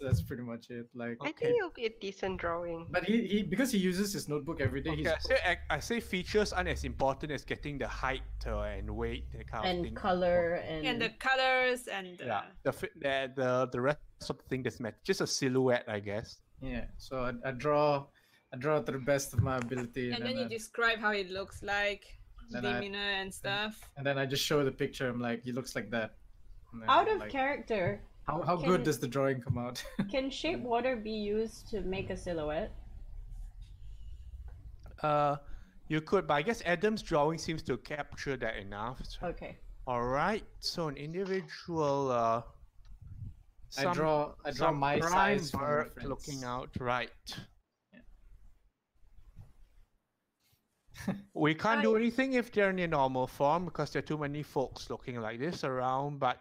B: that's pretty much it. Like
F: I think it'll be a decent drawing.
B: but he because he uses his notebook every day,
A: Okay, I say features aren't as important as getting the height and weight, that kind of
G: And
A: thing.
G: color and,
D: And the colors and...
A: Yeah, the rest of the thing that's just a silhouette, I guess.
B: yeah. So I draw to the best of my ability,
D: And then you
B: I-
D: describe how it looks like,
B: Then I-
D: demeanor and stuff.
B: and then I just show the picture. I'm like, he looks like that. And then
G: out
B: I'm
G: of
B: like,
G: character.
B: how
G: can-
B: good does the drawing come out?
G: Can shape water be used to make a silhouette?
A: You could, but I guess Adam's drawing seems to capture that enough.
G: Okay.
A: All right, so an individual.
B: I draw
A: some
B: my
A: prime
B: size for my
A: bird
B: friends.
A: looking out, right? We can't do anything if they're in their normal form because there are too many folks looking like this around. But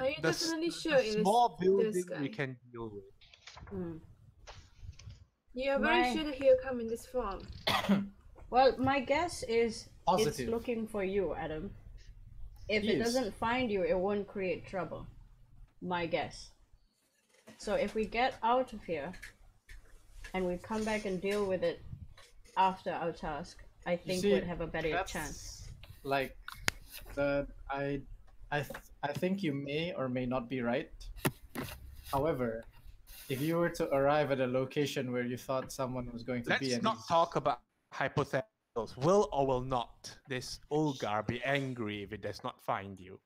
D: Are you
A: the
D: definitely
A: the
D: sure it is
A: small
D: this
A: building we
D: guy?
A: can deal with.
G: Hmm.
D: You are very
G: My-
D: sure that he'll come in this form.
G: Well, my guess is it's
B: Positive.
G: looking for you, Adam. If
B: He
G: it
B: is.
G: doesn't find you, it won't create trouble. My guess. So if we get out of here and we come back and deal with it after our task, I
B: You
G: think
B: see,
G: we'd have a better
B: that's
G: chance.
B: like I think you may or may not be right. However, if you were to arrive at a location where you thought someone was going to be,
A: Let's
B: and
A: not
B: he's-
A: talk about hypotheticals. Will or will not this Ulgar be angry if it does not find you?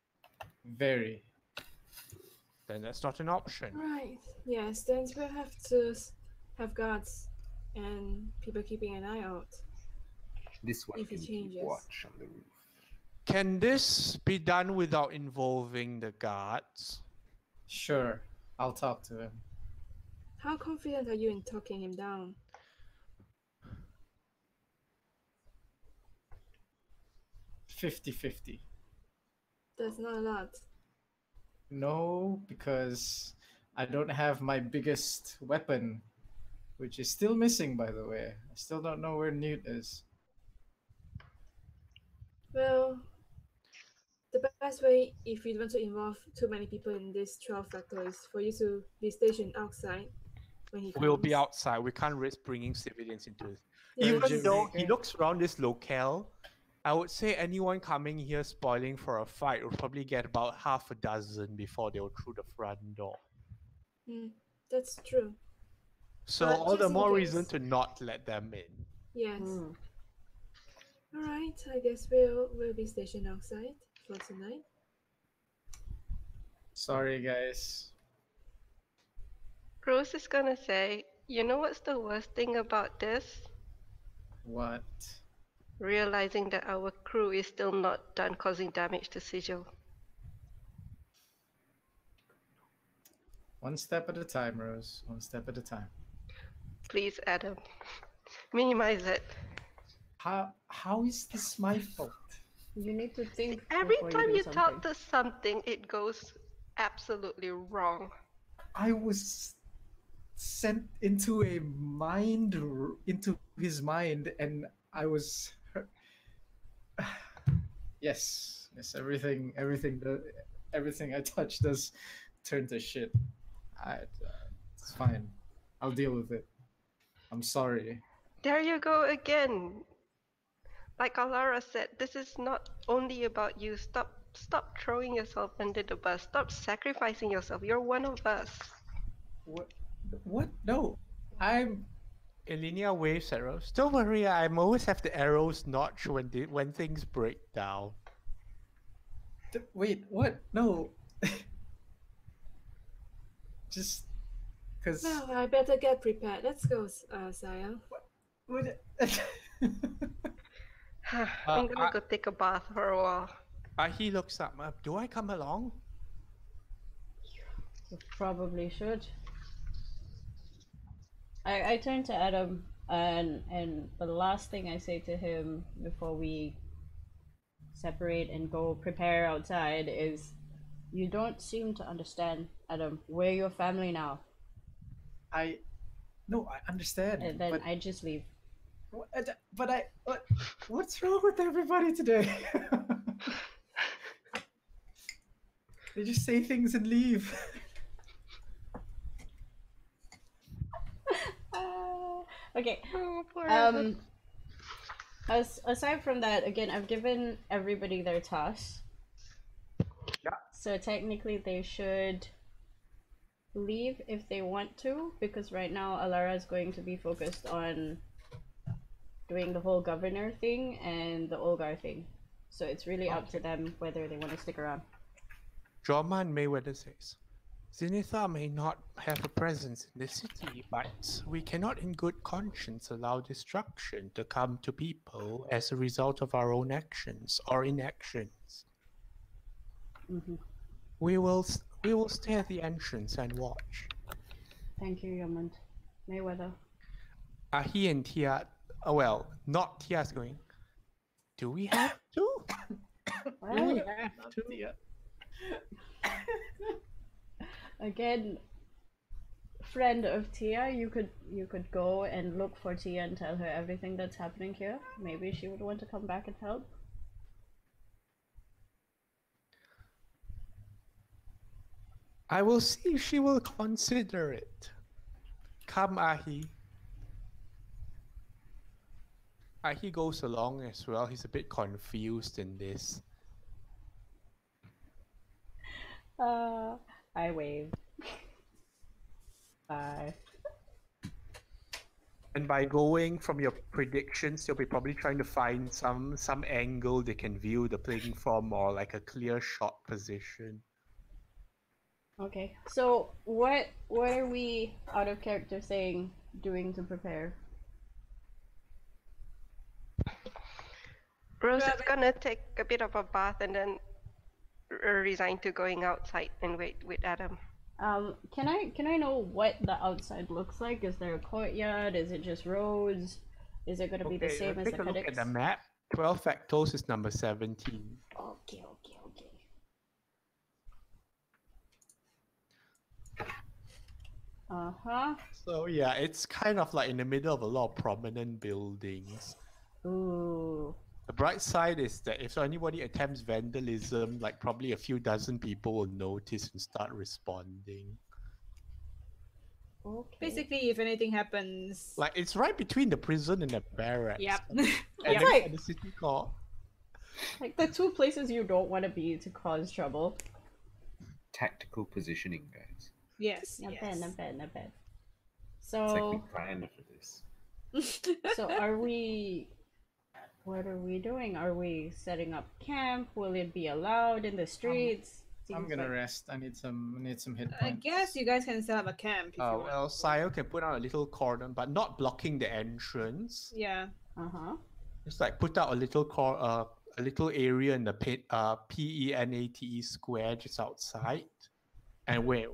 B: very.
A: Then that's not an option.
D: Right. Yes, then we'll have to have guards and people keeping an eye out.
E: This one
D: If it
E: can keep
D: changes.
E: watch on the roof.
A: Can this be done without involving the guards?
B: Sure, I'll talk to him.
D: How confident are you in talking him down?
B: 50-50.
D: That's not a lot.
B: No, because I don't have my biggest weapon, which is still missing, by the way. I still don't know where Newt is.
D: Well, the best way, if you want to involve too many people in this trial factor, is for you to be stationed outside when he comes.
A: We'll be outside. We can't risk bringing civilians into it.
D: Yeah,
A: Even
B: Jim
A: though he
B: Baker.
A: looks around this locale, I would say anyone coming here spoiling for a fight will probably get about half a dozen before they'll through the front door.
D: that's true.
A: So
D: But
A: all the
D: just in
A: more reason
D: case.
A: to not let them in.
D: Yes.
G: Hmm.
D: All right. I guess we'll be stationed outside for tonight.
B: Sorry, guys.
F: Rose is gonna say, You know what's the worst thing about this?
B: What?
F: Realizing that our crew is still not done causing damage to Sigil.
B: One step at a time, Rose. One step at a time.
F: Please, Adam. Minimize it.
B: How is this my fault?
G: You need to think
F: Every
G: before
F: time
G: you do
F: you
G: something.
F: talk to something, it goes absolutely wrong.
B: I was sent into into his mind, and I was yes, everything I touch does turn to shit. It's fine. I'll deal with it. I'm sorry.
F: There you go again. Like Alara said, this is not only about you. Stop throwing yourself under the bus. Stop sacrificing yourself. You're one of us.
B: What? No, I'm.
A: Ilinia waves arrows. Don't worry, I'm always have the arrows notch when things break down.
B: Wait, what? No. Just because.
D: Well, I better get prepared. Let's go, Saya.
F: I'm gonna go take a bath for a while.
A: He looks up. Do I come along?
G: You probably should. I turn to Adam and the last thing I say to him before we separate and go prepare outside is, you don't seem to understand, Adam. We're your family now.
B: No, I understand.
G: And then
B: but
G: I just leave.
B: What's wrong with everybody today? They just say things and leave.
G: Okay.
F: Oh, poor
G: Aside from that, again, I've given everybody their tasks.
A: Yeah.
G: So technically they should leave if they want to, because right now Alara is going to be focused on doing the whole governor thing and the Ulgar thing. So it's really up to them whether they want to stick around.
A: Jorman Mayweather says, Zenithar may not have a presence in the city, but we cannot in good conscience allow destruction to come to people as a result of our own actions or inactions.
G: Mm-hmm.
A: We will stay at the entrance and watch.
G: Thank you, Yamant. Mayweather.
A: He and Tia, well, not Tia's going, do we have to? Do we have to?
G: Again, friend of Tia, you could go and look for Tia and tell her everything that's happening here. Maybe she would want to come back and help.
A: I will see if she will consider it. Come, Ahi. Ahi goes along as well. He's a bit confused in this.
G: I wave. Bye.
A: And by going from your predictions, you'll be probably trying to find some angle they can view the playing from, or like a clear shot position.
G: Okay. So what are we out of character saying doing to prepare?
F: Rose is gonna take a bit of a bath and then resign to going outside and wait with Adam.
G: Can I know what the outside looks like? Is there a courtyard? Is it just roads? Is it gonna be the same as the
A: Take a look at
G: Cadix?
A: the map. 12 factors is number 17.
G: Okay. Uh-huh.
A: So yeah, it's kind of like in the middle of a lot of prominent buildings.
G: Ooh.
A: The bright side is that if anybody attempts vandalism, like probably a few dozen people will notice and start responding.
G: Okay.
C: Basically, if anything happens,
A: Like it's right between the prison and the barracks.
C: yep.
A: And
C: Yep.
A: then the city court.
G: Like the two places you don't want to be to cause trouble.
E: Tactical positioning, guys.
C: Yes.
G: Not
C: yes.
G: bad.
E: It's like
G: So,
E: we planned for this.
G: so are we? What are we doing? Are we setting up camp? Will it be allowed in the streets?
B: I'm gonna
G: like...
B: rest. I need some hit points.
D: I guess you guys can set up a camp if you want.
A: Well, Sile can put out a little cordon, but not blocking the entrance.
D: Yeah.
G: Uh-huh.
A: Just like put out a little area in the PENATE square just outside. And wait,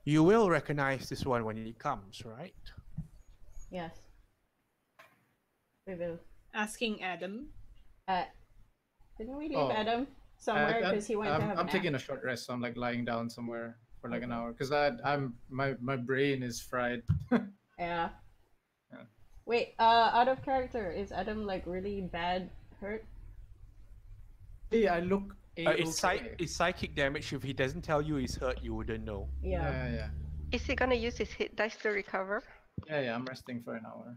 A: you will recognize this one when it comes, right?
G: Yes. We will.
D: Asking Adam.
G: Didn't we leave
B: Oh.
G: Adam somewhere because he went to have a
B: I'm
G: nap?
B: taking a short rest, so I'm like lying down somewhere for like an hour because my brain is fried.
G: Yeah.
B: Yeah.
G: Wait, out of character, is Adam like really bad hurt?
B: Hey, I look.
A: It's psychic damage. If he doesn't tell you he's hurt, you wouldn't know.
G: Yeah.
B: Yeah.
F: Is he gonna use his hit dice to recover?
B: Yeah. I'm resting for an hour.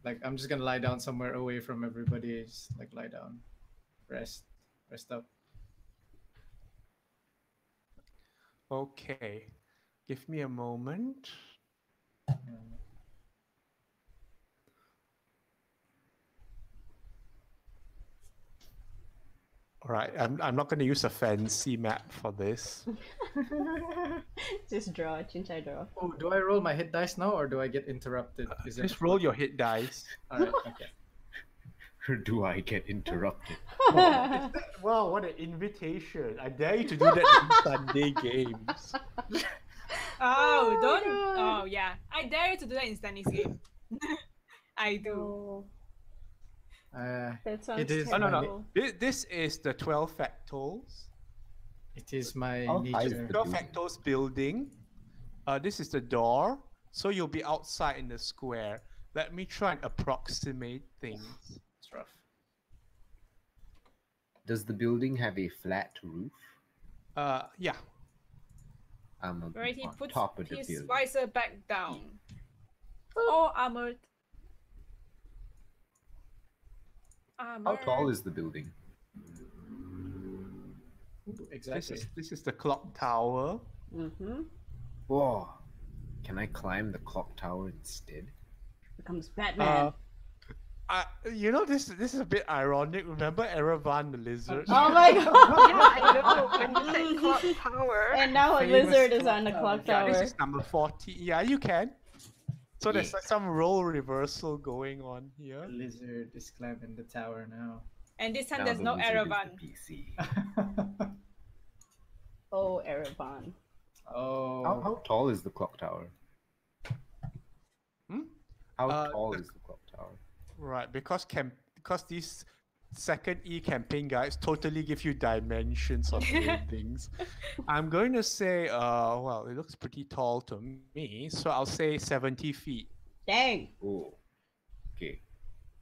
B: Like I'm just gonna lie down somewhere away from everybody. Just like lie down, rest up.
A: Okay, give me a moment. All right, I'm not going to use a fancy map for this.
G: Just draw, Chinchai draw.
B: Oh, do I roll my hit dice now, or do I get interrupted? Is it...
A: Just roll your hit dice.
B: All right. Okay.
E: Or do I get interrupted?
A: Wow, what an invitation! I dare you to do that in Sunday games.
D: Oh, don't.
G: God.
D: Oh, yeah. I dare you to do that in Stanley's game. I do.
G: Oh, that sounds
B: it is.
A: Oh, no.
G: terrible.
A: This is the 12 factals.
B: It is my
E: How high is
B: nature.
E: the
A: 12
E: building?
A: factals building. This is the door. So you'll be outside in the square. Let me try and approximate things.
B: It's rough.
E: Does the building have a flat roof?
A: Yeah.
E: I'm
D: Right, he
E: on
D: puts
E: top of the
D: his
E: building.
D: visor back down. Oh, armored.
E: How tall is the building?
B: Exactly.
A: This is the clock tower.
G: Mm-hmm.
E: Whoa! Can I climb the clock tower instead?
G: Becomes Batman.
A: This is a bit ironic. Remember Erevan the lizard?
G: Oh my god!
F: Yeah, I know. When you said clock tower.
G: And now a
B: Famous
G: lizard is
B: clock
G: on the
B: tower.
G: clock
A: Yeah,
G: tower.
A: this is number 40. Yeah, you can. So there's
E: Yes.
A: like some role reversal going on here.
B: The lizard is climbing the tower now.
D: And this time
E: Now
D: there's
E: the
D: no
E: wizard is
D: Erevan.
E: the PC.
G: Oh, Erevan.
B: Oh.
E: How tall is the clock tower?
A: Hmm?
E: How
A: Uh,
E: tall
A: the-
E: is the clock tower?
A: Right, because these second E campaign guides totally give you dimensions of buildings. I'm going to say, well, it looks pretty tall to me, so I'll say 70 feet.
G: Dang.
E: Oh, okay.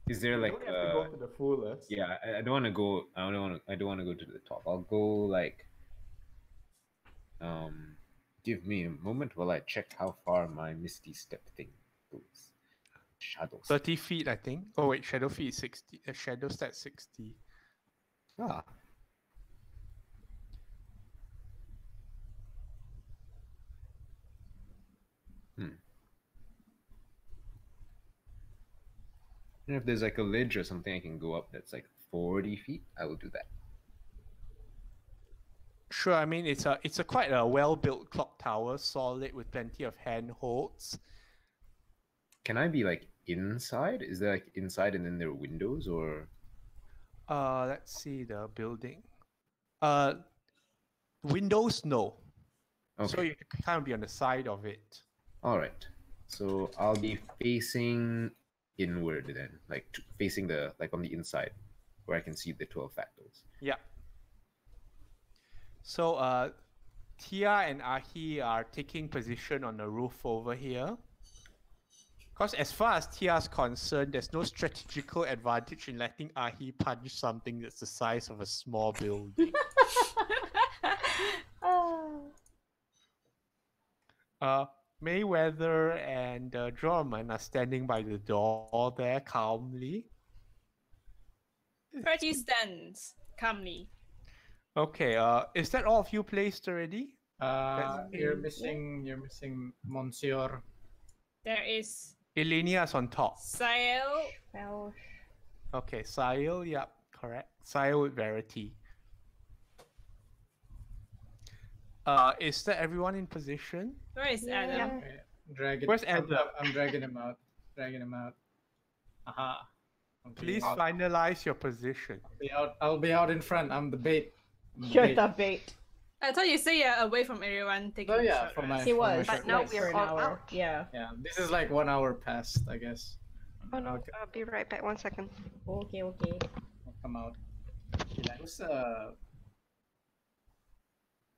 E: Is there
A: You
E: like
A: don't have to go to the fullest.
E: yeah? I don't want to go. I don't want to go to the top. I'll go like. Give me a moment while I check how far my Misty Step thing goes. Shadow.
A: 30 feet, I think. Oh wait, shadow feet is 60. Shadow stat 60.
E: Ah. And if there's like a ledge or something I can go up that's like 40 feet, I will do that.
A: Sure, I mean it's a quite a well-built clock tower, solid with plenty of handholds.
E: Can I be like inside? Is there like inside and then there are windows or?
A: Let's see the building. Windows, no. So
E: Okay.
A: you can kind of be on the side of it.
E: All right. So I'll be facing inward then, like facing the like on the inside, where I can see the 12 factals.
A: Yeah. So Tia and Ahi are taking position on the roof over here. Because as far as Tia's concerned, there's no strategical advantage in letting Ahi punch something that's the size of a small building. Mayweather and Jorman are standing by the door there calmly.
D: Pretty stands calmly.
A: Okay, is that all of you placed already?
B: You're missing Monsieur.
D: There is
A: Elenia's on top.
D: Sael.
G: Well,
A: Okay, Sile, yep, correct. Sile with Verity. Is that everyone in position?
C: Where is
G: Yeah.
C: Adam?
B: Okay, drag it.
A: Where's Adam?
B: I'm dragging him out. Dragging him out. Aha. I'll be
A: Please
B: out.
A: finalize your position.
B: I'll be out in front. I'm the bait. I'm the
G: You're
B: bait.
G: the bait.
C: I thought you say you're away from everyone taking
B: Oh
C: a
B: yeah,
C: short
B: for my.
C: rest.
G: He
B: for my
G: was,
B: short
F: But now
G: like,
B: rest.
G: for an
F: we're all
G: hour.
F: out.
G: Yeah.
B: Yeah, this is like 1 hour past, I guess.
F: Oh no,
B: Okay.
F: I'll be right back. 1 second.
G: Okay.
B: I'll come out. Who's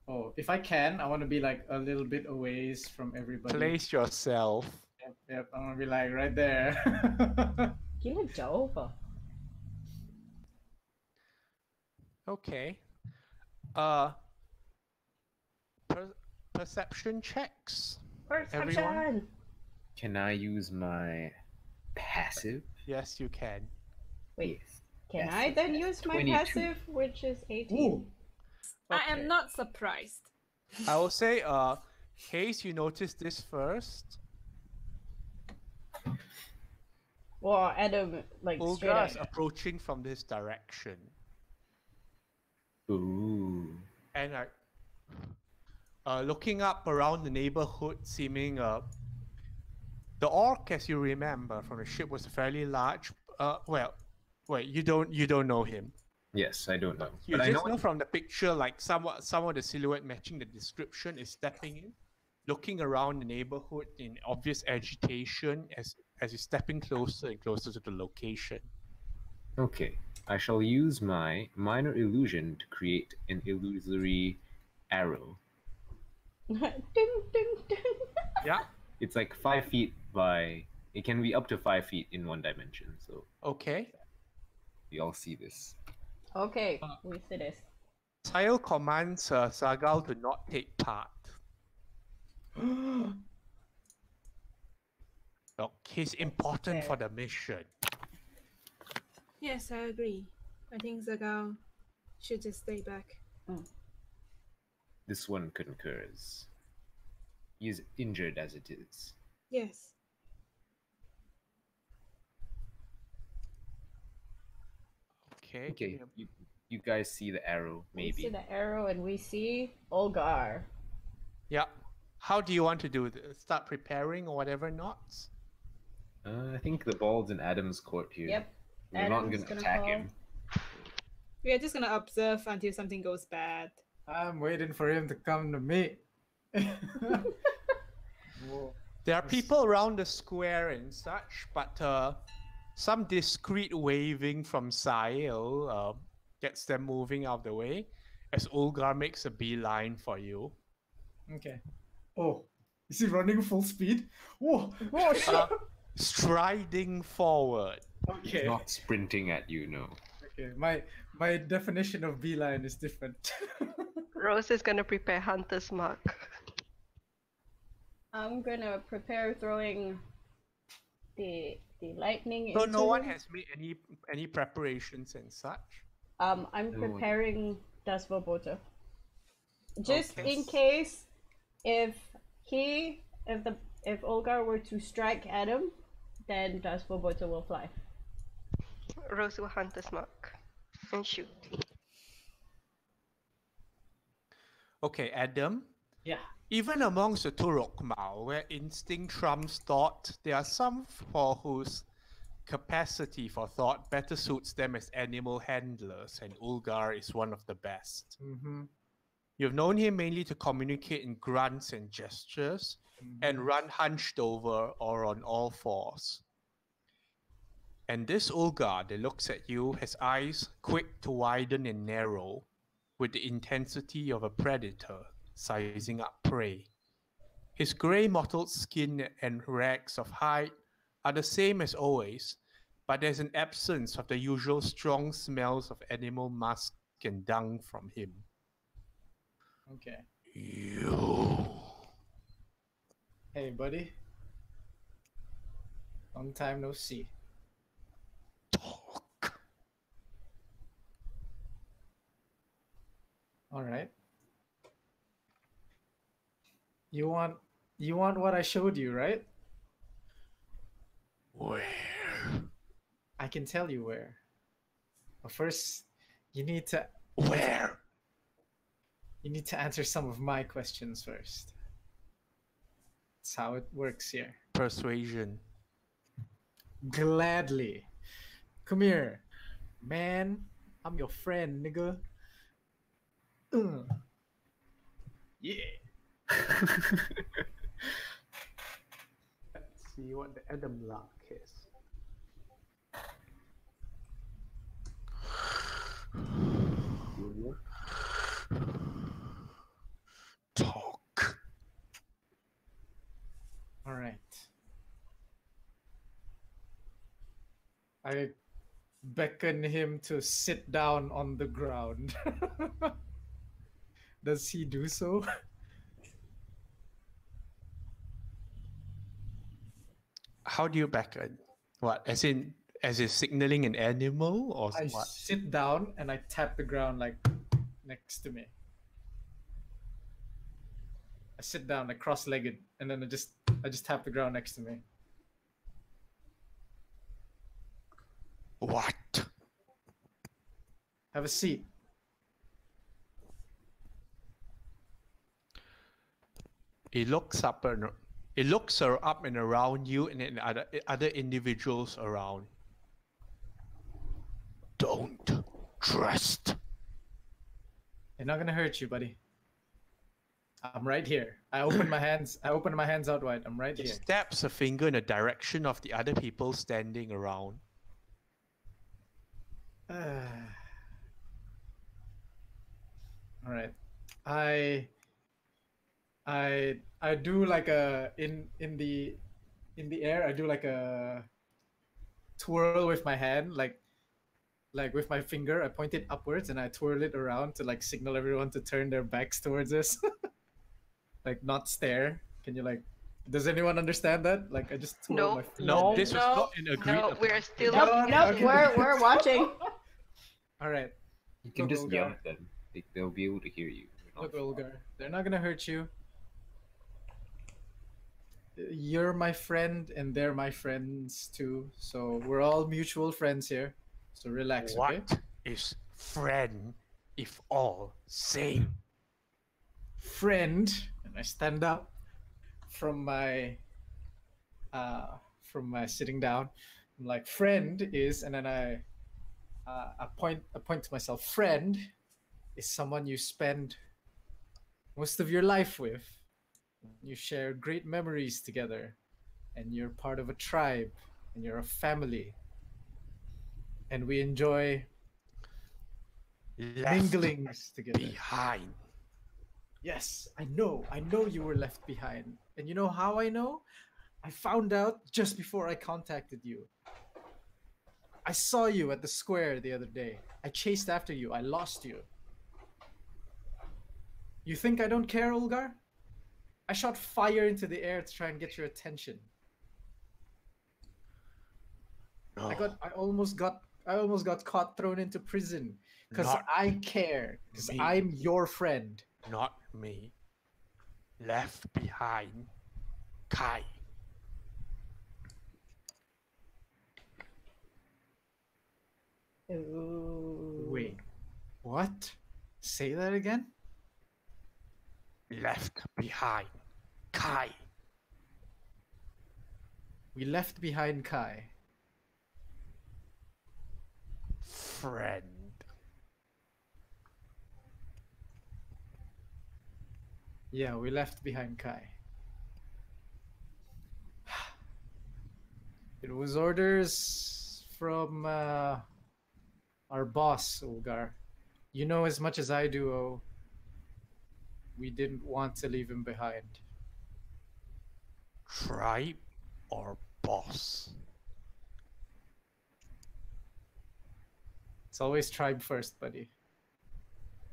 B: Oh, if I can, I want to be like a little bit away from everybody.
A: Place yourself.
B: Yep, I want to be like right there.
G: Gila jauh apa?
A: Okay. Perception checks.
G: Perception.
E: Can I use my passive?
A: Yes, you can.
G: Wait,
E: Yes.
G: can
E: Yes,
G: I then use my
E: 22.
G: passive, which is 18?
B: Ooh.
C: I
A: Okay.
C: am not surprised.
A: I will say, Hayes, you noticed this first.
G: Well, Adam, like, straight
A: Ulgar is
G: up.
A: approaching from this direction.
E: Ooh.
A: And looking up around the neighborhood, seeming the orc, as you remember from the ship, was fairly large. Well, wait, you don't know him.
E: Yes, I don't know.
A: You
E: But I
A: just
E: know
A: know from the picture, like somewhat the silhouette matching the description is stepping in, looking around the neighborhood in obvious agitation as he's stepping closer and closer to the location.
E: Okay. I shall use my minor illusion to create an illusory arrow.
G: ding, ding, ding.
A: Yeah.
E: It's like 5 feet by. It can be up to 5 feet in one dimension. So
A: Okay.
E: we all see this.
G: Okay, we see this.
A: Tile commands Sagal to not take part. Look, he's important for the mission.
D: Yes, I agree. I think Zagal should just stay back.
E: This one concurs. He is injured as it is.
D: Yes.
A: Okay.
E: Okay. You guys see the arrow,
G: We see
E: maybe.
G: the arrow and we see Ulgar.
A: Yeah. How do you want to do this? Start preparing or whatever knots?
E: I think the ball's in Adam's court here.
G: Yep.
E: We're not
G: Adam's
E: gonna
G: gonna
E: attack
G: call.
E: him.
C: We are just gonna observe until something goes bad.
B: I'm waiting for him to come to me. Whoa.
A: There are people around the square and such, but some discreet waving from Sahil gets them moving out of the way as Ulgar makes a beeline for you.
B: Okay. Oh, is he running full speed? Whoa!
G: Whoa, shit!
A: Striding forward.
B: Okay.
E: Not sprinting at you, no.
B: Okay. My definition of beeline is different.
F: Rose is gonna prepare Hunter's Mark.
G: I'm gonna prepare throwing the lightning
A: So
G: into
A: no one
G: him.
A: has made any preparations and such.
G: I'm
E: No.
G: preparing Das Verbota. Just
A: Okay.
G: in case if Ulgar were to strike Adam, then Das Verbota will fly.
F: Rose will Hunter's Mark and shoot.
A: Okay, Adam.
B: Yeah.
A: Even amongst the Turokmao, where instinct trumps thought, there are some for whose capacity for thought better suits them as animal handlers, and Ulgar is one of the best.
B: Mm-hmm.
A: You've known him mainly to communicate in grunts and gestures, and run hunched over or on all fours. And this Ulgar that looks at you has eyes quick to widen and narrow, with the intensity of a predator sizing up prey. His grey mottled skin and rags of hide are the same as always, but there's an absence of the usual strong smells of animal musk and dung from him.
B: Okay.
A: You.
B: Hey, buddy. Long time no see.
A: Talk.
B: All right. You want what I showed you, right?
A: Where?
B: I can tell you where. But first, you need to
A: Where?
B: You need to answer some of my questions first. That's how it works here.
A: Persuasion.
B: Gladly. Come here, man. I'm your friend, nigga. Yeah.
A: Let's see what the Adam Lark is. Talk.
B: All right. I beckon him to sit down on the ground. Does he do so?
A: How do you beckon? What? As in signaling an animal or
B: I
A: what?
B: sit down and I tap the ground like next to me. I sit down like cross-legged and then I just tap the ground next to me.
A: What?
B: Have a seat.
A: It looks up and around you and then other individuals around. Don't trust.
B: They're not gonna hurt you, buddy. I'm right here. I open my hands out wide. I'm right
A: He
B: here.
A: stabs a finger in the direction of the other people standing around.
B: All right. I do like a in the air. I do like a twirl with my hand, like with my finger. I point it upwards and I twirl it around to like signal everyone to turn their backs towards us, like not stare. Can you like? Does anyone understand that? Like I just twirl
F: No.
B: my finger.
A: No, this was
F: No,
A: not an agreed.
F: No, we're still
B: No,
F: looking
B: no,
F: at
B: okay.
F: you.
G: We're watching.
B: All right.
E: You can
B: Look,
E: just yell
B: Ulgar.
E: at them. They'll be able to hear you. You're
B: Look,
E: not far.
B: Ulgar. They're not gonna hurt you. You're my friend, and they're my friends too. So we're all mutual friends here. So relax, okay?
A: What is friend if all same?
B: Friend, and I stand up from my sitting down. I'm like, friend is, and then I point to myself. Friend is someone you spend most of your life with. You share great memories together, and you're part of a tribe, and you're a family, and we enjoy
A: Left
B: minglings together.
A: behind.
B: Yes, I know you were left behind. And you know how I know? I found out just before I contacted you. I saw you at the square the other day. I chased after you. I lost you. You think I don't care, Ulgar? I shot fire into the air to try and get your attention.
A: No,
B: I almost got caught, thrown into prison because
A: Not
B: I care. Because
A: me.
B: I'm your friend.
A: not me. Left behind. Kai.
G: Ooh.
B: Wait, what? Say that again?
A: Left behind. Kai.
B: We left behind Kai.
A: Friend.
B: Yeah, we left behind Kai. It was orders from our boss, Ulgar. You know as much as I do, oh. We didn't want to leave him behind.
A: Tribe or boss?
B: It's always tribe first, buddy.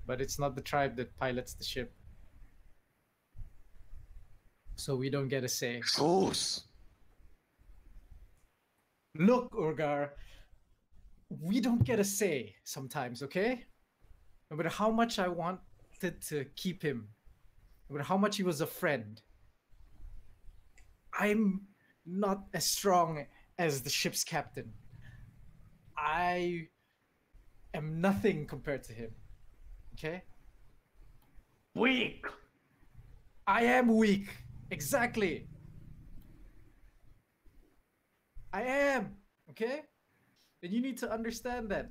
B: But it's not the tribe that pilots the ship. So we don't get a say.
A: Choose.
B: Look, Ulgar, we don't get a say sometimes, okay? No matter how much I wanted to keep him, no matter how much he was a friend, I'm not as strong as the ship's captain. I am nothing compared to him, okay? Weak. I am weak. Exactly. I am. Okay? And you need to understand that.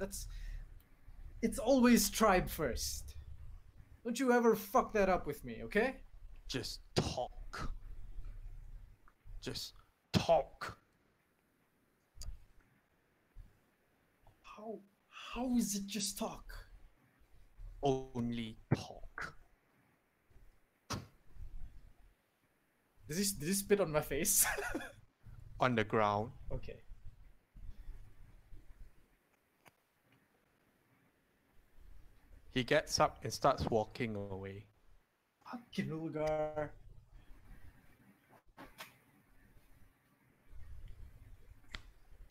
B: It's always tribe first. Don't you ever fuck that up with me, okay?
A: Just talk. Just talk.
B: How is it just talk?
A: Only talk.
B: Did he spit on my face?
A: On the ground.
B: Okay.
A: He gets up and starts walking away.
B: Fucking Ulgar.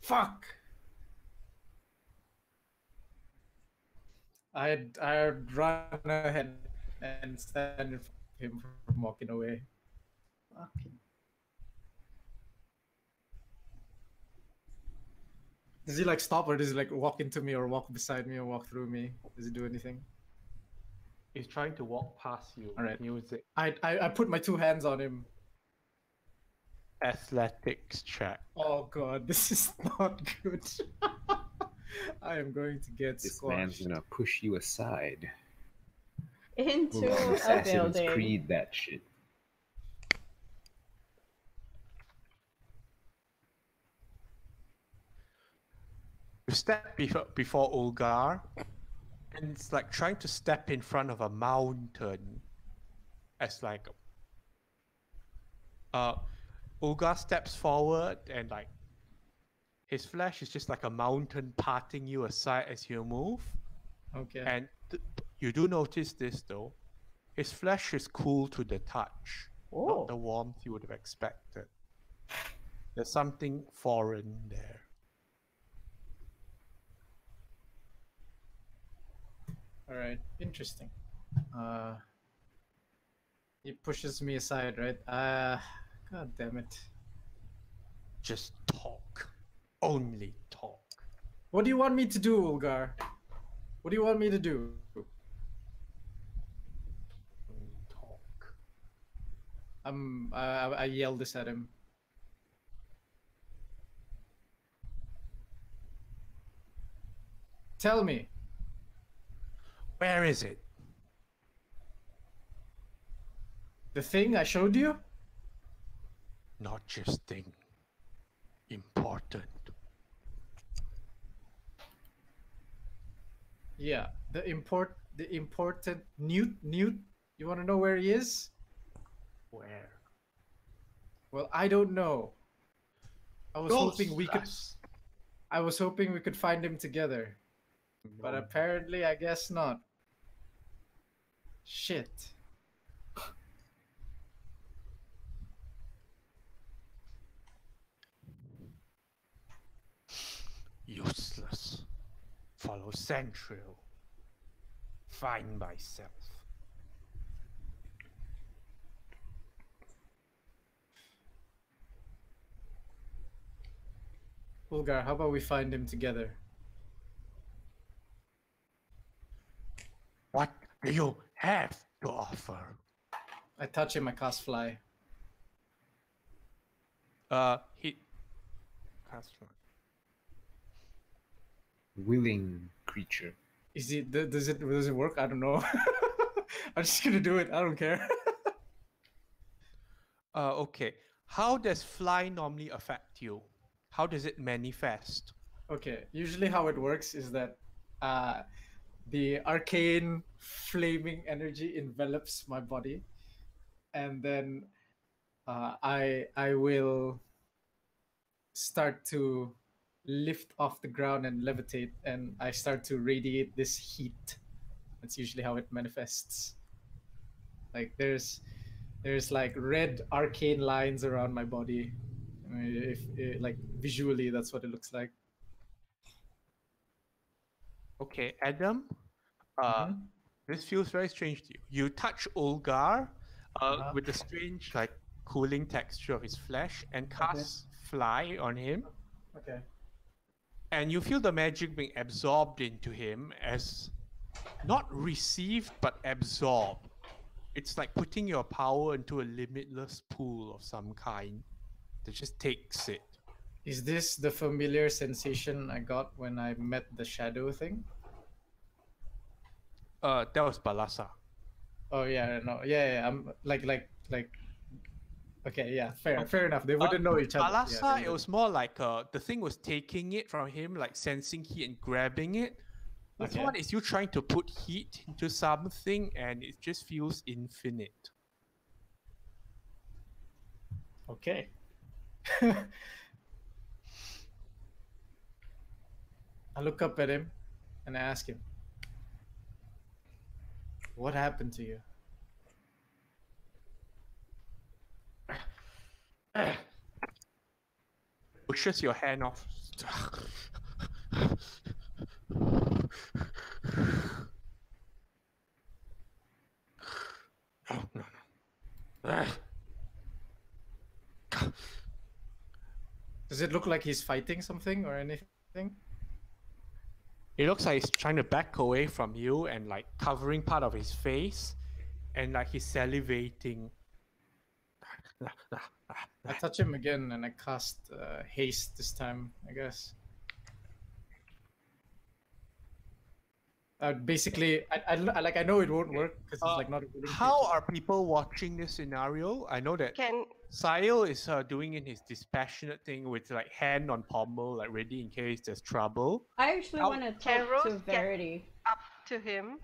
B: Fuck. I'd run ahead and stand in front of him from walking away. Fucking. Does he like stop, or does he like walk into me, or walk beside me, or walk through me? Does he do anything?
A: He's trying to walk past you.
B: All right.
A: Music.
B: I put my 2 hands on him.
A: Athletics check.
B: Oh god, this is not good. I am going to get
E: This
B: squashed.
E: man's gonna push you aside.
G: Into
E: Full-on
G: a
E: Assassin's
G: building.
E: Creed that shit.
A: You step before Ulgar, and it's like trying to step in front of a mountain. As like, Ulgar steps forward, and like, his flesh is just like a mountain parting you aside as you move.
B: Okay.
A: And you do notice this though, his flesh is cool to the touch,
G: Oh.
A: not the warmth you would have expected. There's something foreign there.
B: All right. Interesting. He pushes me aside, right? God damn it.
A: Just talk. Only talk.
B: What do you want me to do, Ulgar? What do you want me to do?
A: Only talk.
B: I yell this at him. Tell me.
A: Where is it?
B: The thing I showed you?
A: Not just thing. Important.
B: Yeah, the important Newt. You want to know where he is?
A: Where?
B: Well, I don't know. I was hoping we could.
A: Ghostless.
B: I was hoping we could find him together, but
A: No.
B: apparently, I guess not. Shit.
A: Useless. Follow Central. Find myself.
B: Ulgar, how about we find him together?
A: What do you have to offer?
B: I touch him, I cast fly.
A: He. Cast fly.
E: Willing creature.
B: Is it? Does it work? I don't know. I'm just gonna do it. I don't care.
A: Okay. How does fly normally affect you? How does it manifest?
B: Okay. Usually, how it works is that the arcane flaming energy envelops my body, and then I will start to lift off the ground and levitate, and I start to radiate this heat. That's usually how it manifests. Like there's like red arcane lines around my body. I mean, like visually, that's what it looks like.
A: Okay, Adam.
B: Mhm.
A: This feels very strange to you. You touch Ulgar with the strange, like, cooling texture of his flesh and cast fly on him.
B: Okay.
A: And you feel the magic being absorbed into him as not received but absorbed. It's like putting your power into a limitless pool of some kind that just takes it.
B: Is this the familiar sensation I got when I met the shadow thing?
A: That was Balasa.
B: Oh yeah, no, yeah. I'm like. Okay, yeah, fair enough. They wouldn't know each other.
A: Balasa, it was more like the thing was taking it from him, like sensing heat and grabbing it. This
B: Okay.
A: one is you trying to put heat into something, and it just feels infinite.
B: Okay. I look up at him and I ask him, "What happened to you?"
A: Pushes your hand off. No.
B: Does it look like he's fighting something or anything?
A: It looks like he's trying to back away from you and like covering part of his face, and like he's salivating.
B: I touch him again and I cast haste this time, I guess. Basically, I know it won't work because it's like not a willing
A: How
B: creature.
A: are people watching this scenario? I know that
F: Can
A: Sile is doing in his dispassionate thing with like hand on pommel, like ready in case there's trouble.
G: I actually
A: How-
G: want to
F: Can
G: talk
F: Rose
G: to
F: get-
G: Verity.
F: up to him?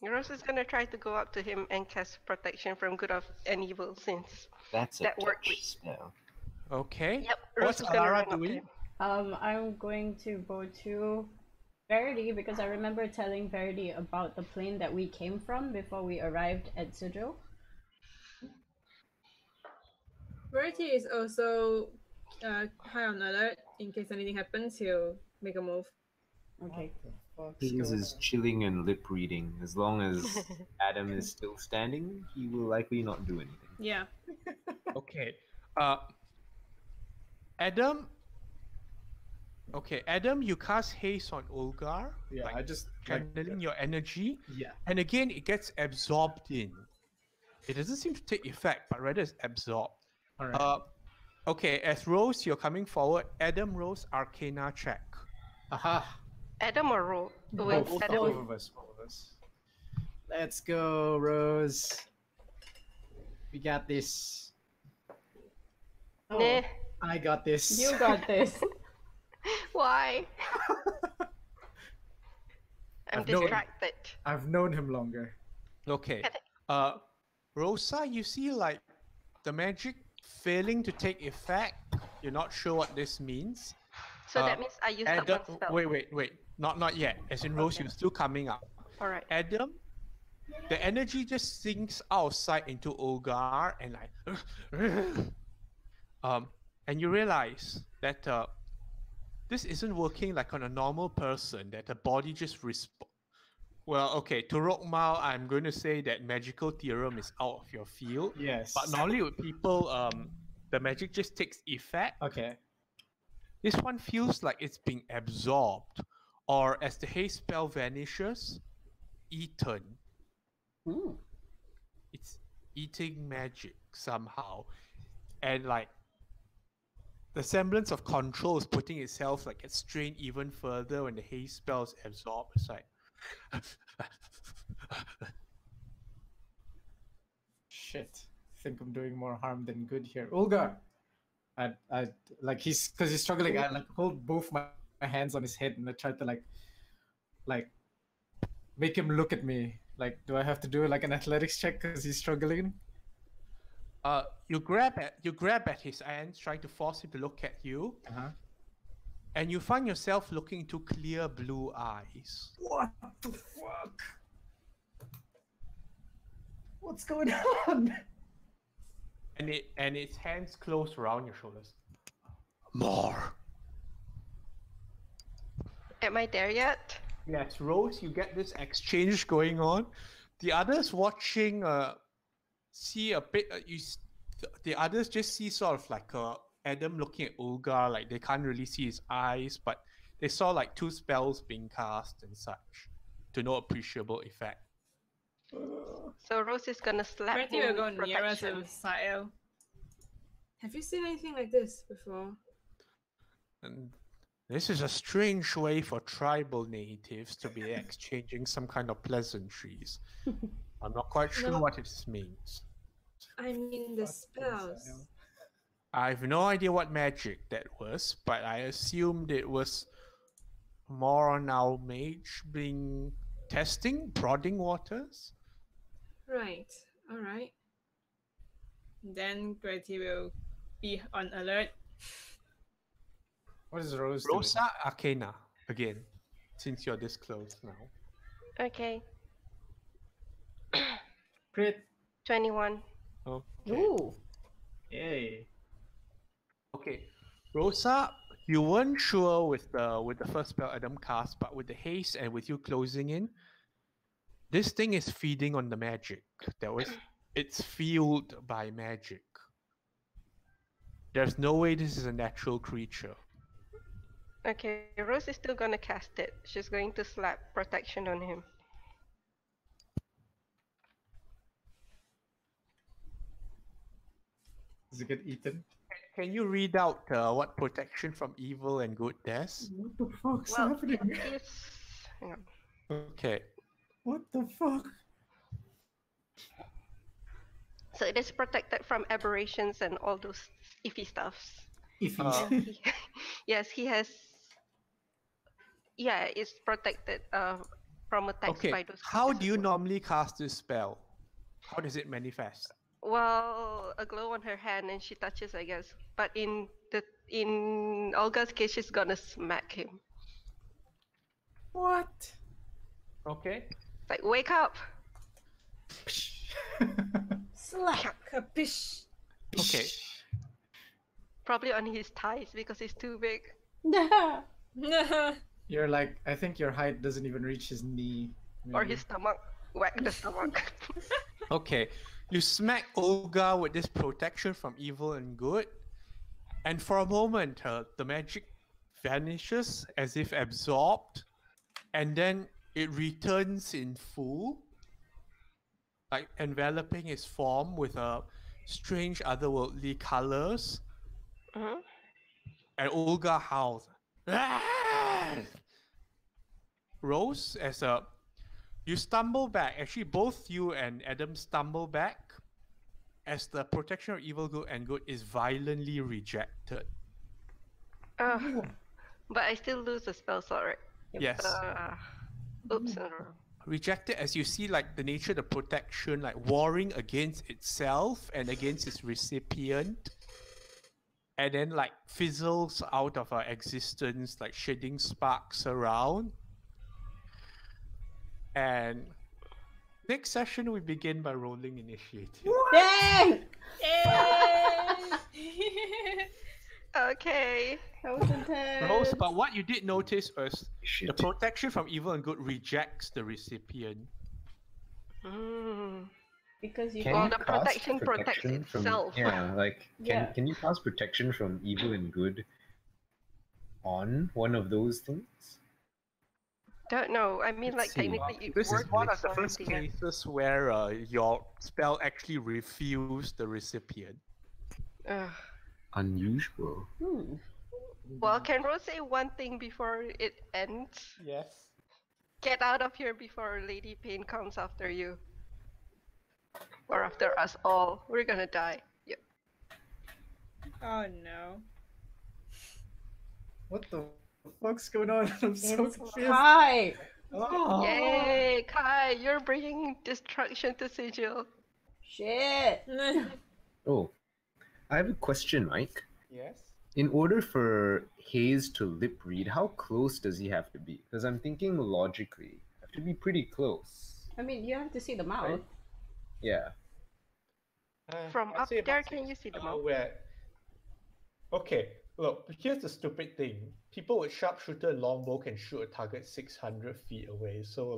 F: Rose is gonna try to go up to him and cast protection from good and evil since
E: That's a
F: that worked
E: touch
F: with-
E: spell.
A: Okay.
F: Yep,
A: What's
F: Rose is gonna
A: Alara
F: run up to
A: doing?
F: him.
G: I'm going to go to Verity because I remember telling Verity about the plane that we came from before we arrived at Suzhou.
D: Verity is also high on alert in case anything happens. He'll make a move.
G: Okay.
E: He uses chilling and lip reading. As long as Adam is still standing, he will likely not do anything.
D: Yeah.
A: Okay. Adam. Okay, Adam, you cast haste on Ulgar.
B: Yeah,
A: like,
B: I just
A: channeling your energy.
B: Yeah.
A: And again, it gets absorbed in. It doesn't seem to take effect, but rather it's absorbed.
B: All right.
A: Okay, as Rose, you're coming forward. Adam, Rose, Arcana check.
B: Aha.
F: Adam or Ro? Wait,
B: Both
F: Adam.
B: of us. Let's go, Rose. We got this.
G: Oh,
F: Nah.
B: I got this.
G: you got this.
F: Why? I'm
B: I've known-
F: distracted.
B: I've known him longer.
A: Okay.
F: Can
A: Rosa, you see like the magic failing to take effect. You're not sure what this means.
F: So that means I used up
A: Adam,
F: one spell.
A: wait. Not yet. As in Rose, you're still coming up.
F: Alright.
A: Adam, the energy just sinks outside into Ulgar and like and you realize that this isn't working like on a normal person, that the body just well, okay, to Rokmal, I'm going to say that magical theorem is out of your field.
B: Yes.
A: But normally with people, the magic just takes effect.
B: Okay.
A: This one feels like it's being absorbed, or as the haste spell vanishes, eaten.
G: Hmm.
A: It's eating magic somehow. And like the semblance of control is putting itself like it's strained even further when the haste spell is absorbed. It's like
B: Shit. I think I'm doing more harm than good here. Ulgar. I like because he's struggling. I like hold both my hands on his head and I try to like make him look at me. Like, do I have to do like an athletics check because he's struggling?
A: you grab at his hands, trying to force him to look at you, and you find yourself looking into clear blue eyes.
B: What the fuck? What's going on?
A: And its hands close around your shoulders. More.
F: Am I there yet?
A: Yes, Rose, you get this exchange going on. The others watching see a bit. The others just see sort of like Adam looking at Ulgar, like they can't really see his eyes, but they saw like 2 spells being cast and such, to no appreciable effect.
F: So Rose is gonna slap
C: Pretty
F: him
C: will go nearer to
F: protection.
C: Sile.
D: Have you seen anything like this before?
A: And this is a strange way for tribal natives to be exchanging some kind of pleasantries. I'm not quite sure
D: No.
A: what this means.
D: I mean the
B: Fucking
D: spells.
B: Sile.
A: I have no idea what magic that was, but I assumed it was more on our mage being testing, prodding waters.
D: Right. All right.
C: Then Pretty will be on alert.
B: What is Rose doing?
A: Rosa Arcana, again, since you're this close now.
F: Okay,
B: Crit.
F: 21.
A: Okay.
G: Ooh.
B: Yay.
A: Okay. Rosa, you weren't sure with the first spell Adam cast, but with the haste and with you closing in, this thing is feeding on the magic. It's fueled by magic. There's no way this is a natural creature.
F: Okay, Rose is still gonna cast it. She's going to slap protection on him.
B: Does it get eaten?
A: Can you read out what protection from evil and good does?
B: What the fuck's
F: Well,
B: happening?
F: it's... Hang on.
A: Okay.
B: What the fuck?
F: So it is protected from aberrations and all those iffy stuffs.
B: Iffy.
F: And he- yes, he has... Yeah, it's protected from attacks by
A: Okay.
F: those
A: How
F: creatures
A: do
F: as
A: you
F: well.
A: normally cast this spell? How does it manifest?
F: Well, a glow on her hand and she touches, I guess. But in Olga's case, she's gonna smack him.
B: What?
A: Okay.
F: It's like, wake up!
G: Slap.
C: Capish!
A: Okay.
F: Probably on his thighs because he's too big.
B: You're like, I think your height doesn't even reach his knee.
F: Or
B: maybe.
F: his stomach. Whack the stomach.
A: Okay. You smack Olga with this protection from evil and good, and for a moment, the magic vanishes as if absorbed, and then it returns in full, like enveloping his form with a strange otherworldly colors.
F: Mhm.
A: And Olga howls. "Ah!" Rose, you stumble back. Actually, both you and Adam stumble back as the protection of evil good and good is violently rejected.
F: But I still lose the spell slot, right?
A: Yes.
F: Oops.
A: Rejected as you see like the nature of the protection like warring against itself and against its recipient. And then like fizzles out of our existence, like shedding sparks around. And next session we begin by rolling initiative.
G: Dang!
F: Okay.
G: That was intense.
A: Rose, but what you did notice was the
E: Shit.
A: protection from evil and good rejects the recipient.
F: Mm.
G: Because you
E: Can
F: Well,
E: you
F: the
E: cast
F: protection protects
E: from,
F: itself.
E: Yeah, like
G: Yeah.
E: can you cast protection from evil and good on one of those things?
F: Don't know. I mean,
E: Let's
F: like,
E: see.
F: technically it
A: This is
F: works
A: one
F: with
A: of the first
F: something.
A: cases where your spell actually refused the recipient.
F: Ugh.
E: Unusual.
F: Well, can Rose say one thing before it ends?
A: Yes.
F: Get out of here before Lady Pain comes after you. Or after us all. We're gonna die. Yep.
C: Oh no.
B: What the fuck's going on? I'm so
G: It's
B: confused.
G: Kai.
B: Oh.
F: Yay, Kai, you're bringing destruction to Sigil.
G: Shit.
E: Oh, I have a question, Mike.
A: Yes.
E: In order for Hayes to lip read, how close does he have to be? Because I'm thinking logically, have to be pretty close.
G: I mean, you have to see the mouth.
E: Right. Yeah.
F: From up there, can you see the mouth?
A: Okay, look, here's the stupid thing. People with sharpshooter and longbow can shoot a target 600 feet away, so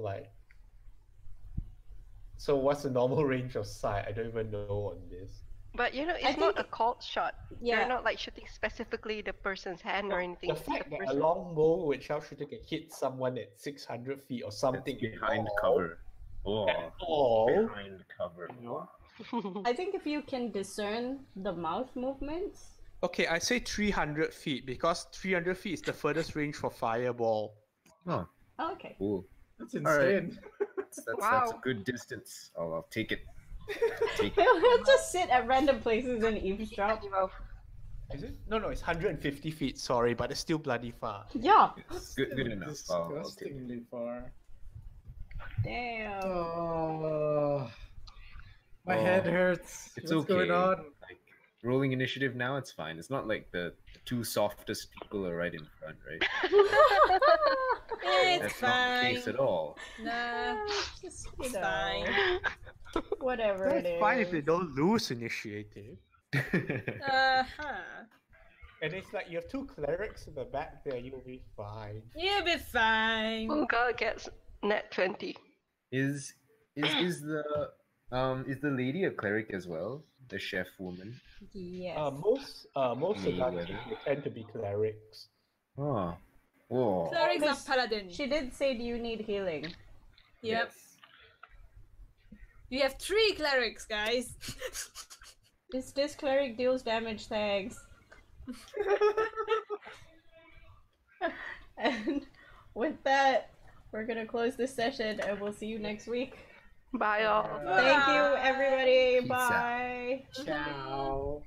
A: what's the normal range of sight? I don't even know on this.
F: But you know,
G: I
F: it's not a
G: think-
F: cult shot.
G: Yeah.
F: You're not like shooting specifically the person's hand or anything.
A: The
F: It's the
A: fact that a
F: person.
A: longbow with sharpshooter can hit someone at 600 feet or
E: That's
A: something
E: behind
A: involved
E: cover. Or
A: all.
E: behind cover.
A: No.
G: I think if you can discern the mouth movements.
A: Okay, I say 300 feet because 300 feet is the furthest range for fireball.
E: Oh,
G: Okay.
E: cool.
B: That's
E: All right.
B: insane.
E: That's a
F: Wow.
E: good distance. I'll take it. Take it.
G: He'll just sit at random places and eavesdrop.
A: Is it? No, it's 150 feet, sorry, but it's still bloody far.
G: Yeah.
E: It's good enough. I'll take it.
B: Disgustingly far.
G: Damn.
B: Oh, my
E: Oh,
B: head hurts.
E: It's
B: What's
E: okay.
B: going on?
E: Like, rolling initiative now, it's fine. It's not like the two softest people are right in front, right?
C: It's
E: That's not the
C: fine.
E: case at all.
C: Nah,
G: Just,
C: it's fine.
G: Whatever it
A: It's
G: is.
A: fine if they don't lose initiative.
C: Uh-huh.
A: And it's like you have two clerics in the back there, you'll be fine.
C: You'll be fine.
F: Ulgar gets net 20.
E: Is the lady a cleric as well? The chef woman?
G: Yes.
A: Most
E: Mayweather.
A: seductions they tend to be clerics.
E: Oh. Whoa.
C: Clerics are
G: Because
C: paladin.
G: She did say, do you need healing?
C: Yep.
E: Yes.
C: You have 3 clerics, guys.
G: This cleric deals damage, thanks. And with that, we're gonna close this session and we'll see you next week.
F: Bye all.
G: Thank you, everybody.
E: Peace out.
G: Bye.
B: Ciao.